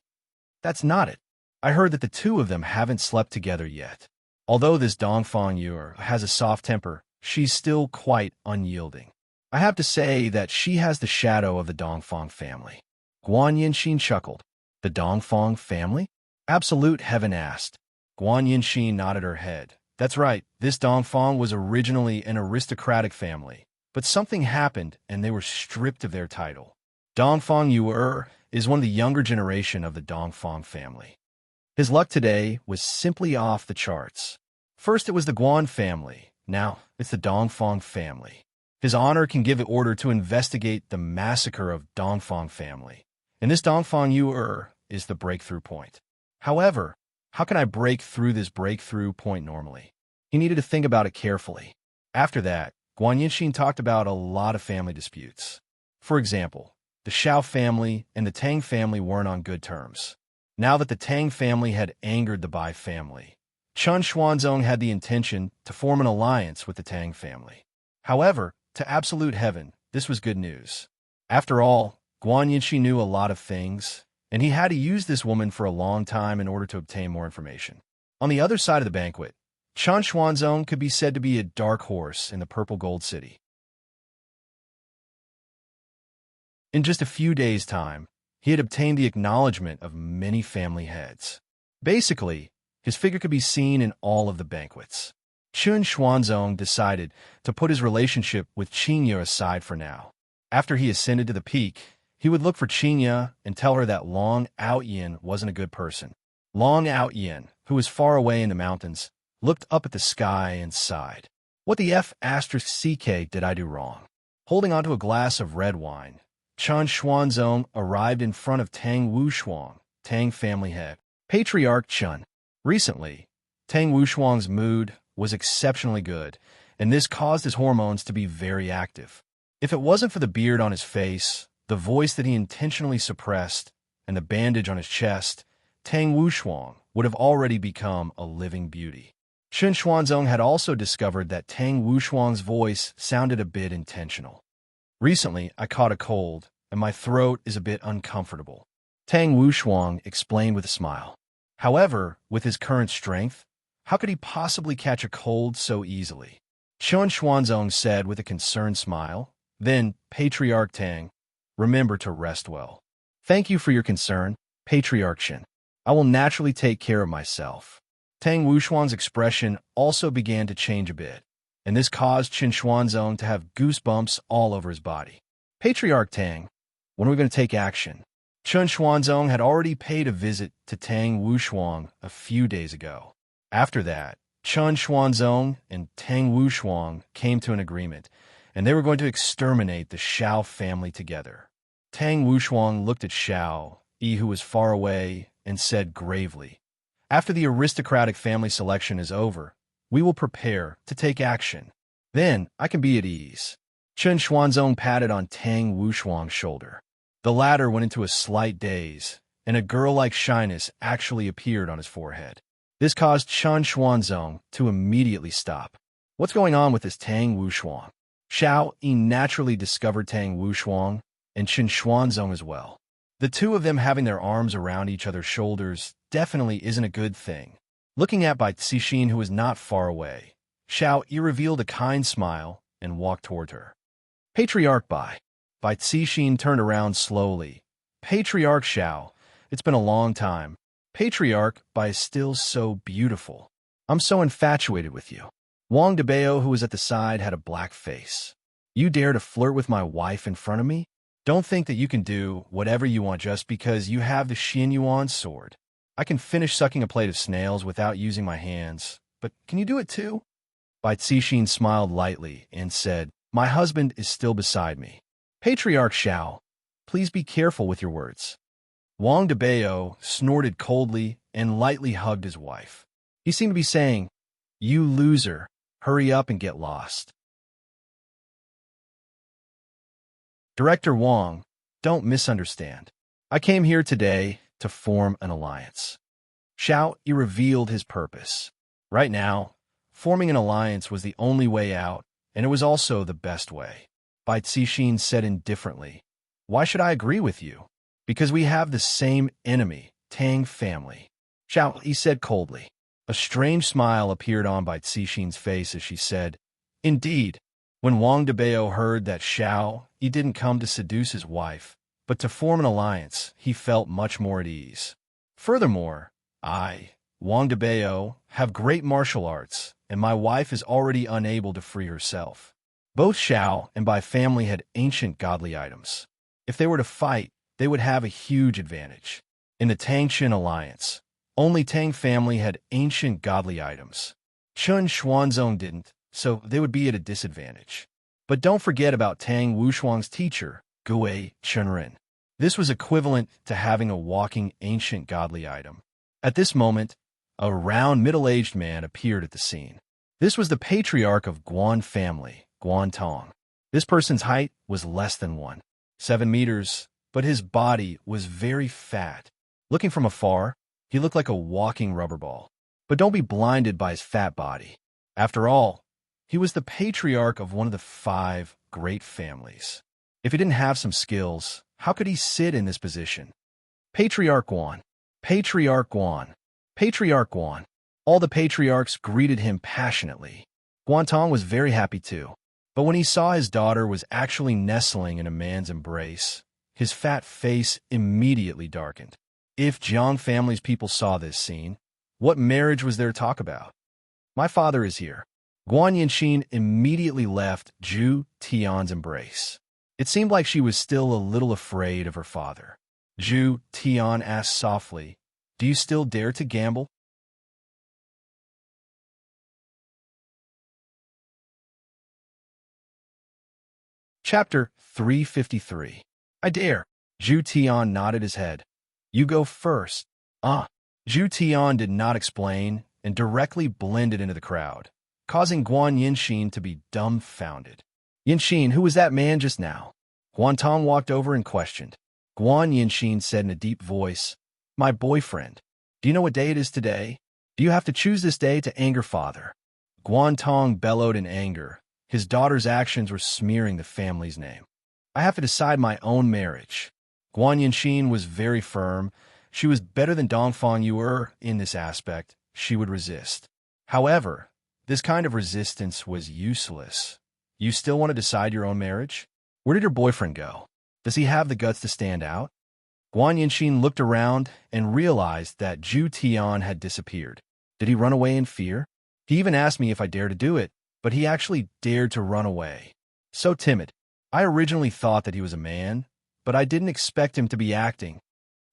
"That's not it. I heard that the two of them haven't slept together yet. Although this Dongfang Yu'er has a soft temper, she's still quite unyielding. I have to say that she has the shadow of the Dongfang family." Guan Yinxin chuckled. "The Dongfang family?" Absolute Heaven asked. Guan Yinxin nodded her head. "That's right, this Dongfang was originally an aristocratic family, but something happened and they were stripped of their title. Dongfang Yu'er is one of the younger generation of the Dongfang family. His luck today was simply off the charts. First it was the Guan family, now it's the Dongfang family. His honor can give an order to investigate the massacre of Dongfang family, and this Dongfang Yu'er is the breakthrough point. However, how can I break through this breakthrough point normally?" He needed to think about it carefully. After that, Guan Yinxin talked about a lot of family disputes. For example, the Xiao family and the Tang family weren't on good terms. Now that the Tang family had angered the Bai family, Chun Xuanzong had the intention to form an alliance with the Tang family. However, to Absolute Heaven, this was good news. After all, Guan Yinxin knew a lot of things, and he had to use this woman for a long time in order to obtain more information. On the other side of the banquet, Chun Xuanzong could be said to be a dark horse in the Purple Gold City. In just a few days' time, he had obtained the acknowledgement of many family heads. Basically, his figure could be seen in all of the banquets. Chun Xuanzong decided to put his relationship with Qingye aside for now. After he ascended to the peak, he would look for Qingye and tell her that Long Outyin wasn't a good person. Long Outyin, who was far away in the mountains, looked up at the sky and sighed. "What the F***ck did I do wrong?" Holding onto a glass of red wine, Chun Xuanzong arrived in front of Tang Wushuang, Tang family head. "Patriarch Chun." Recently, Tang Wushuang's mood was exceptionally good, and this caused his hormones to be very active. If it wasn't for the beard on his face, the voice that he intentionally suppressed, and the bandage on his chest, Tang Wushuang would have already become a living beauty. Chun Xuanzong had also discovered that Tang Wushuang's voice sounded a bit intentional. "Recently, I caught a cold, and my throat is a bit uncomfortable," Tang Wushuang explained with a smile. However, with his current strength, how could he possibly catch a cold so easily? Chun Xuanzong said with a concerned smile. Then, Patriarch Tang, remember to rest well. "Thank you for your concern, Patriarch Shin. I will naturally take care of myself." Tang Wushuang's expression also began to change a bit, and this caused Chun Xuanzong to have goosebumps all over his body. "Patriarch Tang, when are we going to take action?" Chun Xuanzong had already paid a visit to Tang Wushuang a few days ago. After that, Chun Xuanzong and Tang Wushuang came to an agreement, and they were going to exterminate the Shao family together. Tang Wushuang looked at Shao Yi, who was far away, and said gravely, "After the aristocratic family selection is over, we will prepare to take action. Then I can be at ease." Chun Xuanzong patted on Tang Wushuang's shoulder. The latter went into a slight daze, and a girl-like shyness actually appeared on his forehead. This caused Chun Xuanzong to immediately stop. What's going on with this Tang Wushuang? Shao Yi naturally discovered Tang Wushuang and Chun Xuanzong as well. The two of them having their arms around each other's shoulders definitely isn't a good thing. Looking at Bai Cixin, who was not far away, Shao Yi revealed a kind smile and walked toward her. "Patriarch Bai." Bai Cixin turned around slowly. "Patriarch Shao, it's been a long time. Patriarch Bai is still so beautiful. I'm so infatuated with you." Wang Debao, who was at the side, had a black face. "You dare to flirt with my wife in front of me? Don't think that you can do whatever you want just because you have the Xin Yuan sword. I can finish sucking a plate of snails without using my hands, but can you do it too?" Bai Cixin smiled lightly and said, "My husband is still beside me." "Patriarch Shao, please be careful with your words." Wang Debao snorted coldly and lightly hugged his wife. He seemed to be saying, "You loser, hurry up and get lost." Director Wang, don't misunderstand. I came here today to form an alliance. Shao Yi revealed his purpose. Right now, forming an alliance was the only way out, and it was also the best way. Bai Cixin said indifferently, "Why should I agree with you?" "Because we have the same enemy, Tang family," Shao Yi said coldly. A strange smile appeared on Bai Cixin's face as she said, "Indeed." When Wang Debao heard that Shao Yi didn't come to seduce his wife, but to form an alliance, he felt much more at ease. Furthermore, I, Wang Debao, have great martial arts, and my wife is already unable to free herself. Both Shao and Bai family had ancient godly items. If they were to fight, they would have a huge advantage. In the Tang-Chin alliance, only Tang family had ancient godly items. Chun Xuanzong didn't, so they would be at a disadvantage. But don't forget about Tang Wushuang's teacher, Gui Chunren. This was equivalent to having a walking ancient godly item. At this moment, a round middle-aged man appeared at the scene. This was the patriarch of Guan family, Guan Tong. This person's height was less than 1.7 meters, but his body was very fat. Looking from afar, he looked like a walking rubber ball. But don't be blinded by his fat body. After all, he was the patriarch of one of the 5 great families. If he didn't have some skills, how could he sit in this position? Patriarch Guan, Patriarch Guan, Patriarch Guan. All the patriarchs greeted him passionately. Guantong was very happy too. But when he saw his daughter was actually nestling in a man's embrace, his fat face immediately darkened. If Jiang family's people saw this scene, what marriage was there to talk about? "My father is here." Guan Yinxin immediately left Zhu Tian's embrace. It seemed like she was still a little afraid of her father. Zhu Tian asked softly, "Do you still dare to gamble?" Chapter 353. "I dare." Zhu Tian nodded his head. "You go first." Zhu Tian did not explain and directly blended into the crowd, causing Guan Yinxin to be dumbfounded. "Yinxin, who was that man just now?" Guantong walked over and questioned. Guan Yinxin said in a deep voice, "My boyfriend. Do you know what day it is today? Do you have to choose this day to anger father?" Guantong bellowed in anger. His daughter's actions were smearing the family's name. "I have to decide my own marriage." Guan Yinxin was very firm. She was better than Dongfang Yuer in this aspect. She would resist. However, this kind of resistance was useless. "You still want to decide your own marriage? Where did your boyfriend go? Does he have the guts to stand out?" Guan Yinxin looked around and realized that Zhu Tian had disappeared. Did he run away in fear? He even asked me if I dared to do it, but he actually dared to run away. So timid. I originally thought that he was a man, but I didn't expect him to be acting.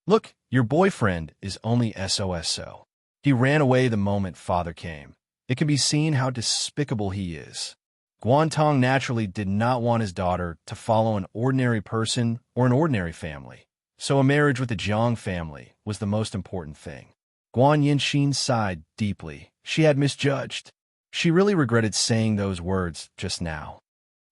"Look, your boyfriend is only SOSO. He ran away the moment father came. It can be seen how despicable he is. Guantong naturally did not want his daughter to follow an ordinary person or an ordinary family, so a marriage with the Jiang family was the most important thing. Guan Yinxin sighed deeply. She had misjudged. She really regretted saying those words just now.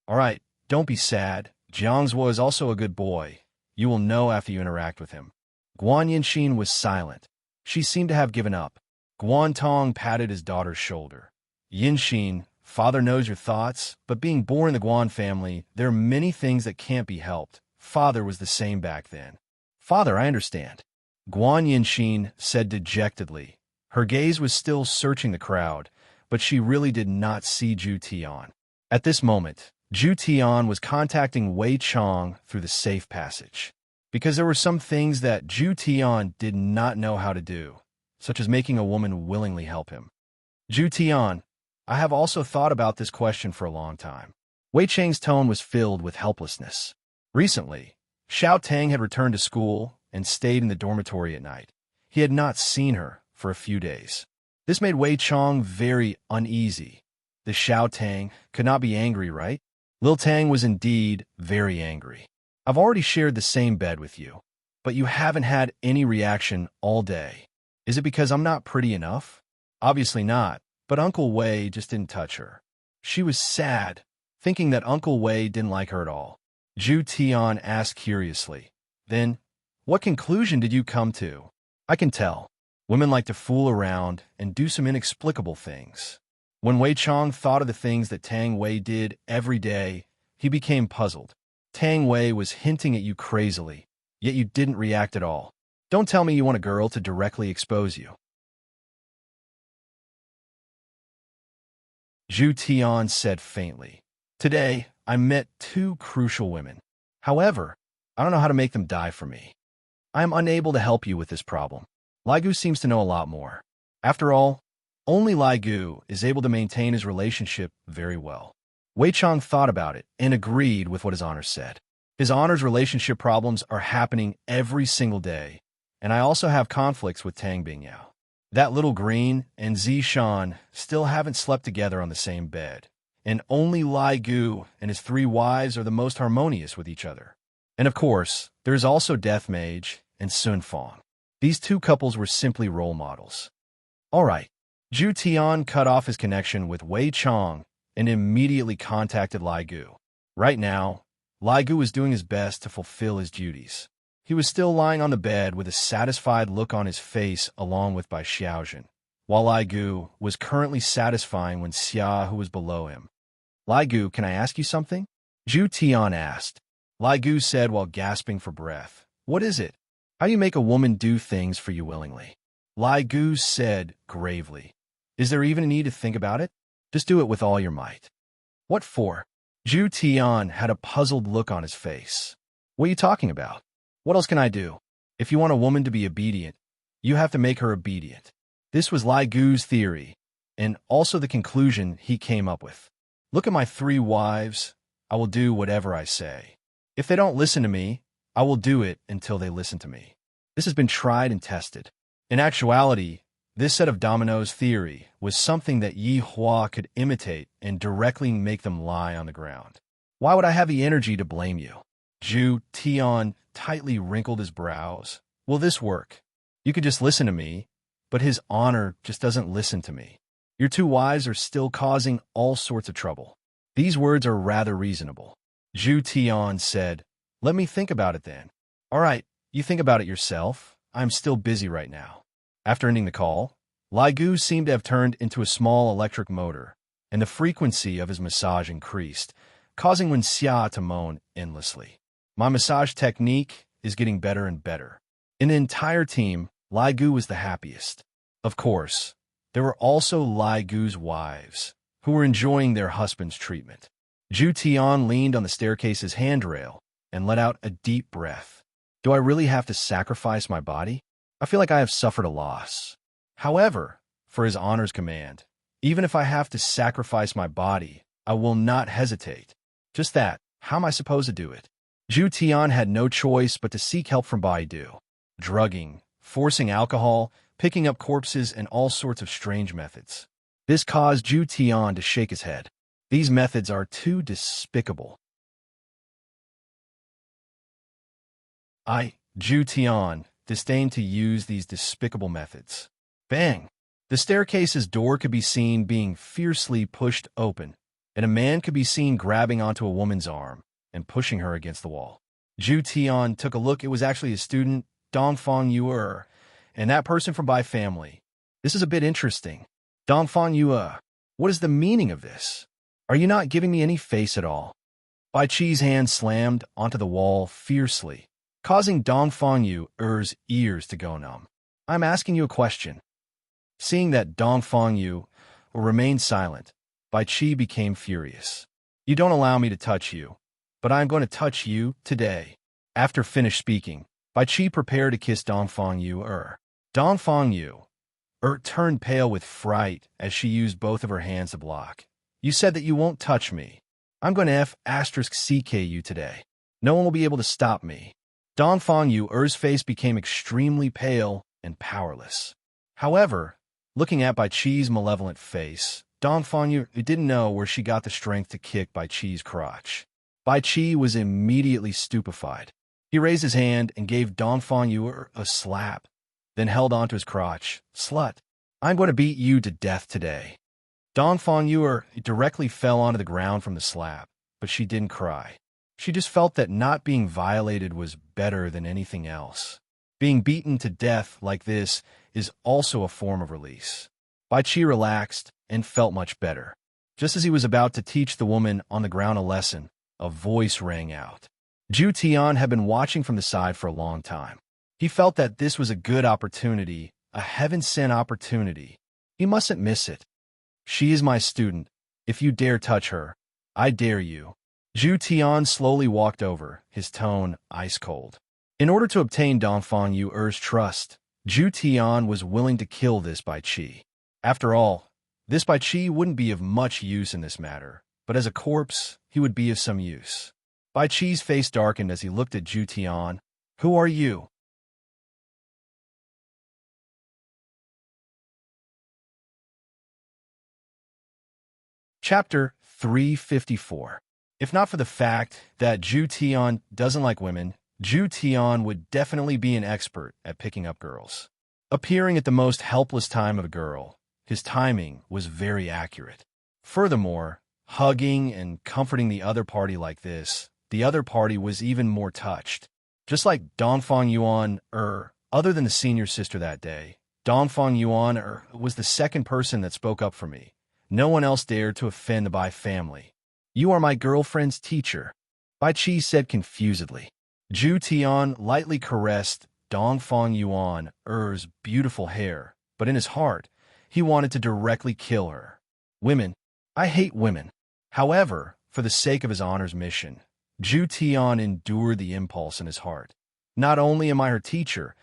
All right, don't be sad. Jiang's is also a good boy. You will know after you interact with him. Guan Yinxin was silent. She seemed to have given up. Guantong patted his daughter's shoulder. Yinxin, father knows your thoughts, but being born in the Guan family, there are many things that can't be helped. Father was the same back then. Father, I understand. Guan Yinxin said dejectedly. Her gaze was still searching the crowd, but she really did not see Zhu Tian. At this moment, Zhu Tian was contacting Wei Chong through the safe passage, because there were some things that Zhu Tian did not know how to do, such as making a woman willingly help him. Zhu Tian, I have also thought about this question for a long time. Wei Chang's tone was filled with helplessness. Recently, Xiao Tang had returned to school and stayed in the dormitory at night. He had not seen her for a few days. This made Wei Chong very uneasy. The Xiao Tang could not be angry, right? Lil Tang was indeed very angry. I've already shared the same bed with you, but you haven't had any reaction all day. Is it because I'm not pretty enough? Obviously not, but Uncle Wei just didn't touch her. She was sad, thinking that Uncle Wei didn't like her at all. Zhu Tian asked curiously. Then, what conclusion did you come to? I can tell. Women like to fool around and do some inexplicable things. When Wei Chong thought of the things that Tang Wei did every day, he became puzzled. Tang Wei was hinting at you crazily, yet you didn't react at all. Don't tell me you want a girl to directly expose you. Zhu Tian said faintly. Today, I met two crucial women. However, I don't know how to make them die for me. I am unable to help you with this problem. Lai Gu seems to know a lot more. After all, only Lai Gu is able to maintain his relationship very well. Wei Chong thought about it and agreed with what his honor said. His honor's relationship problems are happening every single day, and I also have conflicts with Tang Bingyao. That little green and Zishan still haven't slept together on the same bed, and only Lai Gu and his three wives are the most harmonious with each other. And of course, there's also Death Mage and Sun Fong. These two couples were simply role models. All right. Zhu Tian cut off his connection with Wei Chong and immediately contacted Lai Gu. Right now, Lai Gu was doing his best to fulfill his duties. He was still lying on the bed with a satisfied look on his face along with Bai Xiaojun, while Lai Gu was currently satisfying when Xia, who was below him. Lai Gu, can I ask you something? Zhu Tian asked. Lai Gu said while gasping for breath. What is it? How do you make a woman do things for you willingly? Lai Gu said gravely. Is there even a need to think about it? Just do it with all your might. What for? Zhu Tian had a puzzled look on his face. What are you talking about? What else can I do? If you want a woman to be obedient, you have to make her obedient. This was Lai Gu's theory, and also the conclusion he came up with. Look at my three wives. I will do whatever I say. If they don't listen to me, I will do it until they listen to me. This has been tried and tested. In actuality, this set of dominoes theory was something that Yi Hua could imitate and directly make them lie on the ground. Why would I have the energy to blame you? Zhu Tian tightly wrinkled his brows. Will this work? You could just listen to me, but his honor just doesn't listen to me. Your two wives are still causing all sorts of trouble. These words are rather reasonable. Zhu Tian said, let me think about it then. All right, you think about it yourself. I'm still busy right now. After ending the call, Lai Gu seemed to have turned into a small electric motor, and the frequency of his massage increased, causing Wen Xia to moan endlessly. My massage technique is getting better and better. In the entire team, Lai Gu was the happiest. Of course, there were also Lai Gu's wives, who were enjoying their husband's treatment. Zhu Tian leaned on the staircase's handrail and let out a deep breath. Do I really have to sacrifice my body? I feel like I have suffered a loss. However, for his honor's command, even if I have to sacrifice my body, I will not hesitate. Just that, how am I supposed to do it? Zhu Tian had no choice but to seek help from Baidu. Drugging, forcing alcohol, picking up corpses, and all sorts of strange methods. This caused Zhu Tian to shake his head. These methods are too despicable. Zhu Tian, disdained to use these despicable methods. Bang! The staircase's door could be seen being fiercely pushed open, and a man could be seen grabbing onto a woman's arm and pushing her against the wall. Zhu Tian took a look. It was actually a student, Dongfang Yue, and that person from Bai family. This is a bit interesting. Dongfang Yue, what is the meaning of this? Are you not giving me any face at all? Bai Qi's hand slammed onto the wall fiercely, causing Dongfang Yue's ears to go numb. I'm asking you a question. Seeing that Dongfang Yue remained silent, Bai Qi became furious. You don't allow me to touch you, but I'm going to touch you today. After finished speaking, Bai Qi prepared to kiss Dongfang Yue. Dongfang Yue turned pale with fright as she used both of her hands to block. You said that you won't touch me. I'm going to *CK you today. No one will be able to stop me. Dongfang Yue's face became extremely pale and powerless. However, looking at Bai Qi's malevolent face, Dongfang Yue didn't know where she got the strength to kick Bai Qi's crotch. Bai Qi was immediately stupefied. He raised his hand and gave Dongfang Yue a slap, then held onto his crotch. Slut, I'm going to beat you to death today. Dongfang Yue directly fell onto the ground from the slap, but she didn't cry. She just felt that not being violated was better than anything else. Being beaten to death like this is also a form of release. Bai Qi relaxed and felt much better. Just as he was about to teach the woman on the ground a lesson, a voice rang out. Zhu Tian had been watching from the side for a long time. He felt that this was a good opportunity, a heaven-sent opportunity. He mustn't miss it. She is my student. If you dare touch her, I dare you. Zhu Tian slowly walked over, his tone ice-cold. In order to obtain Dongfang Yue's trust, Zhu Tian was willing to kill this Bai Qi. After all, this Bai Qi wouldn't be of much use in this matter, but as a corpse, he would be of some use. Bai Qi's face darkened as he looked at Zhu Tian. Who are you? Chapter 354. If not for the fact that Zhu Tian doesn't like women, Zhu Tian would definitely be an expert at picking up girls. Appearing at the most helpless time of a girl, his timing was very accurate. Furthermore, hugging and comforting the other party like this, the other party was even more touched. Just like Dongfang Yuan, other than the senior sister that day, Dongfang Yuan was the second person that spoke up for me. No one else dared to offend the Bai family. You are my girlfriend's teacher, Bai Qi said confusedly. Zhu Tian lightly caressed Dongfang Yuan's beautiful hair, but in his heart, he wanted to directly kill her. Women. I hate women. However, for the sake of his honor's mission, Zhu Tian endured the impulse in his heart. Not only am I her teacher,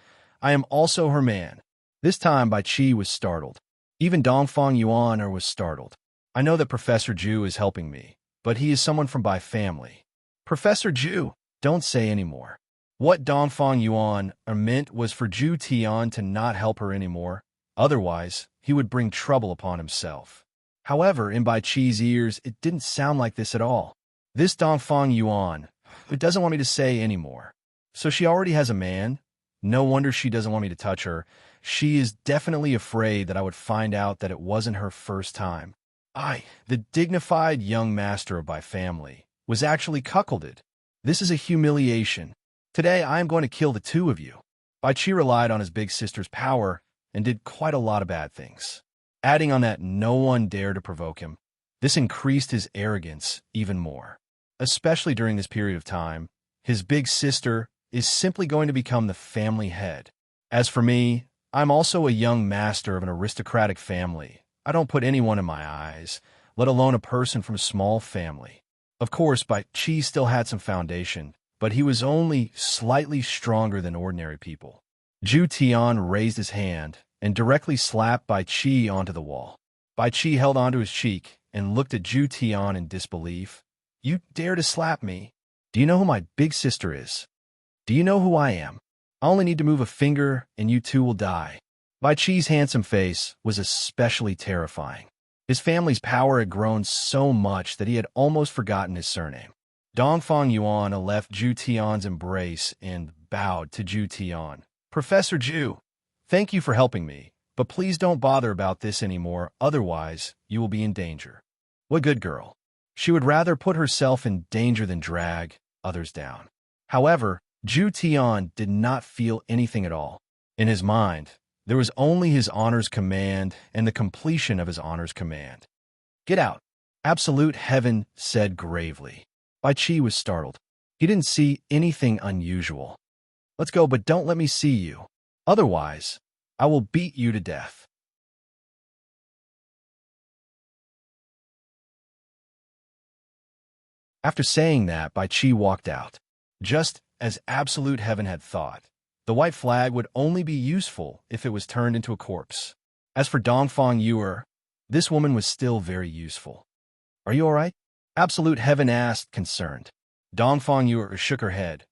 I am also her man. This time Bai Qi was startled. Even Dongfang Yuan was startled. I know that Professor Zhu is helping me, but he is someone from Bai family. Professor Zhu, don't say any more. What Dongfang Yuan meant was for Zhu Tian to not help her anymore. Otherwise, he would bring trouble upon himself. However, in Bai Qi's ears, it didn't sound like this at all. This Dongfang Yuan, it doesn't want me to say any more. So she already has a man? No wonder she doesn't want me to touch her. She is definitely afraid that I would find out that it wasn't her first time. The dignified young master of Bai family, was actually cuckolded. This is a humiliation. Today I am going to kill the two of you. Bai Qi relied on his big sister's power and did quite a lot of bad things. Adding on that no one dared to provoke him, this increased his arrogance even more. Especially during this period of time, his big sister is simply going to become the family head. As for me, I'm also a young master of an aristocratic family. I don't put anyone in my eyes, let alone a person from a small family. Of course, Bai Qi still had some foundation, but he was only slightly stronger than ordinary people. Zhu Tian raised his hand and directly slapped Bai Qi onto the wall. Bai Qi held onto his cheek and looked at Zhu Tian in disbelief. You dare to slap me? Do you know who my big sister is? Do you know who I am? I only need to move a finger and you two will die. Bai Qi's handsome face was especially terrifying. His family's power had grown so much that he had almost forgotten his surname. Dongfang Yuan left Zhu Tian's embrace and bowed to Zhu Tian. Professor Zhu, thank you for helping me, but please don't bother about this anymore, otherwise you will be in danger. What good girl. She would rather put herself in danger than drag others down. However, Zhu Tian did not feel anything at all. In his mind, there was only his honor's command and the completion of his honor's command. Get out, Absolute Heaven said gravely. Bai Qi was startled. He didn't see anything unusual. Let's go, but don't let me see you. Otherwise, I will beat you to death. After saying that, Bai Qi walked out. Just as Absolute Heaven had thought, the white flag would only be useful if it was turned into a corpse. As for Dongfang Yuer, this woman was still very useful. Are you all right? Absolute Heaven asked, concerned. Dongfang Yuer shook her head.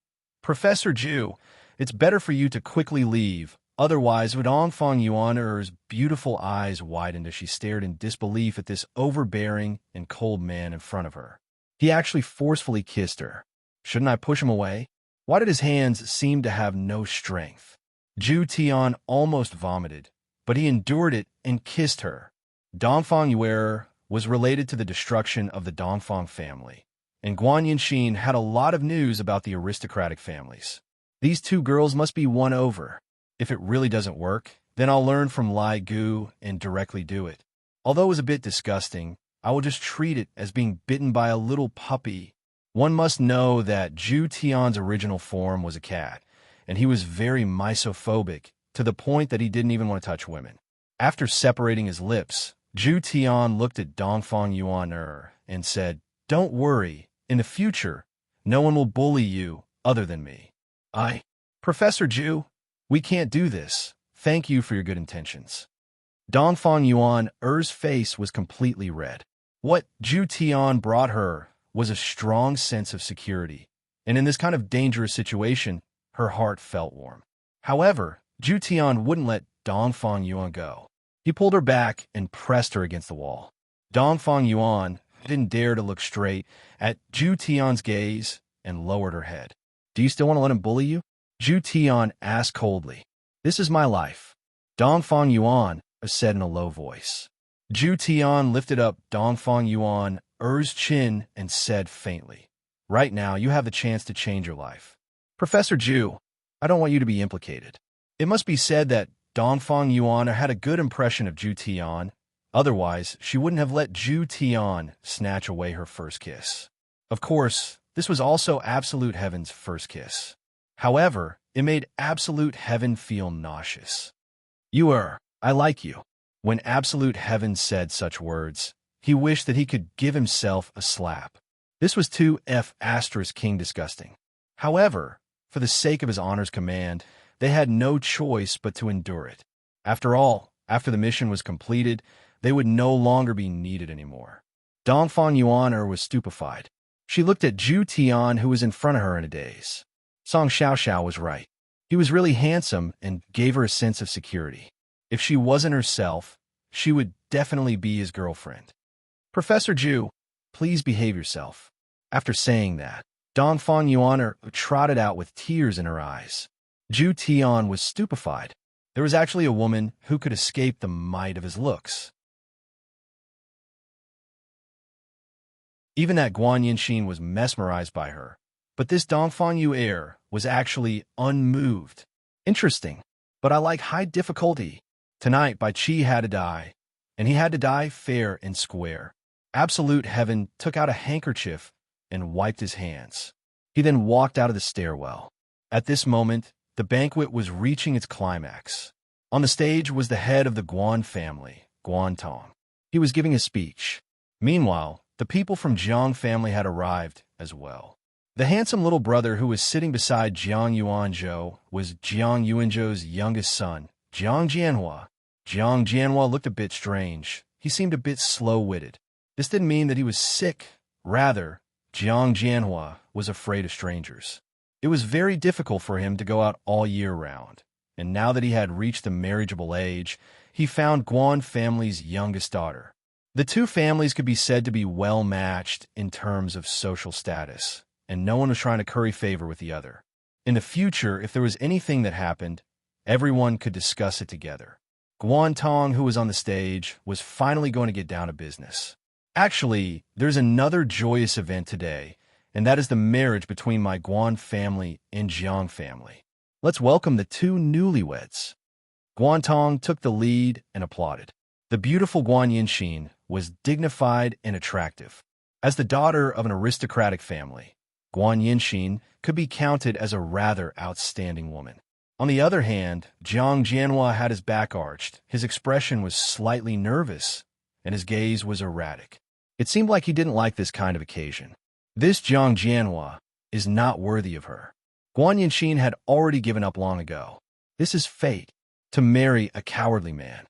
Professor Zhu, it's better for you to quickly leave, otherwise Dongfang Yuan's beautiful eyes widened as she stared in disbelief at this overbearing and cold man in front of her. He actually forcefully kissed her. Shouldn't I push him away? Why did his hands seem to have no strength? Zhu Tian almost vomited, but he endured it and kissed her. Dongfang Yuer was related to the destruction of the Dongfang family, and Guan Yinxin had a lot of news about the aristocratic families. These two girls must be won over. If it really doesn't work, then I'll learn from Lai Gu and directly do it. Although it was a bit disgusting, I will just treat it as being bitten by a little puppy. One must know that Zhu Tian's original form was a cat, and he was very misophobic, to the point that he didn't even want to touch women. After separating his lips, Zhu Tian looked at Dongfang Yuan and said, Don't worry, in the future, no one will bully you other than me. Professor Zhu, we can't do this. Thank you for your good intentions. Dongfang Yuan's face was completely red. What Zhu Tian brought her was a strong sense of security, and in this kind of dangerous situation, her heart felt warm. However, Zhu Tian wouldn't let Dongfang Yuan go. He pulled her back and pressed her against the wall. Dongfang Yuan didn't dare to look straight at Zhu Tian's gaze and lowered her head. Do you still want to let him bully you? Zhu Tian asked coldly. This is my life. Dongfang Yuan said in a low voice. Zhu Tian lifted up Dongfang Yuan's chin and said faintly, Right now, you have the chance to change your life. Professor Zhu, I don't want you to be implicated. It must be said that Dongfang Yuan had a good impression of Zhu Tian. Otherwise, she wouldn't have let Zhu Tian snatch away her first kiss. Of course, this was also Absolute Heaven's first kiss. However, it made Absolute Heaven feel nauseous. I like you. When Absolute Heaven said such words, he wished that he could give himself a slap. This was too King disgusting. However, for the sake of his honor's command, they had no choice but to endure it. After all, after the mission was completed, they would no longer be needed anymore. Dongfang Yuan was stupefied. She looked at Zhu Tian, who was in front of her in a daze. Song Xiaoxiao was right. He was really handsome and gave her a sense of security. If she wasn't herself, she would definitely be his girlfriend. Professor Zhu, please behave yourself. After saying that, Dongfang Yuan trotted out with tears in her eyes. Zhu Tian was stupefied. There was actually a woman who could escape the might of his looks. Even that Guan Yinxin was mesmerized by her, but this Dongfang Yuan was actually unmoved. Interesting, but I like high difficulty. Tonight, Bai Qi had to die, and he had to die fair and square. Absolute Heaven took out a handkerchief and wiped his hands. He then walked out of the stairwell. At this moment, the banquet was reaching its climax. On the stage was the head of the Guan family, Guan Tong. He was giving a speech. Meanwhile, the people from Jiang family had arrived as well. The handsome little brother who was sitting beside Jiang Yuanzhou was Jiang Yuanzhou's youngest son, Jiang Jianhua. Jiang Jianhua looked a bit strange. He seemed a bit slow-witted. This didn't mean that he was sick. Rather, Jiang Jianhua was afraid of strangers. It was very difficult for him to go out all year round, and now that he had reached the marriageable age, he found Guan family's youngest daughter. The two families could be said to be well matched in terms of social status, and no one was trying to curry favor with the other. In the future, if there was anything that happened, everyone could discuss it together. Guan Tong, who was on the stage, was finally going to get down to business. Actually, there's another joyous event today, and that is the marriage between my Guan family and Jiang family. Let's welcome the two newlyweds. Guan Tong took the lead and applauded. The beautiful Guan Yinxin was dignified and attractive. As the daughter of an aristocratic family, Guan Yinxin could be counted as a rather outstanding woman. On the other hand, Jiang Jianhua had his back arched, his expression was slightly nervous, and his gaze was erratic. It seemed like he didn't like this kind of occasion. This Jiang Jianhua is not worthy of her. Guan Yinxin had already given up long ago. This is fate, to marry a cowardly man.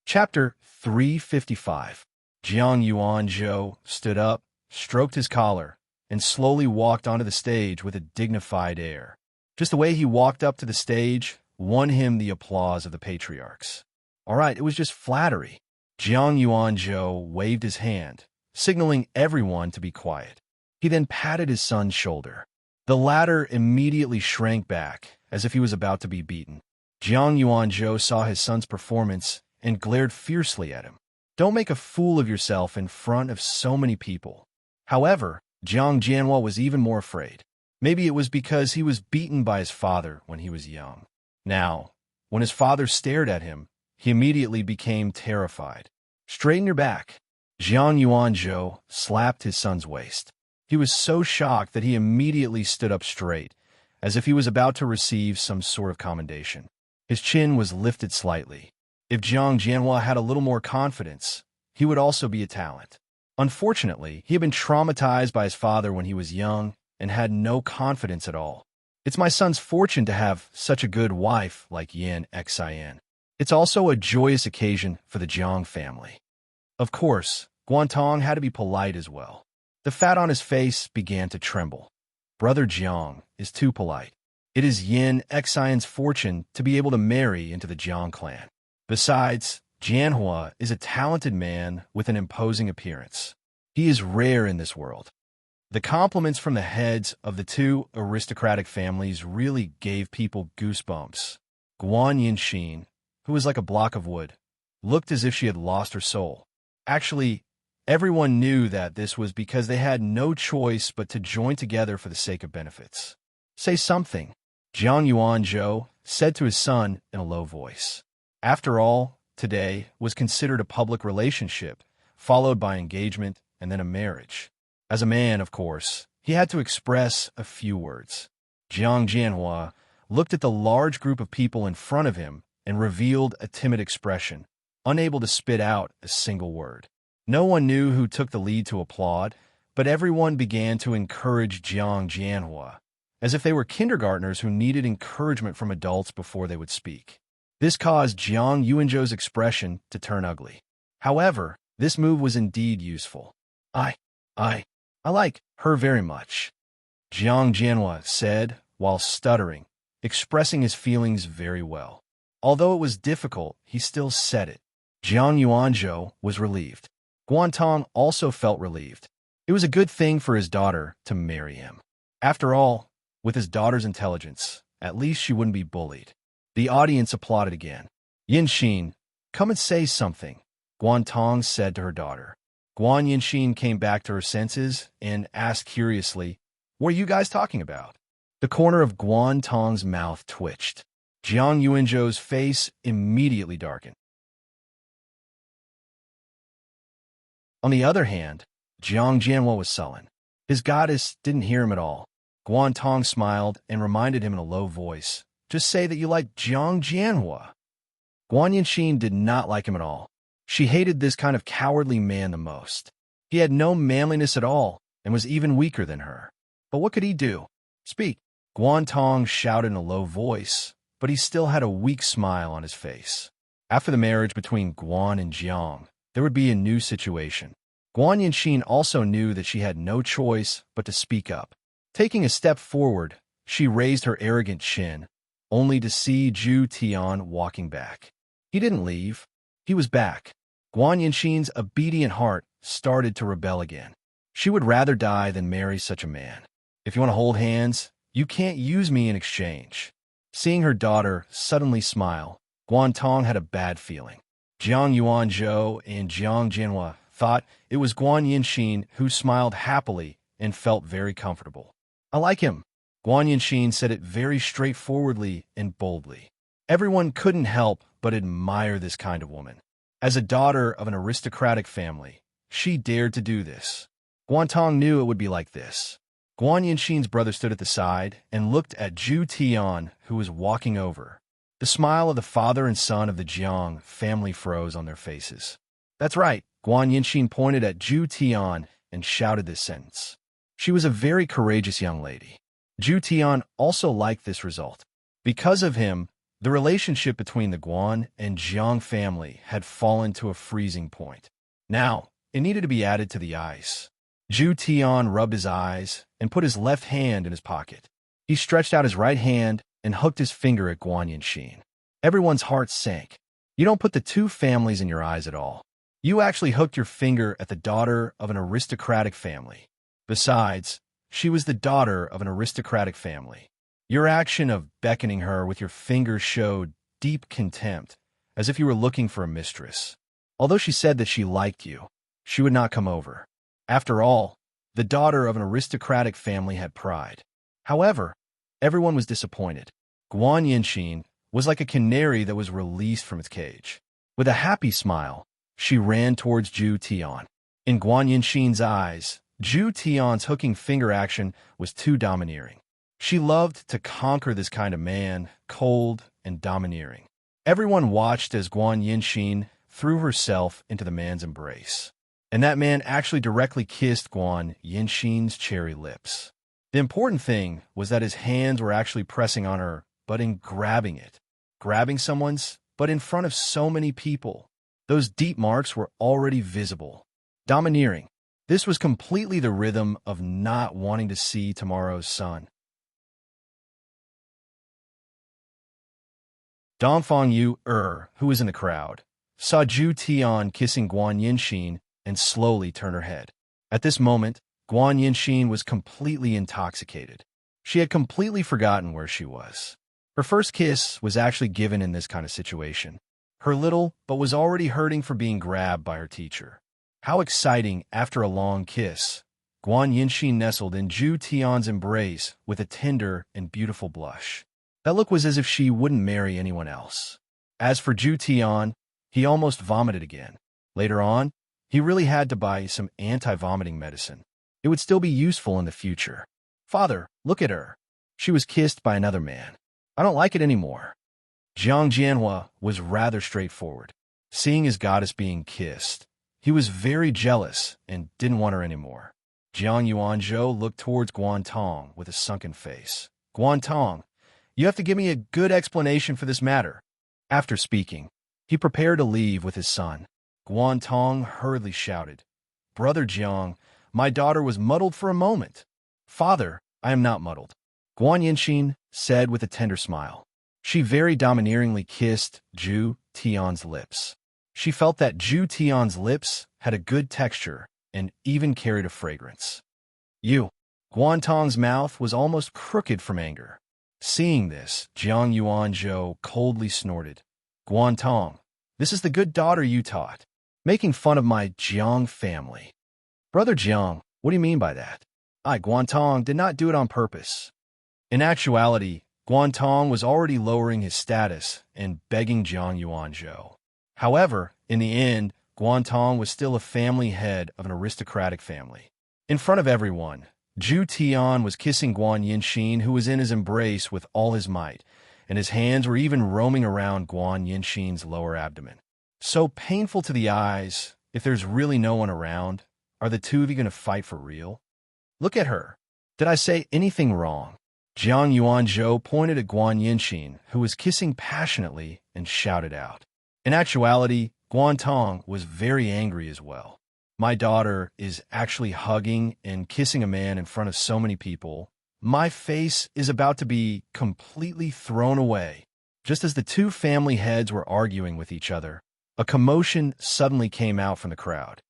Chapter 355. Jiang Yuanzhou stood up, stroked his collar, and slowly walked onto the stage with a dignified air. Just the way he walked up to the stage won him the applause of the patriarchs. All right, it was just flattery. Jiang Yuanzhou waved his hand, signaling everyone to be quiet. He then patted his son's shoulder. The latter immediately shrank back, as if he was about to be beaten. Jiang Yuanzhou saw his son's performance and glared fiercely at him. Don't make a fool of yourself in front of so many people. However, Jiang Jianhua was even more afraid. Maybe it was because he was beaten by his father when he was young. Now, when his father stared at him, he immediately became terrified. Straighten your back. Jiang Yuanzhou slapped his son's waist. He was so shocked that he immediately stood up straight, as if he was about to receive some sort of commendation. His chin was lifted slightly. If Jiang Jianhua had a little more confidence, he would also be a talent. Unfortunately, he had been traumatized by his father when he was young and had no confidence at all. It's my son's fortune to have such a good wife like Yin Xin. It's also a joyous occasion for the Jiang family. Of course, Guan Tong had to be polite as well. The fat on his face began to tremble. Brother Jiang is too polite. It is Yin Xin's fortune to be able to marry into the Jiang clan. Besides, Jianhua is a talented man with an imposing appearance. He is rare in this world. The compliments from the heads of the two aristocratic families really gave people goosebumps. Guan Yinxin, who was like a block of wood, looked as if she had lost her soul. Actually, everyone knew that this was because they had no choice but to join together for the sake of benefits. Say something, Jiang Yuanzhou said to his son in a low voice. After all, today was considered a public relationship, followed by engagement and then a marriage. As a man, of course, he had to express a few words. Jiang Jianhua looked at the large group of people in front of him and revealed a timid expression, unable to spit out a single word. No one knew who took the lead to applaud, but everyone began to encourage Jiang Jianhua, as if they were kindergartners who needed encouragement from adults before they would speak. This caused Jiang Yuanzhou's expression to turn ugly. However, this move was indeed useful. I like her very much, Jiang Jianhua said while stuttering, expressing his feelings very well. Although it was difficult, he still said it. Jiang Yuanzhou was relieved. Guan Tong also felt relieved. It was a good thing for his daughter to marry him. After all, with his daughter's intelligence, at least she wouldn't be bullied. The audience applauded again. Yinxin, come and say something, Guan Tong said to her daughter. Guan Yinxin came back to her senses and asked curiously, what are you guys talking about? The corner of Guan Tong's mouth twitched. Jiang Yuanzhou's face immediately darkened. On the other hand, Jiang Jianhua was sullen. His goddess didn't hear him at all. Guan Tong smiled and reminded him in a low voice, just say that you like Jiang Jianhua. Guan Yinxin did not like him at all. She hated this kind of cowardly man the most. He had no manliness at all and was even weaker than her. But what could he do? Speak. Guan Tong shouted in a low voice, but he still had a weak smile on his face. After the marriage between Guan and Jiang, there would be a new situation. Guan Yinxin also knew that she had no choice but to speak up. Taking a step forward, She raised her arrogant chin, only to see Zhu Tian walking back. He didn't leave. He was back. Guan Yinxin's obedient heart started to rebel again. She would rather die than marry such a man. If you want to hold hands, you can't use me in exchange. Seeing her daughter suddenly smile, Guan Tong had a bad feeling. Jiang Yuanzhou and Jiang Jianhua thought it was Guan Yinxin who smiled happily and felt very comfortable. I like him. Guan Yinxin said it very straightforwardly and boldly. Everyone couldn't help but admire this kind of woman. As a daughter of an aristocratic family, she dared to do this. Guan Tong knew it would be like this. Guan Yinxin's brother stood at the side and looked at Zhu Tian, who was walking over. The smile of the father and son of the Jiang family froze on their faces. That's right, Guan Yinxin pointed at Zhu Tian and shouted this sentence. She was a very courageous young lady. Zhu Tian also liked this result. Because of him, the relationship between the Guan and Jiang family had fallen to a freezing point. Now, it needed to be added to the ice. Zhu Tian rubbed his eyes and put his left hand in his pocket. He stretched out his right hand and hooked his finger at Guan Yinxin. Everyone's heart sank. You don't put the two families in your eyes at all. You actually hooked your finger at the daughter of an aristocratic family. Besides, she was the daughter of an aristocratic family. Your action of beckoning her with your finger showed deep contempt, as if you were looking for a mistress. Although she said that she liked you, she would not come over. After all, the daughter of an aristocratic family had pride. However, everyone was disappointed. Guan Yinxin was like a canary that was released from its cage. With a happy smile, she ran towards Zhu Tian. In Guan Yinxin's eyes, Zhu Tian's hooking finger action was too domineering. She loved to conquer this kind of man, cold and domineering. Everyone watched as Guan Yinxin threw herself into the man's embrace. And that man actually directly kissed Guan Yinxin's cherry lips. The important thing was that his hands were actually pressing on her, but in grabbing it. Grabbing someone's, but in front of so many people. Those deep marks were already visible. Domineering. This was completely the rhythm of not wanting to see tomorrow's sun. Dongfang Yu, who was in the crowd, saw Zhu Tian kissing Guan Yinxin and slowly turned her head. At this moment, Guan Yinxin was completely intoxicated. She had completely forgotten where she was. Her first kiss was actually given in this kind of situation. Her little, but was already hurting for being grabbed by her teacher. How exciting after a long kiss. Guan Yinxin nestled in Zhu Tian's embrace with a tender and beautiful blush. That look was as if she wouldn't marry anyone else. As for Zhu Tian, he almost vomited again. Later on, he really had to buy some anti-vomiting medicine. It would still be useful in the future. Father, look at her. She was kissed by another man. I don't like it anymore. Jiang Jianhua was rather straightforward. Seeing his goddess being kissed, he was very jealous and didn't want her anymore. Jiang Yuanzhou looked towards Guan Tong with a sunken face. Guan Tong, you have to give me a good explanation for this matter. After speaking, he prepared to leave with his son. Guan Tong hurriedly shouted, Brother Jiang, my daughter was muddled for a moment. Father, I am not muddled. Guan Yinxin said with a tender smile. She very domineeringly kissed Zhu Tian's lips. She felt that Zhu Tian's lips had a good texture and even carried a fragrance. Guan Tong's mouth was almost crooked from anger. Seeing this, Jiang Yuanzhou coldly snorted. Guan Tong, this is the good daughter you taught, making fun of my Jiang family. Brother Jiang, what do you mean by that? Guan Tong did not do it on purpose. In actuality, Guan Tong was already lowering his status and begging Jiang Yuanzhou. However, in the end, Guan Tong was still a family head of an aristocratic family. In front of everyone, Zhu Tian was kissing Guan Yinxin, who was in his embrace with all his might, and his hands were even roaming around Guan Yinxin's lower abdomen. So painful to the eyes, if there's really no one around, are the two of you going to fight for real? Look at her. Did I say anything wrong? Jiang Yuanzhou pointed at Guan Yinxin, who was kissing passionately, and shouted out. In actuality, Guan Tong was very angry as well. My daughter is actually hugging and kissing a man in front of so many people. My face is about to be completely thrown away. Just as the two family heads were arguing with each other, a commotion suddenly came out from the crowd.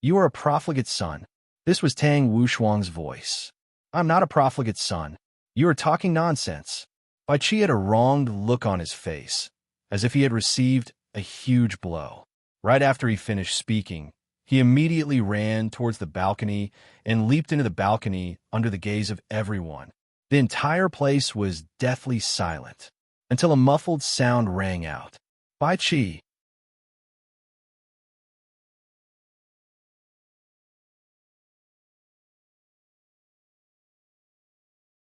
You are a profligate son. This was Tang Wushuang's voice. I'm not a profligate son. You are talking nonsense. Bai Qi had a wronged look on his face, as if he had received a huge blow. Right after he finished speaking, he immediately ran towards the balcony and leaped into the balcony under the gaze of everyone. The entire place was deathly silent, until a muffled sound rang out. Bai Qi.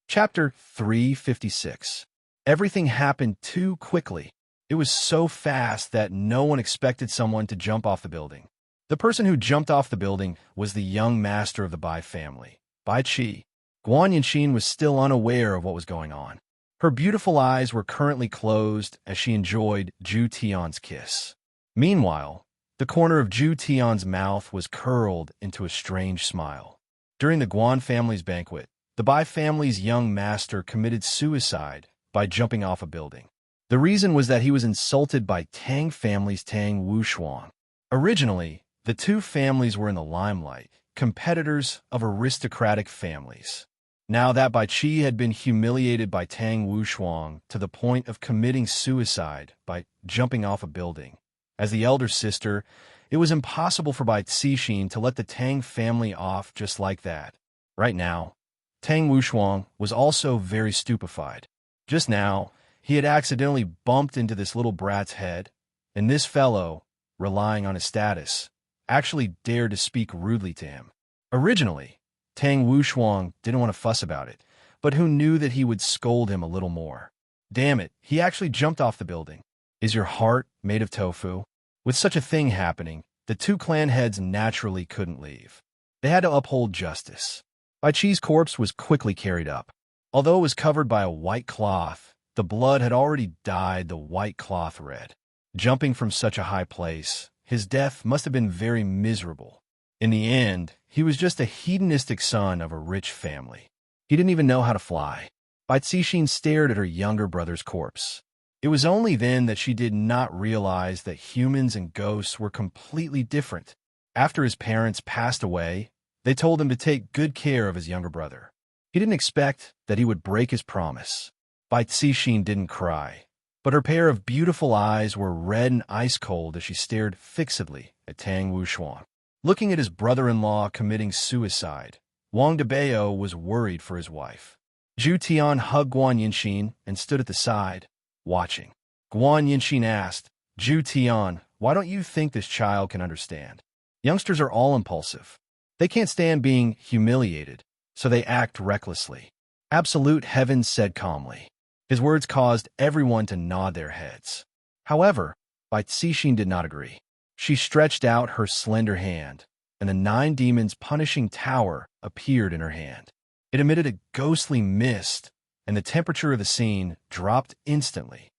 Chapter 356. Everything happened too quickly. It was so fast that no one expected someone to jump off the building. The person who jumped off the building was the young master of the Bai family, Bai Qi. Guan Yinxin was still unaware of what was going on. Her beautiful eyes were currently closed as she enjoyed Zhu Tian's kiss. Meanwhile, the corner of Zhu Tian's mouth was curled into a strange smile. During the Guan family's banquet, the Bai family's young master committed suicide by jumping off a building. The reason was that he was insulted by Tang family's Tang Wushuang. Originally, the two families were in the limelight, competitors of aristocratic families. Now that Bai Qi had been humiliated by Tang Wushuang to the point of committing suicide by jumping off a building, as the elder sister, it was impossible for Bai Cixin to let the Tang family off just like that. Right now, Tang Wushuang was also very stupefied. Just now, he had accidentally bumped into this little brat's head, and this fellow, relying on his status, actually dared to speak rudely to him. Originally, Tang Wushuang didn't want to fuss about it, but who knew that he would scold him a little more. Damn it, he actually jumped off the building. Is your heart made of tofu? With such a thing happening, the two clan heads naturally couldn't leave. They had to uphold justice. Bai Qi's corpse was quickly carried up. Although it was covered by a white cloth, the blood had already dyed the white cloth red. Jumping from such a high place, his death must have been very miserable. In the end, he was just a hedonistic son of a rich family. He didn't even know how to fly. Bai Cixin stared at her younger brother's corpse. It was only then that she did not realize that humans and ghosts were completely different. After his parents passed away, they told him to take good care of his younger brother. He didn't expect that he would break his promise. Bai Cixin didn't cry, but her pair of beautiful eyes were red and ice-cold as she stared fixedly at Tang Wushuang. Looking at his brother-in-law committing suicide, Wang Debao was worried for his wife. Zhu Tian hugged Guan Yinxin and stood at the side, watching. Guan Yinxin asked, Zhu Tian, why don't you think this child can understand? Youngsters are all impulsive. They can't stand being humiliated, so they act recklessly. Absolute Heaven said calmly. His words caused everyone to nod their heads. However, Bai Cixin did not agree. She stretched out her slender hand, and the 9 demons' punishing tower appeared in her hand. It emitted a ghostly mist, and the temperature of the scene dropped instantly.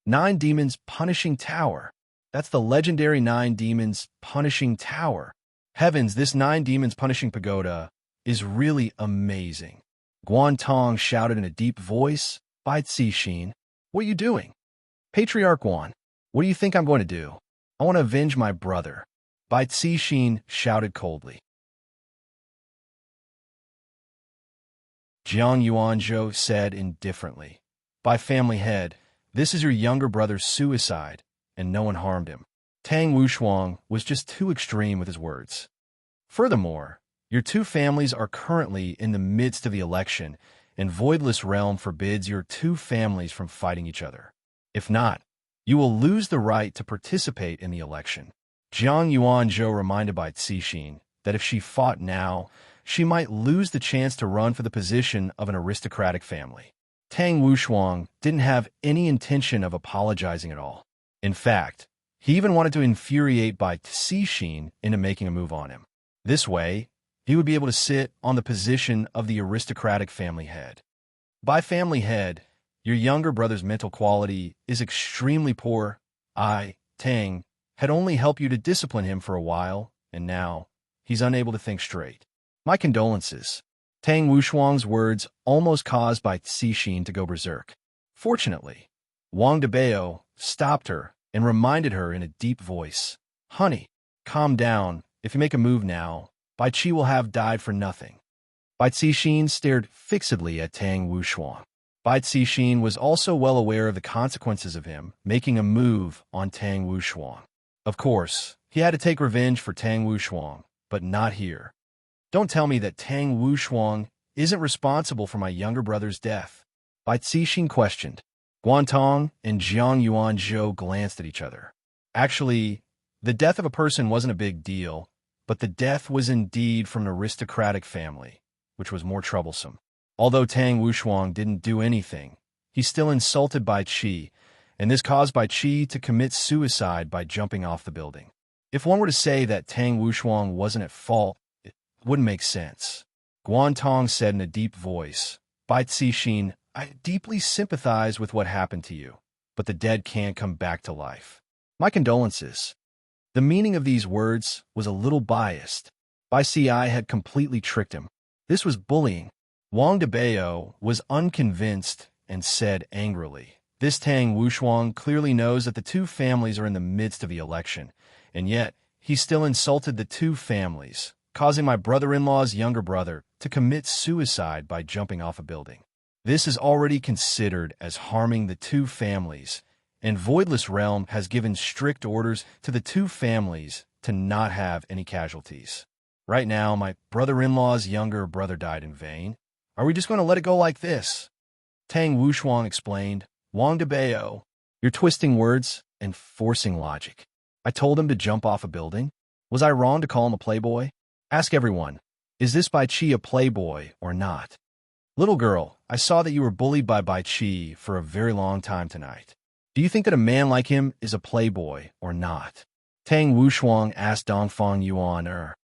9 demons' punishing tower. That's the legendary 9 demons' punishing tower. Heavens, this 9 demons punishing pagoda is really amazing. Guan Tong shouted in a deep voice. Bai Cixin, what are you doing? Patriarch Guan, what do you think I'm going to do? I want to avenge my brother. Bai Cixin shouted coldly. Jiang Yuanzhou said indifferently, By family head, this is your younger brother's suicide, and no one harmed him. Tang Wushuang was just too extreme with his words. Furthermore, your two families are currently in the midst of the election, and Voidless Realm forbids your two families from fighting each other. If not, you will lose the right to participate in the election. Jiang Yuanzhou reminded Bai Cixin that if she fought now, she might lose the chance to run for the position of an aristocratic family. Tang Wushuang didn't have any intention of apologizing at all. In fact, he even wanted to infuriate Bai Cixin into making a move on him. This way, he would be able to sit on the position of the aristocratic family head. By family head, your younger brother's mental quality is extremely poor. I, Tang, had only helped you to discipline him for a while, and now he's unable to think straight. My condolences. Tang Wushuang's words almost caused Bai Cixin to go berserk. Fortunately, Wang Debao stopped her and reminded her in a deep voice, "Honey, calm down. If you make a move now, Bai Qi will have died for nothing." Bai Cixin stared fixedly at Tang Wushuang. Bai Cixin was also well aware of the consequences of him making a move on Tang Wushuang. Of course, he had to take revenge for Tang Wushuang, but not here. "Don't tell me that Tang Wushuang isn't responsible for my younger brother's death," Bai Cixin questioned. Guantong and Jiang Yuanzhou glanced at each other. Actually, the death of a person wasn't a big deal, but the death was indeed from an aristocratic family, which was more troublesome. Although Tang Wushuang didn't do anything, he still insulted Bai Qi, and this caused Bai Qi to commit suicide by jumping off the building. If one were to say that Tang Wushuang wasn't at fault, it wouldn't make sense. Guantong said in a deep voice, "Bai Cixin, I deeply sympathize with what happened to you, but the dead can't come back to life. My condolences." The meaning of these words was a little biased. Bai Ci had completely tricked him. This was bullying. Wang Debao was unconvinced and said angrily, "This Tang Wushuang clearly knows that the two families are in the midst of the election, and yet he still insulted the two families, causing my brother-in-law's younger brother to commit suicide by jumping off a building. This is already considered as harming the two families, and Voidless Realm has given strict orders to the two families to not have any casualties. Right now, my brother-in-law's younger brother died in vain. Are we just going to let it go like this?" Tang Wushuang explained, "Wang Debao, you're twisting words and forcing logic. I told him to jump off a building. Was I wrong to call him a playboy? Ask everyone, is this Bai Qi a playboy or not? Little girl, I saw that you were bullied by Bai Qi for a very long time tonight. Do you think that a man like him is a playboy or not?" Tang Wushuang asked Dongfang Yuan.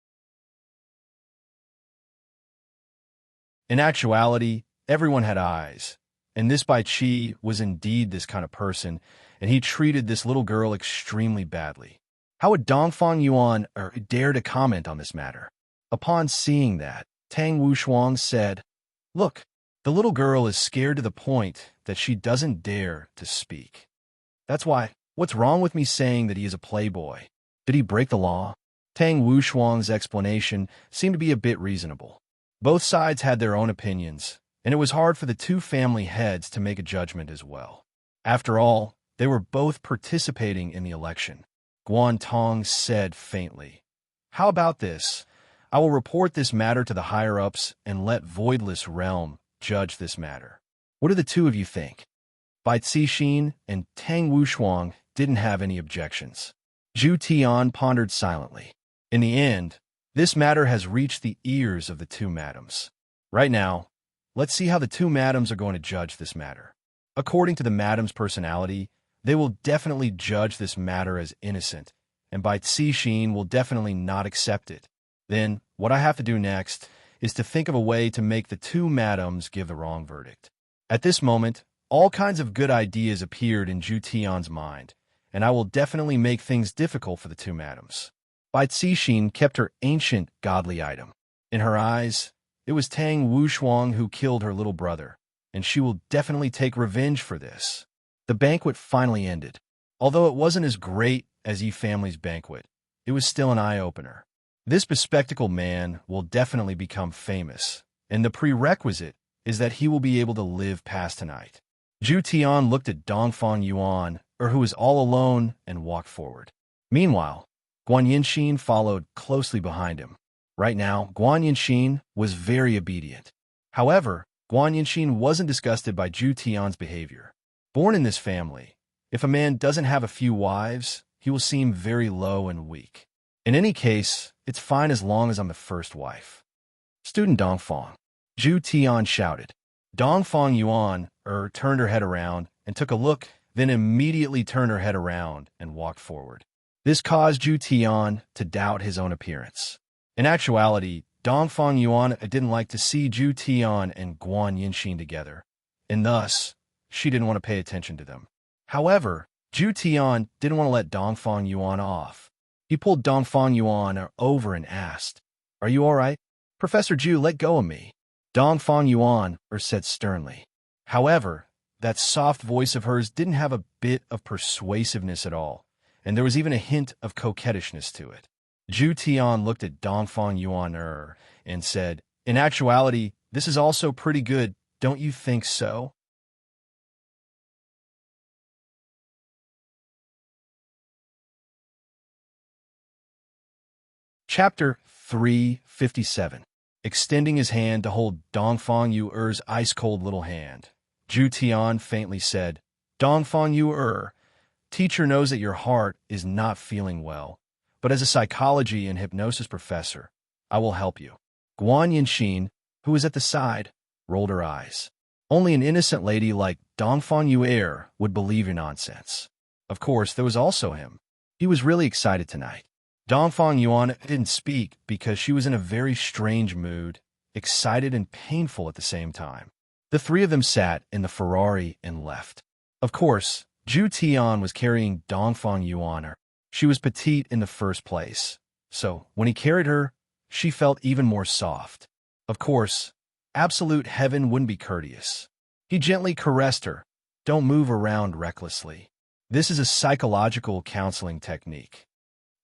In actuality, everyone had eyes, and this Bai Qi was indeed this kind of person, and he treated this little girl extremely badly. How would Dongfang Yuan dare to comment on this matter? Upon seeing that, Tang Wushuang said, "Look, the little girl is scared to the point that she doesn't dare to speak. That's why, what's wrong with me saying that he is a playboy? Did he break the law?" Tang Wushuang's explanation seemed to be a bit reasonable. Both sides had their own opinions, and it was hard for the two family heads to make a judgment as well. After all, they were both participating in the election. Guantong said faintly, "How about this? I will report this matter to the higher-ups and let Voidless Realm judge this matter. What do the two of you think?" Bai Cixin and Tang Wushuang didn't have any objections. Zhu Tian pondered silently. In the end, this matter has reached the ears of the two madams. Right now, let's see how the two madams are going to judge this matter. According to the madam's personality, they will definitely judge this matter as innocent, and Bai Cixin will definitely not accept it. Then, what I have to do next is to think of a way to make the two madams give the wrong verdict. At this moment, all kinds of good ideas appeared in Zhu Tian's mind, and I will definitely make things difficult for the two madams. Bai Cixin kept her ancient godly item. In her eyes, it was Tang Wushuang who killed her little brother, and she will definitely take revenge for this. The banquet finally ended. Although it wasn't as great as Yi family's banquet, it was still an eye-opener. This bespectacled man will definitely become famous, and the prerequisite is that he will be able to live past tonight. Zhu Tian looked at Dongfang Yuan, who was all alone, and walked forward. Meanwhile, Guan Yinxin followed closely behind him. Right now, Guan Yinxin was very obedient. However, Guan Yinxin wasn't disgusted by Zhu Tian's behavior. Born in this family, if a man doesn't have a few wives, he will seem very low and weak. In any case, it's fine as long as I'm the first wife. Student Dongfang, Zhu Tian shouted. Dongfang Yuan turned her head around and took a look, then immediately turned her head around and walked forward. This caused Zhu Tian to doubt his own appearance. In actuality, Dongfang Yuan didn't like to see Zhu Tian and Guan Yinxin together, and thus, she didn't want to pay attention to them. However, Zhu Tian didn't want to let Dongfang Yuan off. He pulled Dongfang Yuan over and asked, "Are you all right? Professor Zhu let go of me." Dongfang Yuan said sternly. However, that soft voice of hers didn't have a bit of persuasiveness at all, and there was even a hint of coquettishness to it. Zhu Tian looked at Dongfang Yuan and said, "In actuality, this is also pretty good, don't you think so?" Chapter 357. Extending his hand to hold Dongfang Yu's ice-cold little hand, Zhu Tian faintly said, "Dongfang Yu, teacher knows that your heart is not feeling well, but as a psychology and hypnosis professor, I will help you." Guan Yinxin, who was at the side, rolled her eyes. Only an innocent lady like Dongfang Yu would believe your nonsense. Of course, there was also him. He was really excited tonight. Dongfang Yuan didn't speak because she was in a very strange mood, excited and painful at the same time. The three of them sat in the Ferrari and left. Of course, Zhu Tian was carrying Dongfang Yuan. She was petite in the first place, so when he carried her, she felt even more soft. Of course, absolute heaven wouldn't be courteous. He gently caressed her. "Don't move around recklessly. This is a psychological counseling technique."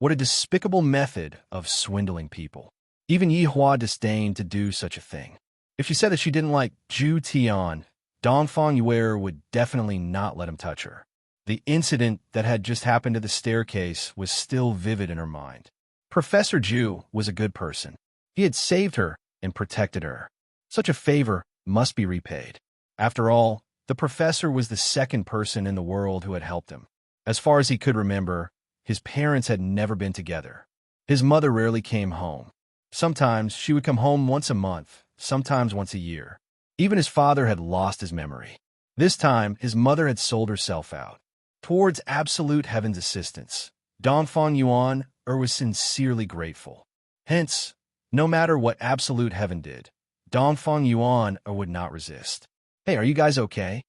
What a despicable method of swindling people. Even Yihua disdained to do such a thing. If she said that she didn't like Zhu Tian, Dongfang Yu would definitely not let him touch her. The incident that had just happened at the staircase was still vivid in her mind. Professor Zhu was a good person. He had saved her and protected her. Such a favor must be repaid. After all, the professor was the second person in the world who had helped him. As far as he could remember, his parents had never been together. His mother rarely came home. Sometimes she would come home once a month, sometimes once a year. Even his father had lost his memory. This time, his mother had sold herself out. Towards absolute heaven's assistance, Dongfang Yuan was sincerely grateful. Hence, no matter what absolute heaven did, Dongfang Yuan would not resist. "Hey, are you guys okay?"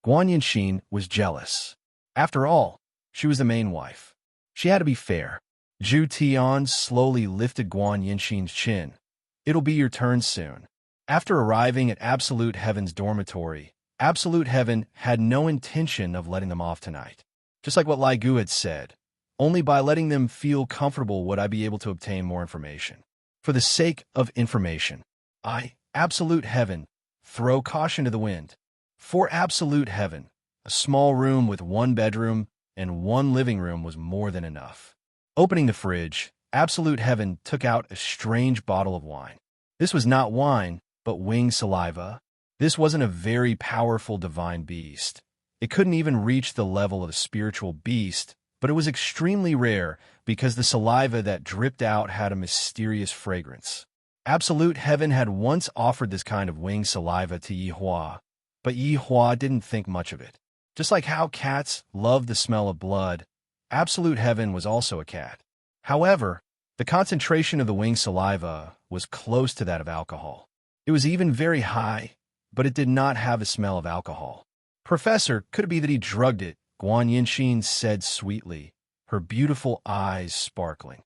Guan Yinxin was jealous. After all, she was the main wife. She had to be fair. Zhu Tian slowly lifted Guan Yinxin's chin. "It'll be your turn soon." After arriving at Absolute Heaven's dormitory, Absolute Heaven had no intention of letting them off tonight. Just like what Lai Gu had said, only by letting them feel comfortable would I be able to obtain more information. For the sake of information, I, Absolute Heaven, throw caution to the wind. For Absolute Heaven, a small room with one bedroom and one living room was more than enough. Opening the fridge, Absolute Heaven took out a strange bottle of wine. This was not wine, but winged saliva. This wasn't a very powerful divine beast. It couldn't even reach the level of a spiritual beast, but it was extremely rare because the saliva that dripped out had a mysterious fragrance. Absolute Heaven had once offered this kind of winged saliva to Yihua, but Yihua didn't think much of it. Just like how cats love the smell of blood, Absolute Heaven was also a cat. However, the concentration of the winged saliva was close to that of alcohol. It was even very high, but it did not have a smell of alcohol. "Professor, could it be that he drugged it?" Guan Yinxin said sweetly, her beautiful eyes sparkling.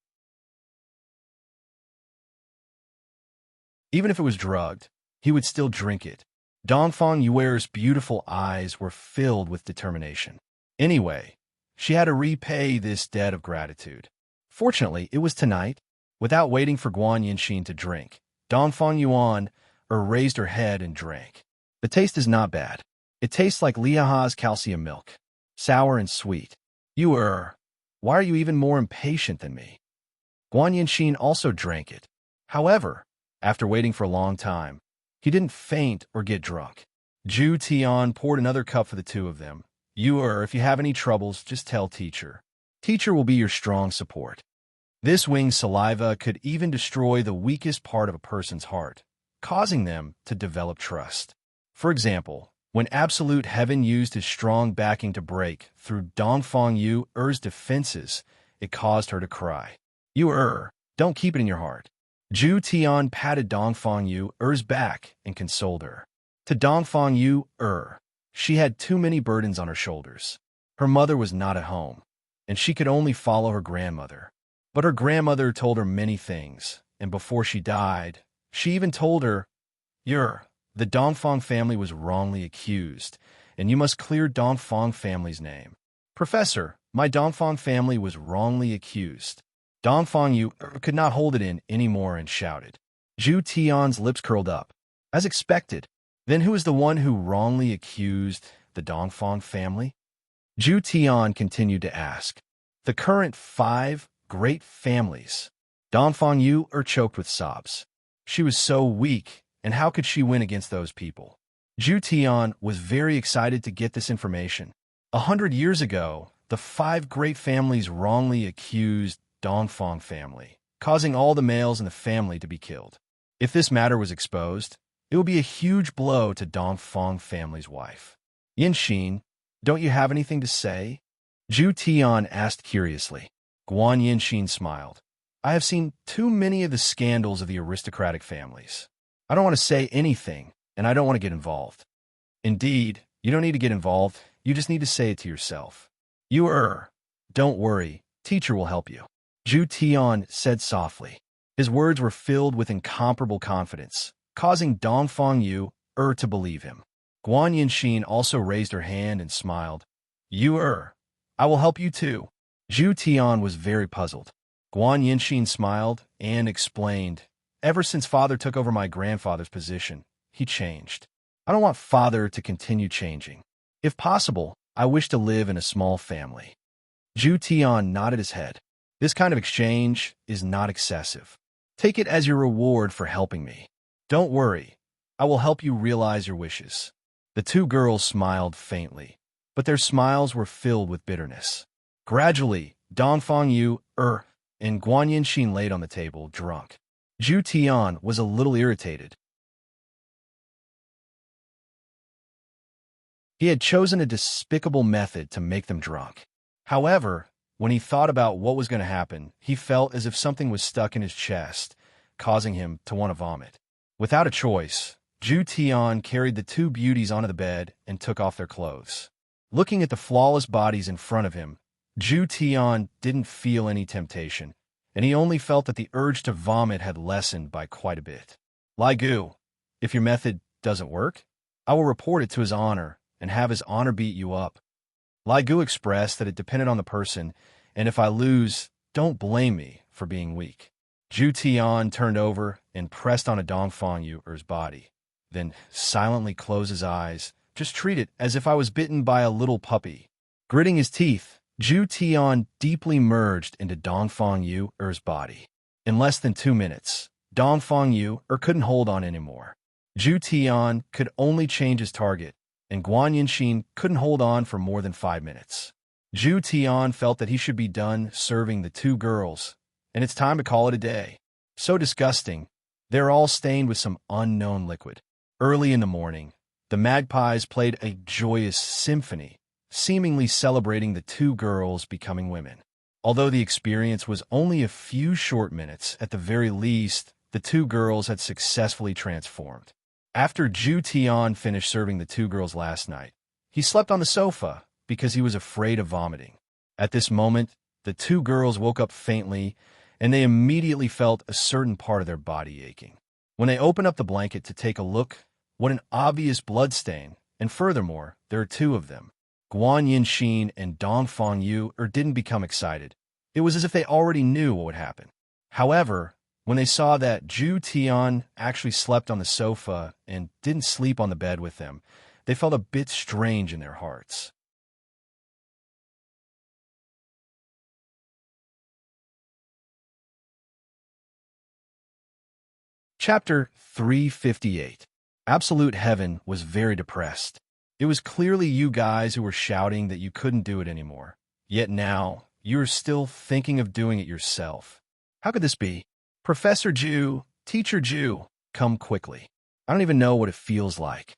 Even if it was drugged, he would still drink it. Dongfang Yu's beautiful eyes were filled with determination. Anyway, she had to repay this debt of gratitude. Fortunately, it was tonight. Without waiting for Guan Yinxin to drink, Dongfang Yuan raised her head and drank. The taste is not bad. It tastes like Liaha's calcium milk, sour and sweet. Why are you even more impatient than me?" Guan Yinxin also drank it. However, after waiting for a long time, he didn't faint or get drunk. Zhu Tian poured another cup for the two of them. If you have any troubles, just tell teacher. Teacher will be your strong support." This winged saliva could even destroy the weakest part of a person's heart, causing them to develop trust. For example, when Absolute Heaven used his strong backing to break through Dongfang Yu's defenses, it caused her to cry. Don't keep it in your heart." Zhu Tian patted Dongfang Yu's back and consoled her. To Dongfang Yu, she had too many burdens on her shoulders. Her mother was not at home, and she could only follow her grandmother. But her grandmother told her many things, and before she died, she even told her, The Dongfang family was wrongly accused, and you must clear Dongfang family's name. Professor, my Dongfang family was wrongly accused. Dongfang Yu could not hold it in anymore and shouted. Zhu Tian's lips curled up. As expected. Then who is the one who wrongly accused the Dongfang family? Zhu Tian continued to ask. The current 5 great families. Dongfang Yu choked with sobs. She was so weak, and how could she win against those people? Zhu Tian was very excited to get this information. 100 years ago, the 5 great families wrongly accused Dongfang family, causing all the males in the family to be killed. If this matter was exposed, it would be a huge blow to Dongfang family's wife. Yinxin, don't you have anything to say? Zhu Tian asked curiously. Guan Yinxin smiled. I have seen too many of the scandals of the aristocratic families. I don't want to say anything, and I don't want to get involved. Indeed, you don't need to get involved. You just need to say it to yourself. Don't worry. Teacher will help you. Zhu Tian said softly. His words were filled with incomparable confidence, causing Dongfang Yu to believe him. Guan Yinxin also raised her hand and smiled. I will help you too. Zhu Tian was very puzzled. Guan Yinxin smiled and explained, ever since father took over my grandfather's position, he changed. I don't want father to continue changing. If possible, I wish to live in a small family. Zhu Tian nodded his head. This kind of exchange is not excessive. Take it as your reward for helping me. Don't worry. I will help you realize your wishes. The 2 girls smiled faintly, but their smiles were filled with bitterness. Gradually, Dongfang Yu and Guan Yinxin laid on the table, drunk. Zhu Tian was a little irritated. He had chosen a despicable method to make them drunk. However, when he thought about what was going to happen, he felt as if something was stuck in his chest, causing him to want to vomit. Without a choice, Zhu Tian carried the 2 beauties onto the bed and took off their clothes. Looking at the flawless bodies in front of him, Zhu Tian didn't feel any temptation, and he only felt that the urge to vomit had lessened by quite a bit. Lai Gu, if your method doesn't work, I will report it to his honor and have his honor beat you up. Lai Gu expressed that it depended on the person, and if I lose, don't blame me for being weak. Zhu Tian turned over and pressed on a Dongfang Yu's body, then silently closed his eyes. Just treat it as if I was bitten by a little puppy. Gritting his teeth, Zhu Tian deeply merged into Dongfang Yu's body. In less than 2 minutes, Dongfang Yu couldn't hold on anymore. Zhu Tian could only change his target, and Guan Yinxin couldn't hold on for more than 5 minutes. Zhu Tian felt that he should be done serving the 2 girls, and it's time to call it a day. So disgusting. They're all stained with some unknown liquid. Early in the morning, the magpies played a joyous symphony, seemingly celebrating the 2 girls becoming women. Although the experience was only a few short minutes, at the very least, the 2 girls had successfully transformed. After Zhu Tian finished serving the 2 girls last night, he slept on the sofa because he was afraid of vomiting. At this moment, the 2 girls woke up faintly, and they immediately felt a certain part of their body aching. When they opened up the blanket to take a look, what an obvious bloodstain, and furthermore, there are 2 of them. Guan Yinxin and Dongfang Yu didn't become excited. It was as if they already knew what would happen. However, when they saw that Zhu Tian actually slept on the sofa and didn't sleep on the bed with them, they felt a bit strange in their hearts. Chapter 358. Absolute Heaven was very depressed. It was clearly you guys who were shouting that you couldn't do it anymore. Yet now, you are still thinking of doing it yourself. How could this be? Professor Zhu, Teacher Zhu, come quickly. I don't even know what it feels like.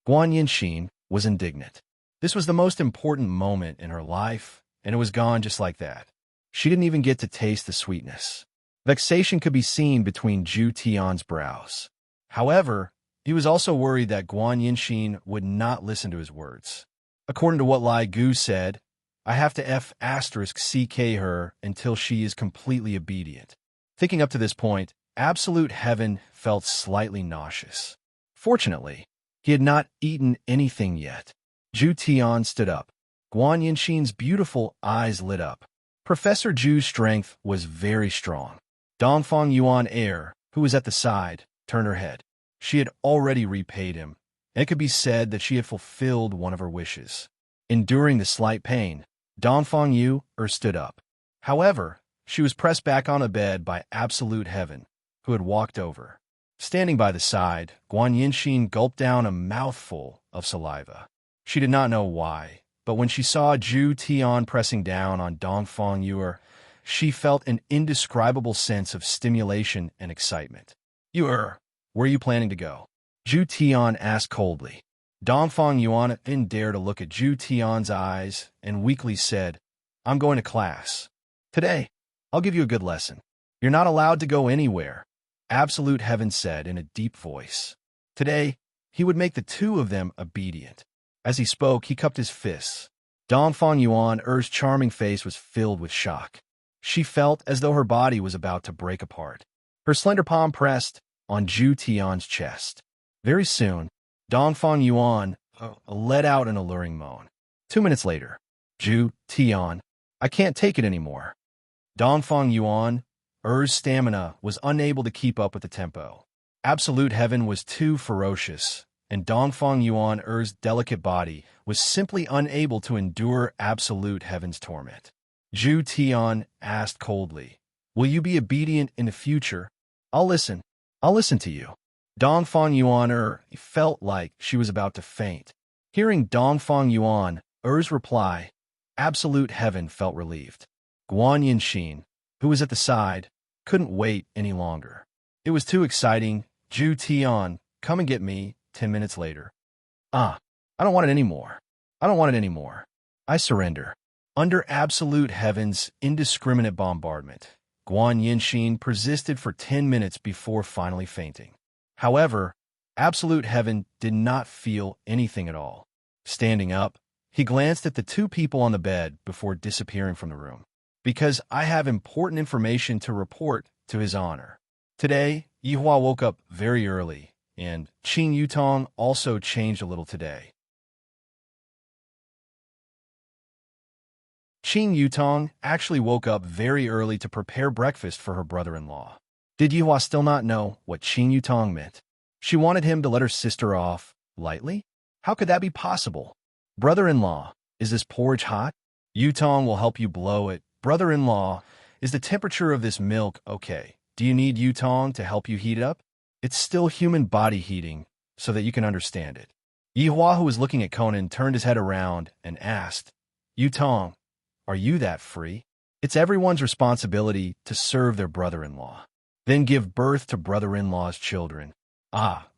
Guan Yinxin was indignant. This was the most important moment in her life, and it was gone just like that. She didn't even get to taste the sweetness. Vexation could be seen between Zhu Tian's brows. However, he was also worried that Guan Yinxin would not listen to his words. According to what Lai Gu said, I have to *CK her until she is completely obedient. Thinking up to this point, Absolute Heaven felt slightly nauseous. Fortunately, he had not eaten anything yet. Zhu Tian stood up. Guan Yinxin's beautiful eyes lit up. Professor Zhu's strength was very strong. Dongfang Yuan heir, who was at the side, turned her head. She had already repaid him, and it could be said that she had fulfilled one of her wishes. Enduring the slight pain, Dongfang Yu stood up. However, she was pressed back on a bed by absolute heaven, who had walked over. Standing by the side, Guan Yinxin gulped down a mouthful of saliva. She did not know why, but when she saw Zhu Tian pressing down on Dongfang Yu, she felt an indescribable sense of stimulation and excitement. Yu, where are you planning to go? Zhu Tian asked coldly. Dongfang Yuan didn't dare to look at Zhu Tian's eyes and weakly said, I'm going to class. Today, I'll give you a good lesson. You're not allowed to go anywhere, Absolute Heaven said in a deep voice. Today, he would make the two of them obedient. As he spoke, he cupped his fists. Dongfang Yuan's charming face was filled with shock. She felt as though her body was about to break apart. Her slender palm pressed on Zhu Tian's chest. Very soon, Dongfang Yuan let out an alluring moan. 2 minutes later, Zhu Tian, I can't take it anymore. Dongfang Yuan's stamina was unable to keep up with the tempo. Absolute Heaven was too ferocious, and Dongfang Yuan's delicate body was simply unable to endure Absolute Heaven's torment. Zhu Tian asked coldly, Will you be obedient in the future? I'll listen to you. Dongfang Yuan felt like she was about to faint. Hearing Dongfang Yuan's reply, Absolute Heaven felt relieved. Guan Yinxin, who was at the side, couldn't wait any longer. It was too exciting. Zhu Tian, come and get me. 10 minutes later. I don't want it anymore. I surrender. Under Absolute Heaven's indiscriminate bombardment, Guan Yinxin persisted for 10 minutes before finally fainting. However, Absolute Heaven did not feel anything at all. Standing up, he glanced at the two people on the bed before disappearing from the room. Because I have important information to report to his honor. Today, Yihua woke up very early, and Qin Yutong also changed a little today. Qin Yutong actually woke up very early to prepare breakfast for her brother-in-law. Did Yihua still not know what Qin Yutong meant? She wanted him to let her sister off lightly? How could that be possible? Brother-in-law, is this porridge hot? Yutong will help you blow it. Brother-in-law, is the temperature of this milk okay? Do you need Yutong to help you heat it up? It's still human body heating, so that you can understand it. Yihua, who was looking at Conan, turned his head around and asked, Yutong, are you that free? It's everyone's responsibility to serve their brother-in-law, then give birth to brother-in-law's children.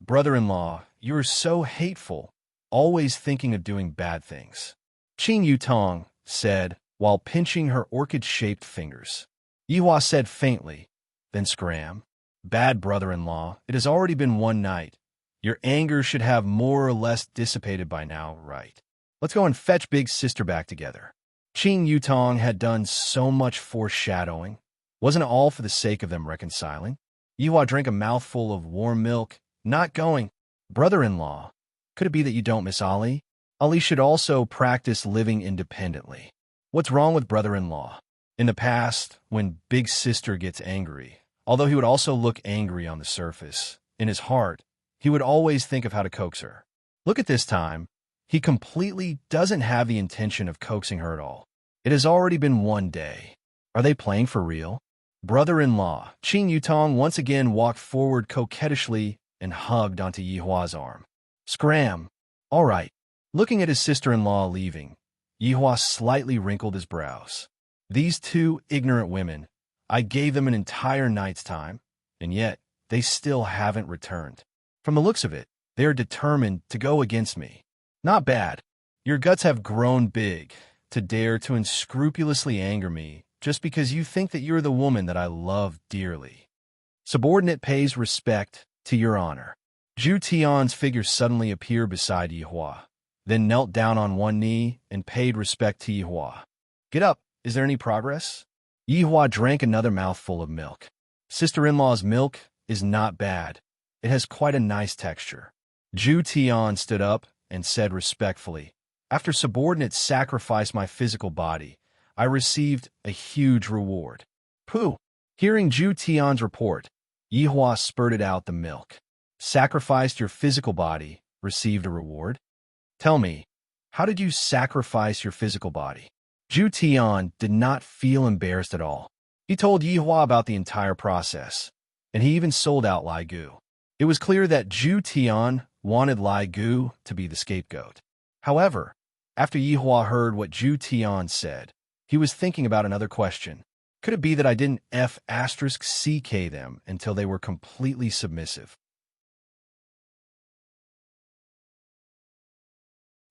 Brother-in-law, you're so hateful, always thinking of doing bad things. Qin Yutong said, while pinching her orchid-shaped fingers. Yihua said faintly, then scram. Bad brother-in-law, it has already been one night. Your anger should have more or less dissipated by now, right? Let's go and fetch big sister back together. Qin Yutong had done so much foreshadowing. Wasn't it all for the sake of them reconciling? Yihua drank a mouthful of warm milk. Not going. Brother-in-law, could it be that you don't miss Ali? Ali should also practice living independently. What's wrong with brother-in-law? In the past, when big sister gets angry, although he would also look angry on the surface, in his heart, he would always think of how to coax her. Look at this time. He completely doesn't have the intention of coaxing her at all. It has already been one day. Are they playing for real? Brother-in-law, Qin Yutong once again walked forward coquettishly and hugged onto Yihua's arm. Scram. All right. Looking at his sister-in-law leaving, Yihua slightly wrinkled his brows. These two ignorant women, I gave them an entire night's time, and yet they still haven't returned. From the looks of it, they are determined to go against me. Not bad. Your guts have grown big to dare to unscrupulously anger me just because you think that you're the woman that I love dearly. Subordinate pays respect to your honor. Zhu Tian's figure suddenly appeared beside Yihua, then knelt down on one knee and paid respect to Yihua. Get up. Is there any progress? Yihua drank another mouthful of milk. Sister-in-law's milk is not bad. It has quite a nice texture. Zhu Tian stood up and said respectfully, "After subordinates sacrificed my physical body, I received a huge reward." Pooh! Hearing Zhu Tian's report, Yihua spurted out the milk. "Sacrificed your physical body, received a reward? Tell me, how did you sacrifice your physical body?" Zhu Tian did not feel embarrassed at all. He told Yihua about the entire process, and he even sold out Lai Gu. It was clear that Zhu Tian wanted Lai Gu to be the scapegoat. However, after Yihua heard what Zhu Tian said, he was thinking about another question. Could it be that I didn't F***CK them until they were completely submissive?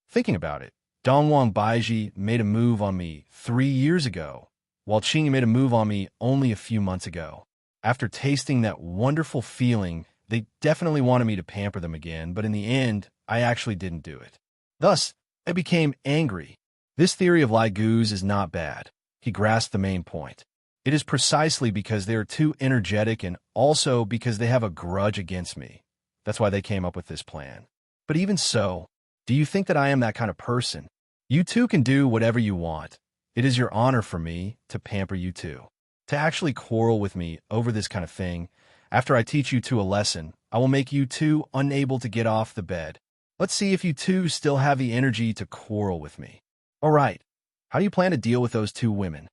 Thinking about it, Dongwang Baiji made a move on me 3 years ago, while Qing made a move on me only a few months ago. After tasting that wonderful feeling, they definitely wanted me to pamper them again, but in the end, I actually didn't do it. Thus, I became angry. This theory of Lai Gu's is not bad. He grasped the main point. It is precisely because they are too energetic and also because they have a grudge against me. That's why they came up with this plan. But even so, do you think that I am that kind of person? You two can do whatever you want. It is your honor for me to pamper you two. To actually quarrel with me over this kind of thing, after I teach you two a lesson, I will make you two unable to get off the bed. Let's see if you two still have the energy to quarrel with me. All right, how do you plan to deal with those two women?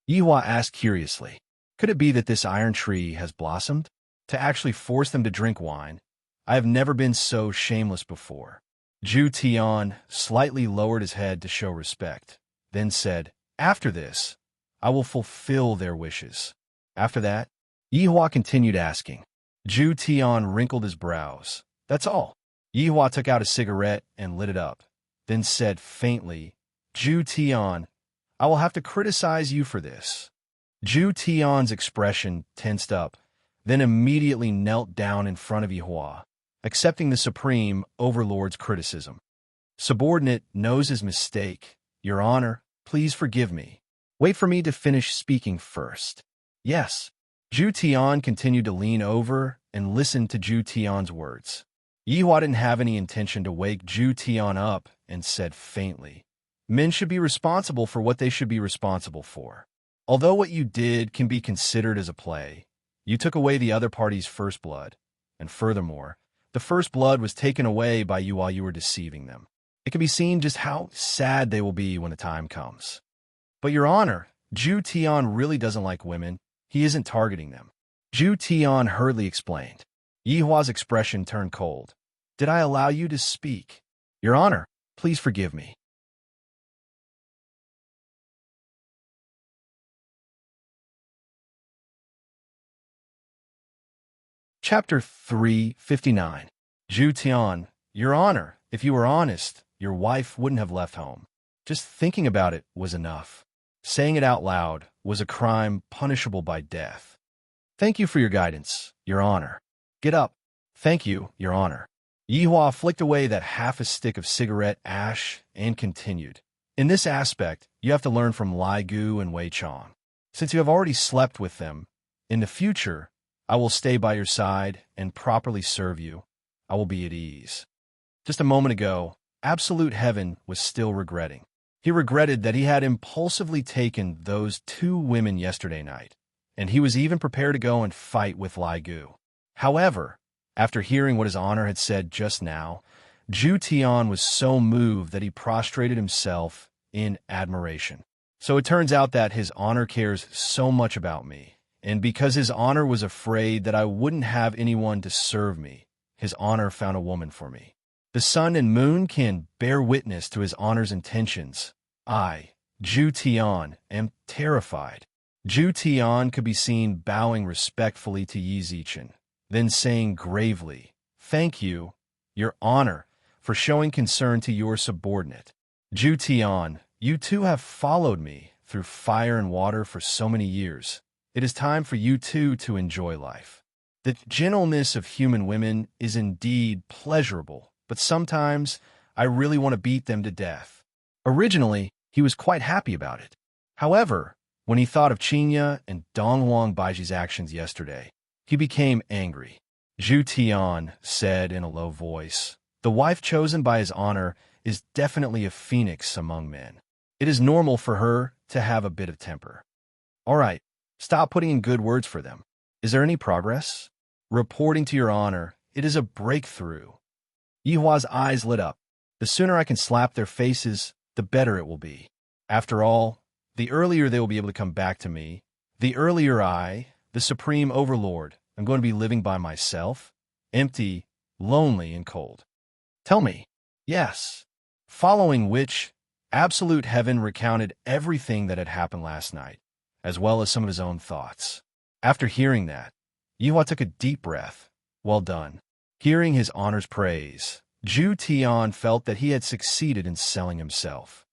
Yihua asked curiously. Could it be that this iron tree has blossomed? To actually force them to drink wine? I have never been so shameless before. Zhu Tian slightly lowered his head to show respect, then said, "After this, I will fulfill their wishes." After that, Yihua continued asking. Zhu Tian wrinkled his brows. "That's all." Yihua took out a cigarette and lit it up, then said faintly, "Zhu Tian, I will have to criticize you for this." Zhu Tian's expression tensed up, then immediately knelt down in front of Yihua, accepting the Supreme Overlord's criticism. "Subordinate knows his mistake. Your Honor, please forgive me. Wait for me to finish speaking first." "Yes." Zhu Tian continued to lean over and listen to Zhu Tian's words. Yihua didn't have any intention to wake Zhu Tian up and said faintly, "Men should be responsible for what they should be responsible for. Although what you did can be considered as a play, you took away the other party's first blood, and furthermore, the first blood was taken away by you while you were deceiving them. It can be seen just how sad they will be when the time comes. But Your Honor, Zhu Tian really doesn't like women. He isn't targeting them." Zhu Tian hurriedly explained. Yihua's expression turned cold. "Did I allow you to speak? Your Honor, please forgive me." Chapter 359. Zhu Tian, Your Honor, if you were honest, your wife wouldn't have left home. Just thinking about it was enough. Saying it out loud was a crime punishable by death. "Thank you for your guidance, Your Honor." "Get up." "Thank you, Your Honor." Yihua flicked away that half a stick of cigarette ash and continued. "In this aspect, you have to learn from Lai Gu and Wei Chong. Since you have already slept with them, in the future, I will stay by your side and properly serve you. I will be at ease." Just a moment ago, Absolute Heaven was still regretting. He regretted that he had impulsively taken those two women yesterday night, and he was even prepared to go and fight with Lai Gu. However, after hearing what his honor had said just now, Zhu Tian was so moved that he prostrated himself in admiration. So it turns out that his honor cares so much about me, and because his honor was afraid that I wouldn't have anyone to serve me, his honor found a woman for me. The sun and moon can bear witness to his honor's intentions. I, Zhu Tian, am terrified. Zhu Tian could be seen bowing respectfully to Yi Zichen, then saying gravely, "Thank you, Your Honor, for showing concern to your subordinate. Zhu Tian, you two have followed me through fire and water for so many years. It is time for you two to enjoy life. The gentleness of human women is indeed pleasurable, but sometimes I really want to beat them to death." Originally, he was quite happy about it. However, when he thought of Qinya and Dongwang Baiji's actions yesterday, he became angry. Zhu Tian said in a low voice, The wife chosen by his honor is definitely a phoenix among men. It is normal for her to have a bit of temper. All right, stop putting in good words for them. Is there any progress? Reporting to your honor, it is a breakthrough. Yihua's eyes lit up. The sooner I can slap their faces, the better it will be. After all, the earlier they will be able to come back to me, the earlier I, the supreme overlord, am going to be living by myself, empty, lonely, and cold. Tell me. Yes. Following which, absolute heaven recounted everything that had happened last night, as well as some of his own thoughts. After hearing that, Yihua took a deep breath. Well done. Hearing his honor's praise, Zhu Tian felt that he had succeeded in selling himself.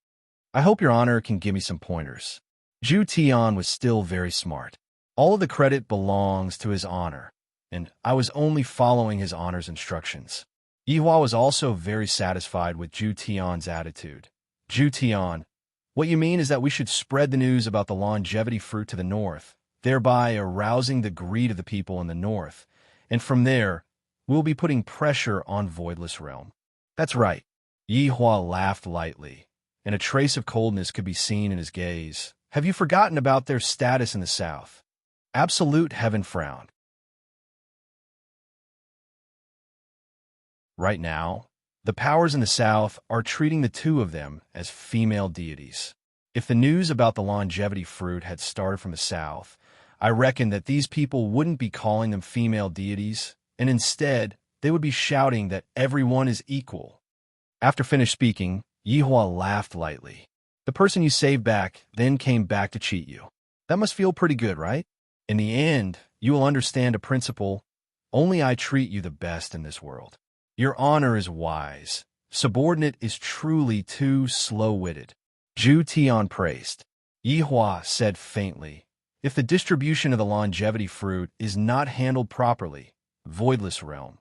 I hope your honor can give me some pointers. Zhu Tian was still very smart. All of the credit belongs to his honor, and I was only following his honor's instructions. Yihua was also very satisfied with Zhu Tian's attitude. Zhu Tian, what you mean is that we should spread the news about the longevity fruit to the north, thereby arousing the greed of the people in the north, and from there, we'll be putting pressure on Voidless Realm. That's right. Yihua laughed lightly, and a trace of coldness could be seen in his gaze. Have you forgotten about their status in the south? Absolute heaven frowned. Right now, the powers in the south are treating the two of them as female deities. If the news about the longevity fruit had started from the south, I reckon that these people wouldn't be calling them female deities, and instead, they would be shouting that everyone is equal. After finished speaking, Yihua laughed lightly. The person you saved back then came back to cheat you. That must feel pretty good, right? In the end, you will understand a principle. Only I treat you the best in this world. Your honor is wise. Subordinate is truly too slow-witted. Zhu Tian praised. Yihua said faintly, if the distribution of the longevity fruit is not handled properly, Voidless Realm.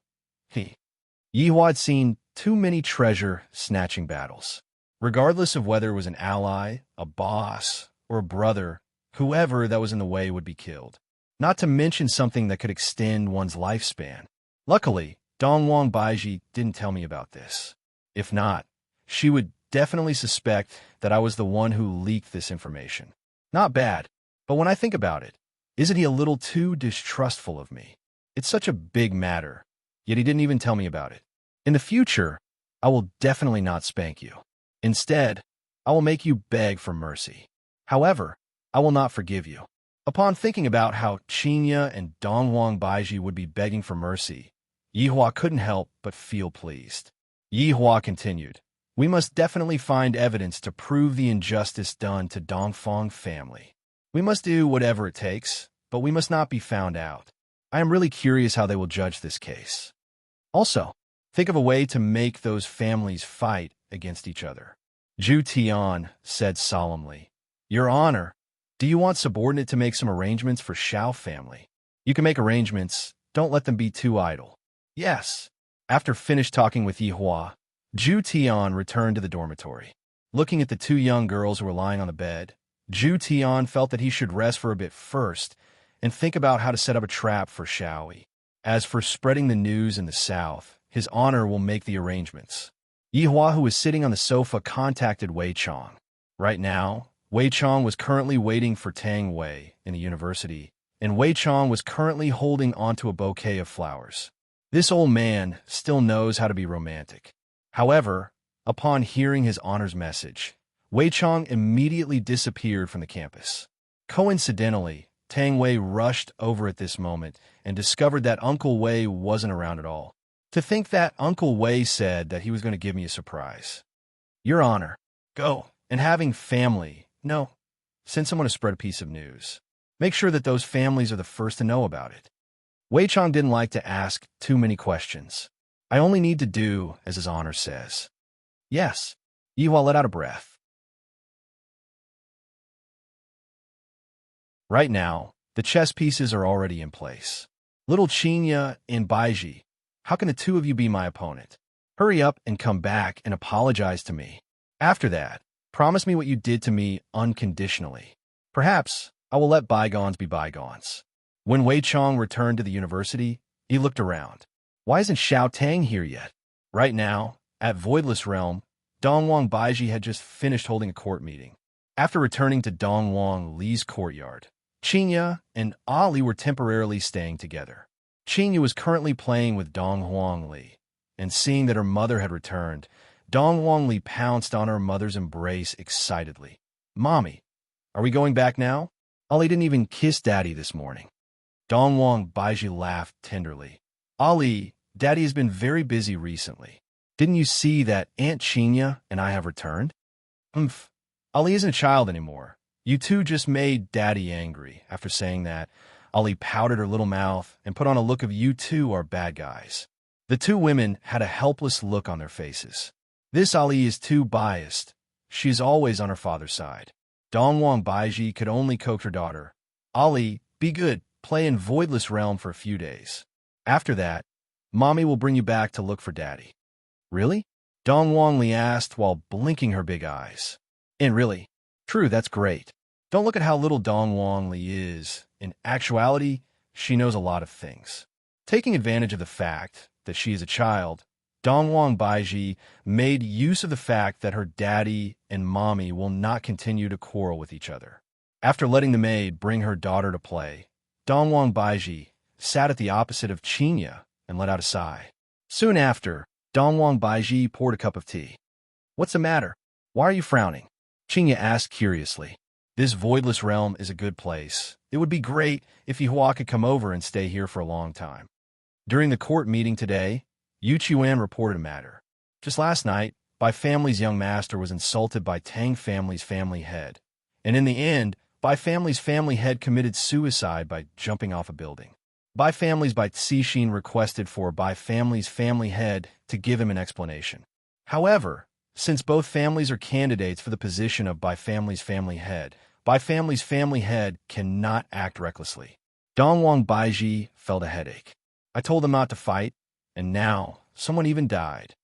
Yihua had seen too many treasure-snatching battles. Regardless of whether it was an ally, a boss, or a brother, whoever that was in the way would be killed. Not to mention something that could extend one's lifespan. Luckily, Dongwang Baiji didn't tell me about this. If not, she would definitely suspect that I was the one who leaked this information. Not bad, but when I think about it, isn't he a little too distrustful of me? It's such a big matter, yet he didn't even tell me about it. In the future, I will definitely not spank you. Instead, I will make you beg for mercy. However, I will not forgive you. Upon thinking about how Qinya and Dongwang Baiji would be begging for mercy, Yihua couldn't help but feel pleased. Yihua continued, we must definitely find evidence to prove the injustice done to Dongfang family. We must do whatever it takes, but we must not be found out. I am really curious how they will judge this case. Also, think of a way to make those families fight against each other. Zhu Tian said solemnly, Your Honor, do you want subordinate to make some arrangements for Xiao family? You can make arrangements, don't let them be too idle. Yes. After finished talking with Yihua, Zhu Tian returned to the dormitory. Looking at the two young girls who were lying on the bed, Zhu Tian felt that he should rest for a bit first and think about how to set up a trap for Xiaoi. As for spreading the news in the south, his honor will make the arrangements. Yihua, who was sitting on the sofa, contacted Wei Chong. Right now, Wei Chong was currently waiting for Tang Wei in the university, and Wei Chong was currently holding onto a bouquet of flowers. This old man still knows how to be romantic. However, upon hearing his honor's message, Wei Chong immediately disappeared from the campus. Coincidentally, Tang Wei rushed over at this moment and discovered that Uncle Wei wasn't around at all. To think that Uncle Wei said that he was going to give me a surprise. Your Honor, go, and having family, no, since I'm going to spread a piece of news. Make sure that those families are the first to know about it. Wei Chong didn't like to ask too many questions. I only need to do as his honor says. Yes. Yihua let out a breath. Right now, the chess pieces are already in place. Little Qinya and Baiji, how can the two of you be my opponent? Hurry up and come back and apologize to me. After that, promise me what you did to me unconditionally. Perhaps I will let bygones be bygones. When Wei Chong returned to the university, he looked around. Why isn't Xiao Tang here yet? Right now, at Voidless Realm, Dongwang Baiji had just finished holding a court meeting. After returning to Dongwang Li's courtyard, Qinya and Ali were temporarily staying together. Qinya was currently playing with Dongwang Li, and seeing that her mother had returned, Dongwang Li pounced on her mother's embrace excitedly. "Mommy, are we going back now? Ali didn't even kiss Daddy this morning." Dongwang Baiji laughed tenderly. "Ali, Daddy has been very busy recently. Didn't you see that Aunt Qinya and I have returned?" "Umph. Ali isn't a child anymore. You two just made Daddy angry." After saying that, Ali pouted her little mouth and put on a look of "you two are bad guys." The two women had a helpless look on their faces. This Ali is too biased. She is always on her father's side. Dongwang Baiji could only coax her daughter. "Ali, be good. Play in Voidless Realm for a few days. After that, Mommy will bring you back to look for Daddy." "Really?" Dongwang Li asked while blinking her big eyes. "And really? True, that's great. Don't look at how little Dongwang Li is. In actuality, she knows a lot of things." Taking advantage of the fact that she is a child, Dongwang Baiji made use of the fact that her daddy and mommy will not continue to quarrel with each other. After letting the maid bring her daughter to play, Dongwang Baiji sat at the opposite of Qinya and let out a sigh. Soon after, Dongwang Baiji poured a cup of tea. "What's the matter? Why are you frowning?" Qinya asked curiously. "This Voidless Realm is a good place. It would be great if Yihua could come over and stay here for a long time." During the court meeting today, Yu Chuan reported a matter. Just last night, Bai family's young master was insulted by Tang family's family head, and in the end, Bai family's family head committed suicide by jumping off a building. Bai family's Bai Cixin requested for Bai family's family head to give him an explanation. However, since both families are candidates for the position of Bai family's family head cannot act recklessly. Dongwang Baiji felt a headache. "I told them not to fight, and now someone even died."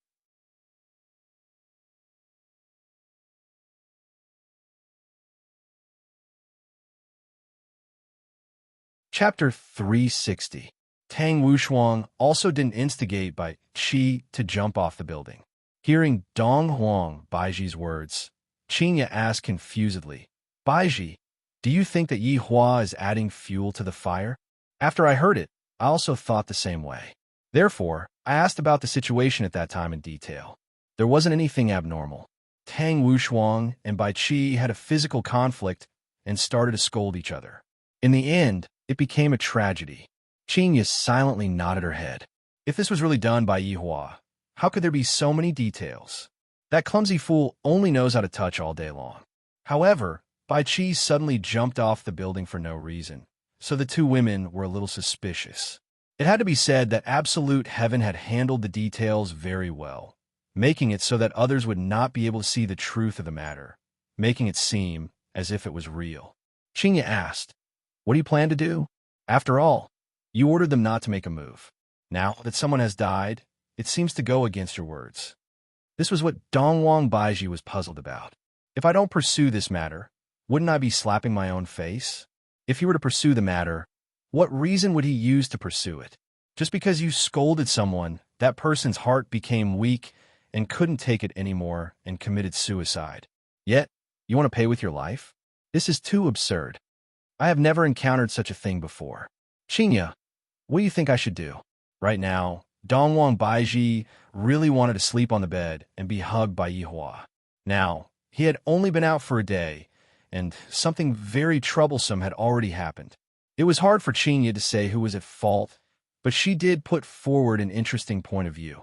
Chapter 360. Tang Wushuang also didn't instigate Bai Qi to jump off the building. Hearing Dongwang Baiji's words, Qinya asked confusedly, "Baiji, do you think that Yihua is adding fuel to the fire?" After I heard it, I also thought the same way. Therefore, I asked about the situation at that time in detail. There wasn't anything abnormal. Tang Wushuang and Bai Qi had a physical conflict and started to scold each other. In the end, it became a tragedy. Qinya silently nodded her head. If this was really done by Yihua, how could there be so many details? That clumsy fool only knows how to touch all day long. However, Bai Qi suddenly jumped off the building for no reason, so the two women were a little suspicious. It had to be said that Absolute Heaven had handled the details very well, making it so that others would not be able to see the truth of the matter, making it seem as if it was real. Qinya asked, "What do you plan to do? After all, you ordered them not to make a move. Now that someone has died, it seems to go against your words." This was what Dongwang Baiji was puzzled about. If I don't pursue this matter, wouldn't I be slapping my own face? If he were to pursue the matter, what reason would he use to pursue it? Just because you scolded someone, that person's heart became weak and couldn't take it anymore and committed suicide. Yet, you want to pay with your life? This is too absurd. I have never encountered such a thing before. Qinya, what do you think I should do? Right now, Dongwang Baiji really wanted to sleep on the bed and be hugged by Yihua. Now, he had only been out for a day, and something very troublesome had already happened. It was hard for Qinya to say who was at fault, but she did put forward an interesting point of view.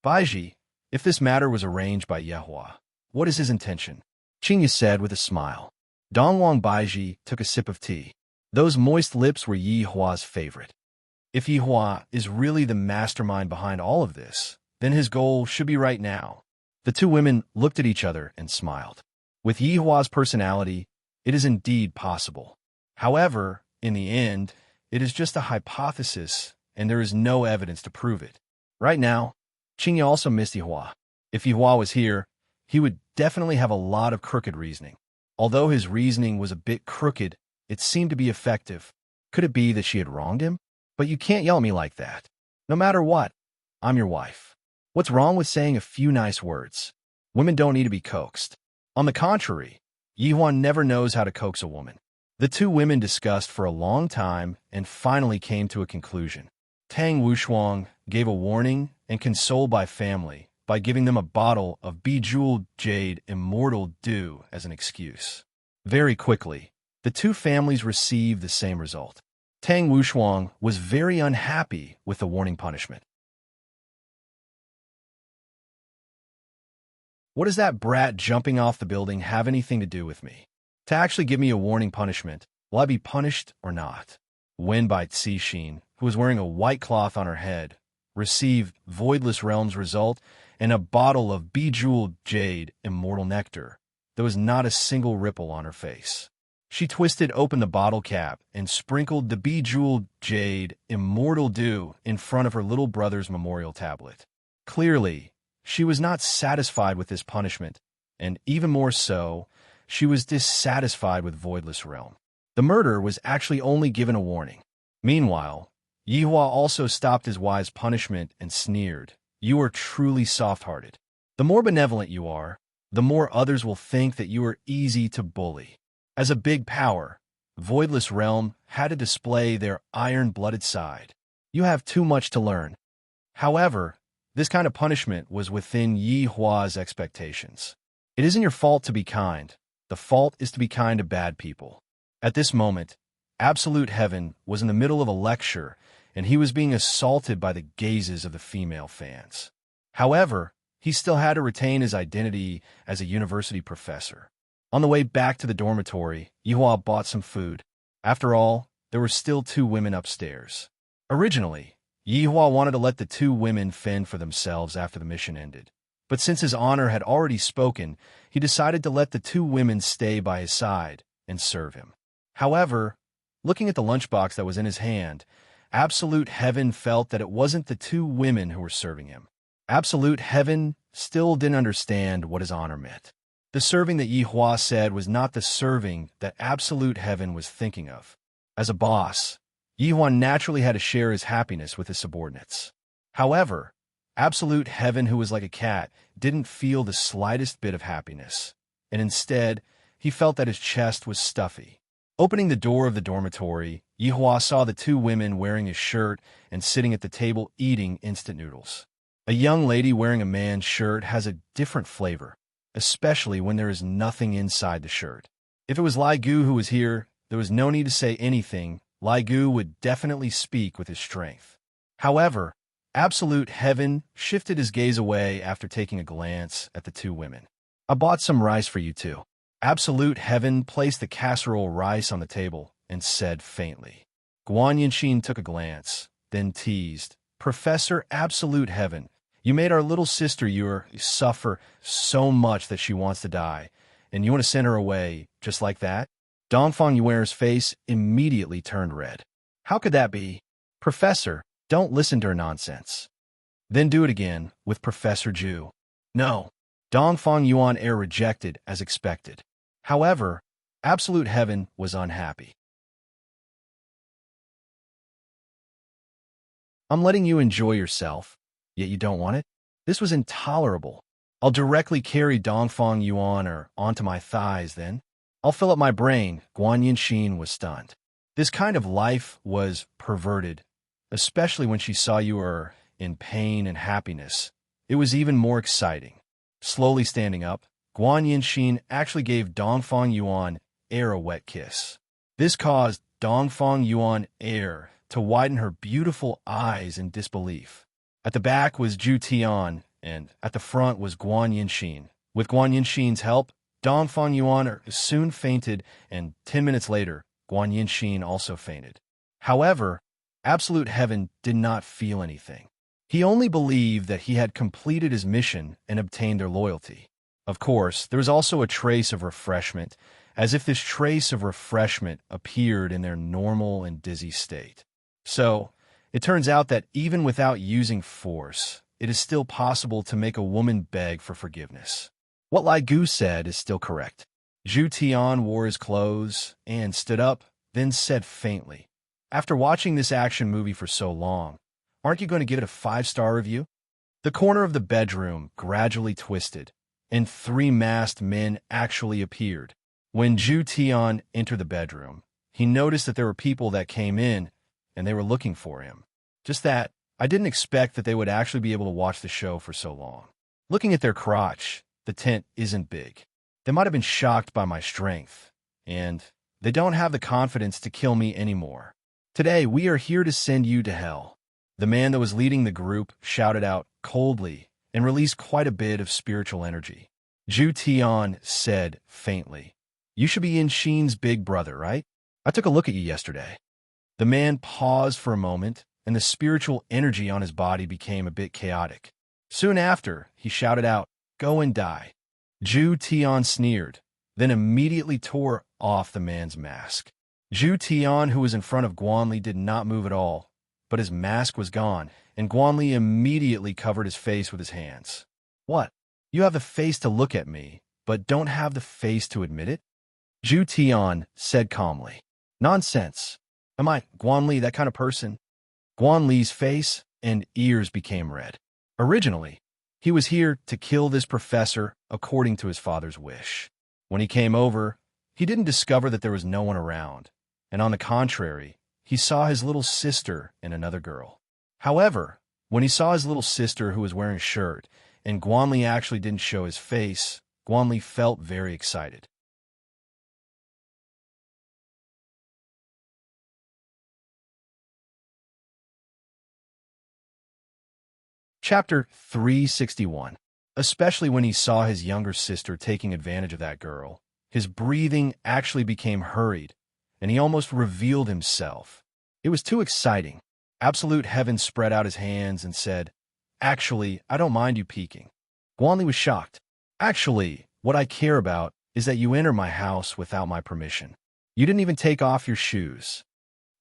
"Baiji, if this matter was arranged by Yihua, what is his intention?" Qinya said with a smile. Dongwang Baiji took a sip of tea. Those moist lips were Yihua's favorite. If Yihua is really the mastermind behind all of this, then his goal should be right now. The two women looked at each other and smiled. With Yihua's personality, it is indeed possible. However, in the end, it is just a hypothesis, and there is no evidence to prove it. Right now, Qinya also missed Yihua. If Yihua was here, he would definitely have a lot of crooked reasoning. Although his reasoning was a bit crooked, it seemed to be effective. Could it be that she had wronged him? But you can't yell at me like that. No matter what, I'm your wife. What's wrong with saying a few nice words? Women don't need to be coaxed. On the contrary, Yihuan never knows how to coax a woman. The two women discussed for a long time and finally came to a conclusion. Tang Wushuang gave a warning and consoled by family by giving them a bottle of bejeweled jade immortal dew as an excuse. Very quickly, the two families received the same result. Tang Wushuang was very unhappy with the warning punishment. What does that brat jumping off the building have anything to do with me? To actually give me a warning punishment, will I be punished or not? Wen by Cixin, who was wearing a white cloth on her head, received Voidless Realm's result and a bottle of bejeweled jade immortal nectar. There was not a single ripple on her face. She twisted open the bottle cap and sprinkled the bejeweled jade immortal dew in front of her little brother's memorial tablet. Clearly, she was not satisfied with this punishment, and even more so, she was dissatisfied with Voidless Realm. The murderer was actually only given a warning. Meanwhile, Yihua also stopped his wise punishment and sneered, "You are truly soft-hearted. The more benevolent you are, the more others will think that you are easy to bully." As a big power, Voidless Realm had to display their iron-blooded side. You have too much to learn. However, this kind of punishment was within Yihua's expectations. It isn't your fault to be kind. The fault is to be kind to bad people. At this moment, Absolute Heaven was in the middle of a lecture, and he was being assaulted by the gazes of the female fans. However, he still had to retain his identity as a university professor. On the way back to the dormitory, Yihua bought some food. After all, there were still two women upstairs. Originally, Yihua wanted to let the two women fend for themselves after the mission ended. But since his honor had already spoken, he decided to let the two women stay by his side and serve him. However, looking at the lunchbox that was in his hand, Absolute Heaven felt that it wasn't the two women who were serving him. Absolute Heaven still didn't understand what his honor meant. The serving that Yihua said was not the serving that Absolute Heaven was thinking of. As a boss, Yihua naturally had to share his happiness with his subordinates. However, Absolute Heaven, who was like a cat, didn't feel the slightest bit of happiness, and instead, he felt that his chest was stuffy. Opening the door of the dormitory, Yihua saw the two women wearing his shirt and sitting at the table eating instant noodles. A young lady wearing a man's shirt has a different flavor, especially when there is nothing inside the shirt. If it was Lai Gu who was here, there was no need to say anything. Lai Gu would definitely speak with his strength. However, Absolute Heaven shifted his gaze away after taking a glance at the two women. "I bought some rice for you two." Absolute Heaven placed the casserole rice on the table and said faintly. Guan Yinxin took a glance, then teased, "Professor Absolute Heaven, you made our little sister suffer so much that she wants to die, and you want to send her away just like that?" Dongfang Yuer's face immediately turned red. "How could that be? Professor, don't listen to her nonsense." "Then do it again with Professor Zhu." "No." Dongfang Yuan rejected as expected. However, Absolute Heaven was unhappy. "I'm letting you enjoy yourself, yet you don't want it? This was intolerable. I'll directly carry Dongfang Yuan onto my thighs then. I'll fill up my brain." Guan Yinxin was stunned. This kind of life was perverted, especially when she saw you in pain and happiness. It was even more exciting. Slowly standing up, Guan Yinxin actually gave Dongfang Yuan a wet kiss. This caused Dongfang Yuan to widen her beautiful eyes in disbelief. At the back was Zhu Tian, and at the front was Guan Yinxin. With Guan Yinxin's help, Dongfang Yuan soon fainted, and 10 minutes later, Guan Yinxin also fainted. However, Absolute Heaven did not feel anything. He only believed that he had completed his mission and obtained their loyalty. Of course, there was also a trace of refreshment, as if this trace of refreshment appeared in their normal and dizzy state. So, it turns out that even without using force, it is still possible to make a woman beg for forgiveness. What Lai Gu said is still correct. Zhu Tian wore his clothes and stood up, then said faintly, "After watching this action movie for so long, aren't you going to give it a 5-star review?" The corner of the bedroom gradually twisted, and three masked men actually appeared. When Zhu Tian entered the bedroom, he noticed that there were people that came in, and they were looking for him. Just that, I didn't expect that they would actually be able to watch the show for so long. Looking at their crotch, the tent isn't big. They might have been shocked by my strength, and they don't have the confidence to kill me anymore. Today, we are here to send you to hell. The man that was leading the group shouted out coldly and released quite a bit of spiritual energy. Zhu Tian said faintly, "You should be Inshin's big brother, right? I took a look at you yesterday." The man paused for a moment, and the spiritual energy on his body became a bit chaotic. Soon after, he shouted out, "Go and die." Zhu Tian sneered, then immediately tore off the man's mask. Zhu Tian, who was in front of Guanli, did not move at all, but his mask was gone, and Guanli immediately covered his face with his hands. "What? You have the face to look at me, but don't have the face to admit it?" Zhu Tian said calmly. "Nonsense. Am I, Guanli, that kind of person?" Guanli's face and ears became red. Originally, he was here to kill this professor according to his father's wish. When he came over, he didn't discover that there was no one around, and on the contrary, he saw his little sister and another girl. However, when he saw his little sister who was wearing a shirt, and Guanli actually didn't show his face, Guanli felt very excited. Chapter 361. Especially when he saw his younger sister taking advantage of that girl, his breathing actually became hurried, and he almost revealed himself. It was too exciting. Absolute Heaven spread out his hands and said, "Actually, I don't mind you peeking." Guanli was shocked. "Actually, what I care about is that you enter my house without my permission. You didn't even take off your shoes."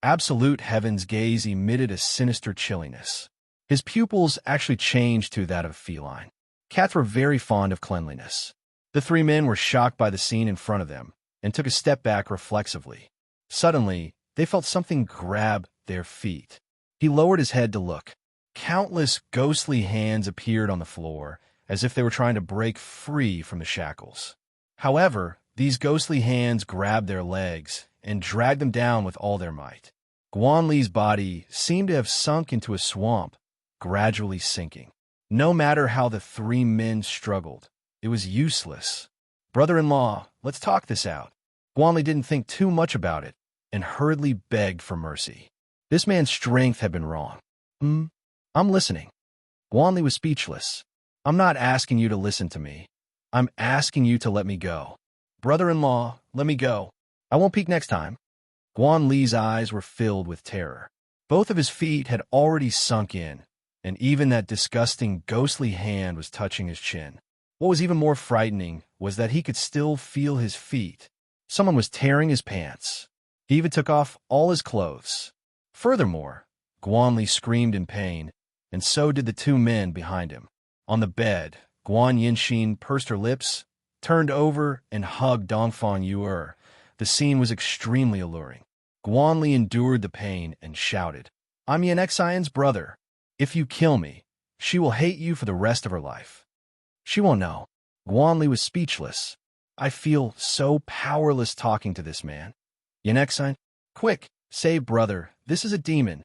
Absolute Heaven's gaze emitted a sinister chilliness. His pupils actually changed to that of a feline. Cats were very fond of cleanliness. The three men were shocked by the scene in front of them and took a step back reflexively. Suddenly, they felt something grab their feet. He lowered his head to look. Countless ghostly hands appeared on the floor, as if they were trying to break free from the shackles. However, these ghostly hands grabbed their legs and dragged them down with all their might. Guanli's body seemed to have sunk into a swamp, gradually sinking. No matter how the three men struggled, it was useless. "Brother-in-law, let's talk this out." Guanli didn't think too much about it and hurriedly begged for mercy. This man's strength had been wrong. I'm listening." Guanli was speechless. "I'm not asking you to listen to me. I'm asking you to let me go. Brother-in-law, let me go. I won't peek next time." Guanli's eyes were filled with terror. Both of his feet had already sunk in, and even that disgusting ghostly hand was touching his chin. What was even more frightening was that he could still feel his feet. Someone was tearing his pants. He even took off all his clothes. Furthermore, Guanli screamed in pain, and so did the two men behind him. On the bed, Guan Yinshin pursed her lips, turned over, and hugged Dongfang Yu'er. The scene was extremely alluring. Guanli endured the pain and shouted, "I'm Yan Xian's brother. If you kill me, she will hate you for the rest of her life. She won't know." Guanli was speechless. "I feel so powerless talking to this man. Yan Xian, quick, save brother, this is a demon."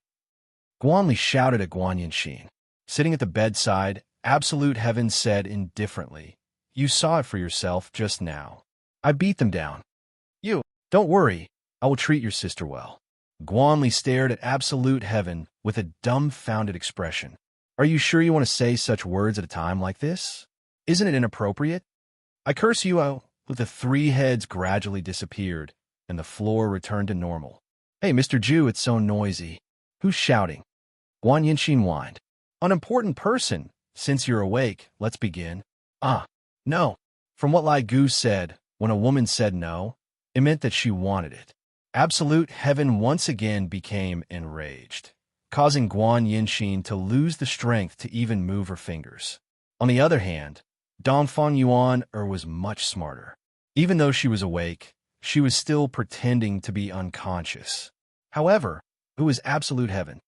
Guanli shouted at Guan Yinshin. Sitting at the bedside, Absolute Heaven said indifferently, "You saw it for yourself just now. I beat them down. Don't worry, I will treat your sister well." Guanli stared at Absolute Heaven with a dumbfounded expression. "Are you sure you want to say such words at a time like this? Isn't it inappropriate? I curse you out." The three heads gradually disappeared, and the floor returned to normal. "Hey, Mr. Zhu, it's so noisy. Who's shouting?" Guan Yinshin whined. "Unimportant person. Since you're awake, let's begin." No. From what Lai Gu said, when a woman said no, it meant that she wanted it. Absolute Heaven once again became enraged, causing Guan Yinshin to lose the strength to even move her fingers. On the other hand, Dongfang Yuan was much smarter. Even though she was awake, she was still pretending to be unconscious. However, who was Absolute Heaven?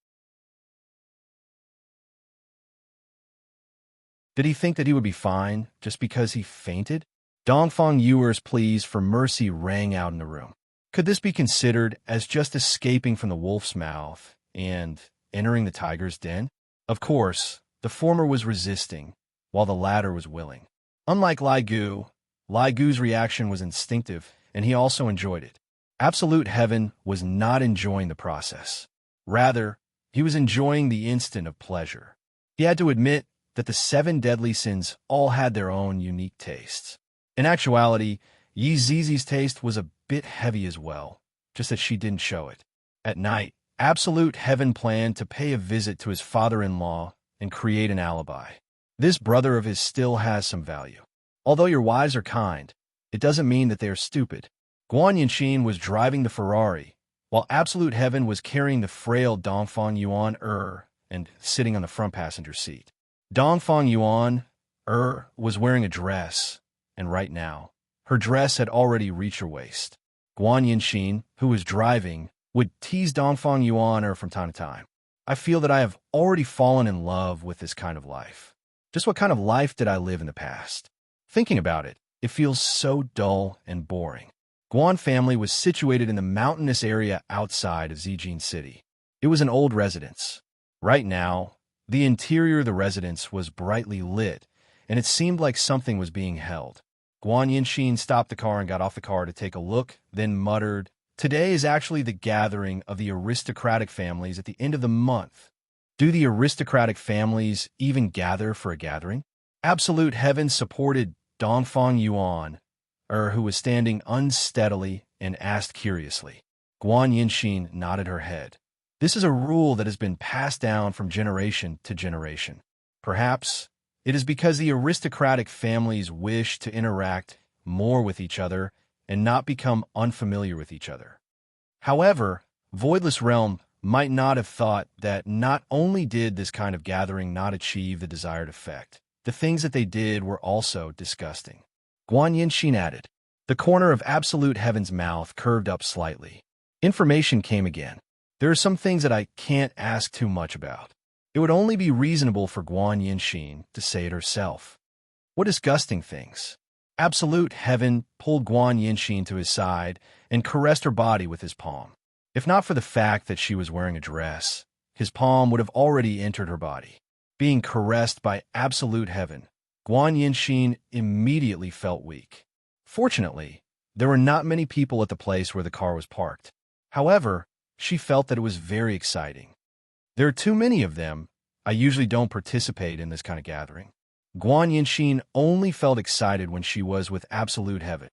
Did he think that he would be fine just because he fainted? Dongfang Yuer's pleas for mercy rang out in the room. Could this be considered as just escaping from the wolf's mouth and entering the tiger's den? Of course, the former was resisting, while the latter was willing. Unlike Li Gu's reaction was instinctive, and he also enjoyed it. Absolute Heaven was not enjoying the process. Rather, he was enjoying the instant of pleasure. He had to admit that the 7 deadly sins all had their own unique tastes. In actuality, Yi Zizi's taste was a bit heavy as well, just that she didn't show it. At night, Absolute Heaven planned to pay a visit to his father-in-law and create an alibi. This brother of his still has some value. Although your wives are kind, it doesn't mean that they are stupid. Guan Yinxin was driving the Ferrari, while Absolute Heaven was carrying the frail Dongfang Yuan and sitting on the front passenger seat. Dongfang Yuan was wearing a dress, and right now, her dress had already reached her waist. Guan Yinxin, who was driving, would tease Dongfang Yuan from time to time. I feel that I have already fallen in love with this kind of life. Just what kind of life did I live in the past? Thinking about it, it feels so dull and boring. Guan family was situated in the mountainous area outside of Zijin City. It was an old residence. Right now, the interior of the residence was brightly lit, and it seemed like something was being held. Guan Yinxin stopped the car and got off the car to take a look, then muttered, "Today is actually the gathering of the aristocratic families at the end of the month. Do the aristocratic families even gather for a gathering?" Absolute Heaven supported Dongfang Yuan, who was standing unsteadily, and asked curiously. Guan Yinxin nodded her head. This is a rule that has been passed down from generation to generation. Perhaps it is because the aristocratic families wish to interact more with each other and not become unfamiliar with each other. However, Voidless Realm might not have thought that not only did this kind of gathering not achieve the desired effect, the things that they did were also disgusting. Guan Yinxin added. The corner of Absolute Heaven's mouth curved up slightly. Information came again. There are some things that I can't ask too much about. It would only be reasonable for Guan Yinxin to say it herself. What disgusting things. Absolute Heaven pulled Guan Yinxin to his side and caressed her body with his palm. If not for the fact that she was wearing a dress, his palm would have already entered her body. Being caressed by Absolute Heaven, Guan Yinxin immediately felt weak. Fortunately, there were not many people at the place where the car was parked. However, she felt that it was very exciting. There are too many of them. I usually don't participate in this kind of gathering. Guan Yinxin only felt excited when she was with Absolute Heaven.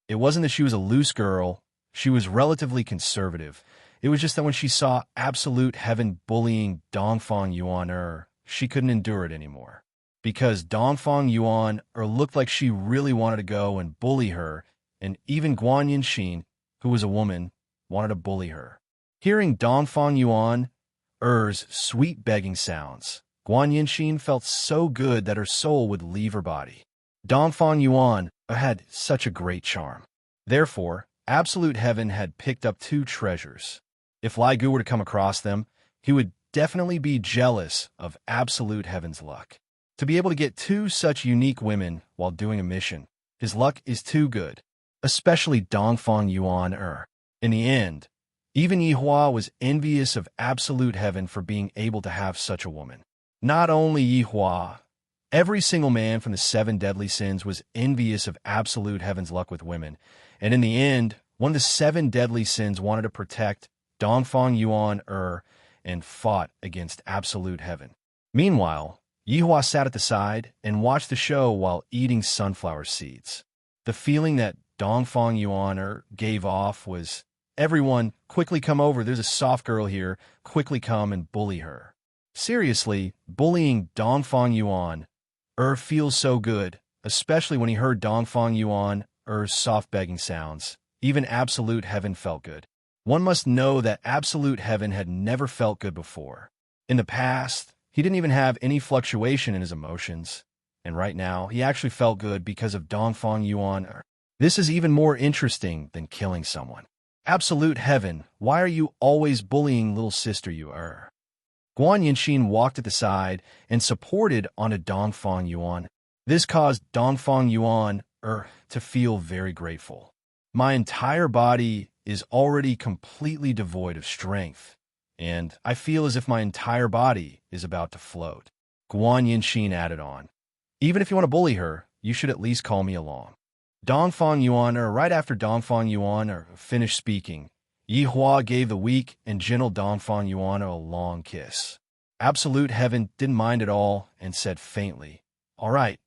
It wasn't that she was a loose girl. She was relatively conservative. It was just that when she saw Absolute Heaven bullying Dongfang Yuan, she couldn't endure it anymore. Because Dongfang Yuan looked like she really wanted to go and bully her, and even Guan Yinxin, who was a woman, wanted to bully her. Hearing Dongfang Yuan's sweet begging sounds, Guan Yinxin felt so good that her soul would leave her body. Dongfang Yuan had such a great charm. Therefore, Absolute Heaven had picked up 2 treasures. If Li Gu were to come across them, he would definitely be jealous of Absolute Heaven's luck. To be able to get 2 such unique women while doing a mission, his luck is too good, especially Dongfang Yuan. In the end, even Yihua was envious of Absolute Heaven for being able to have such a woman. Not only Yihua, every single man from the 7 deadly sins was envious of Absolute Heaven's luck with women, and in the end, one of the 7 deadly sins wanted to protect Dongfang Yuan and fought against Absolute Heaven. Meanwhile, Yihua sat at the side and watched the show while eating sunflower seeds. The feeling that Dongfang Yuan gave off was, "Everyone, quickly come over, there's a soft girl here, quickly come and bully her." Seriously, bullying Dongfang Yuan feels so good, especially when he heard Dongfang Yuan's soft begging sounds. Even Absolute Heaven felt good. One must know that Absolute Heaven had never felt good before. In the past, he didn't even have any fluctuation in his emotions, and right now, he actually felt good because of Dongfang Yuan. This is even more interesting than killing someone. Absolute Heaven, why are you always bullying little sister you? Guan Yinxin walked at the side and supported on a Dongfang Yuan. This caused Dongfang Yuan to feel very grateful. My entire body is already completely devoid of strength, and I feel as if my entire body is about to float. Guan Yinxin added on, even if you want to bully her, you should at least call me along. Dongfang Yuan, right after Dongfang Yuan finished speaking, Yi Hua gave the weak and gentle Dongfang Yuan a long kiss. Absolute Heaven didn't mind at all and said faintly, all right,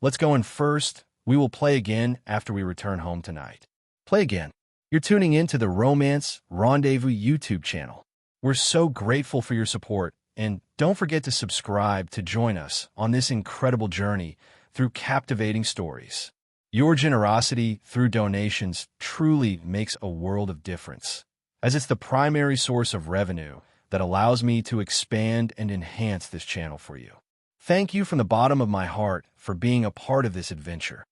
let's go in first. We will play again after we return home tonight. Play again. You're tuning in to the Romance Rendezvous YouTube channel. We're so grateful for your support, and don't forget to subscribe to join us on this incredible journey through captivating stories. Your generosity through donations truly makes a world of difference, as it's the primary source of revenue that allows me to expand and enhance this channel for you. Thank you from the bottom of my heart for being a part of this adventure.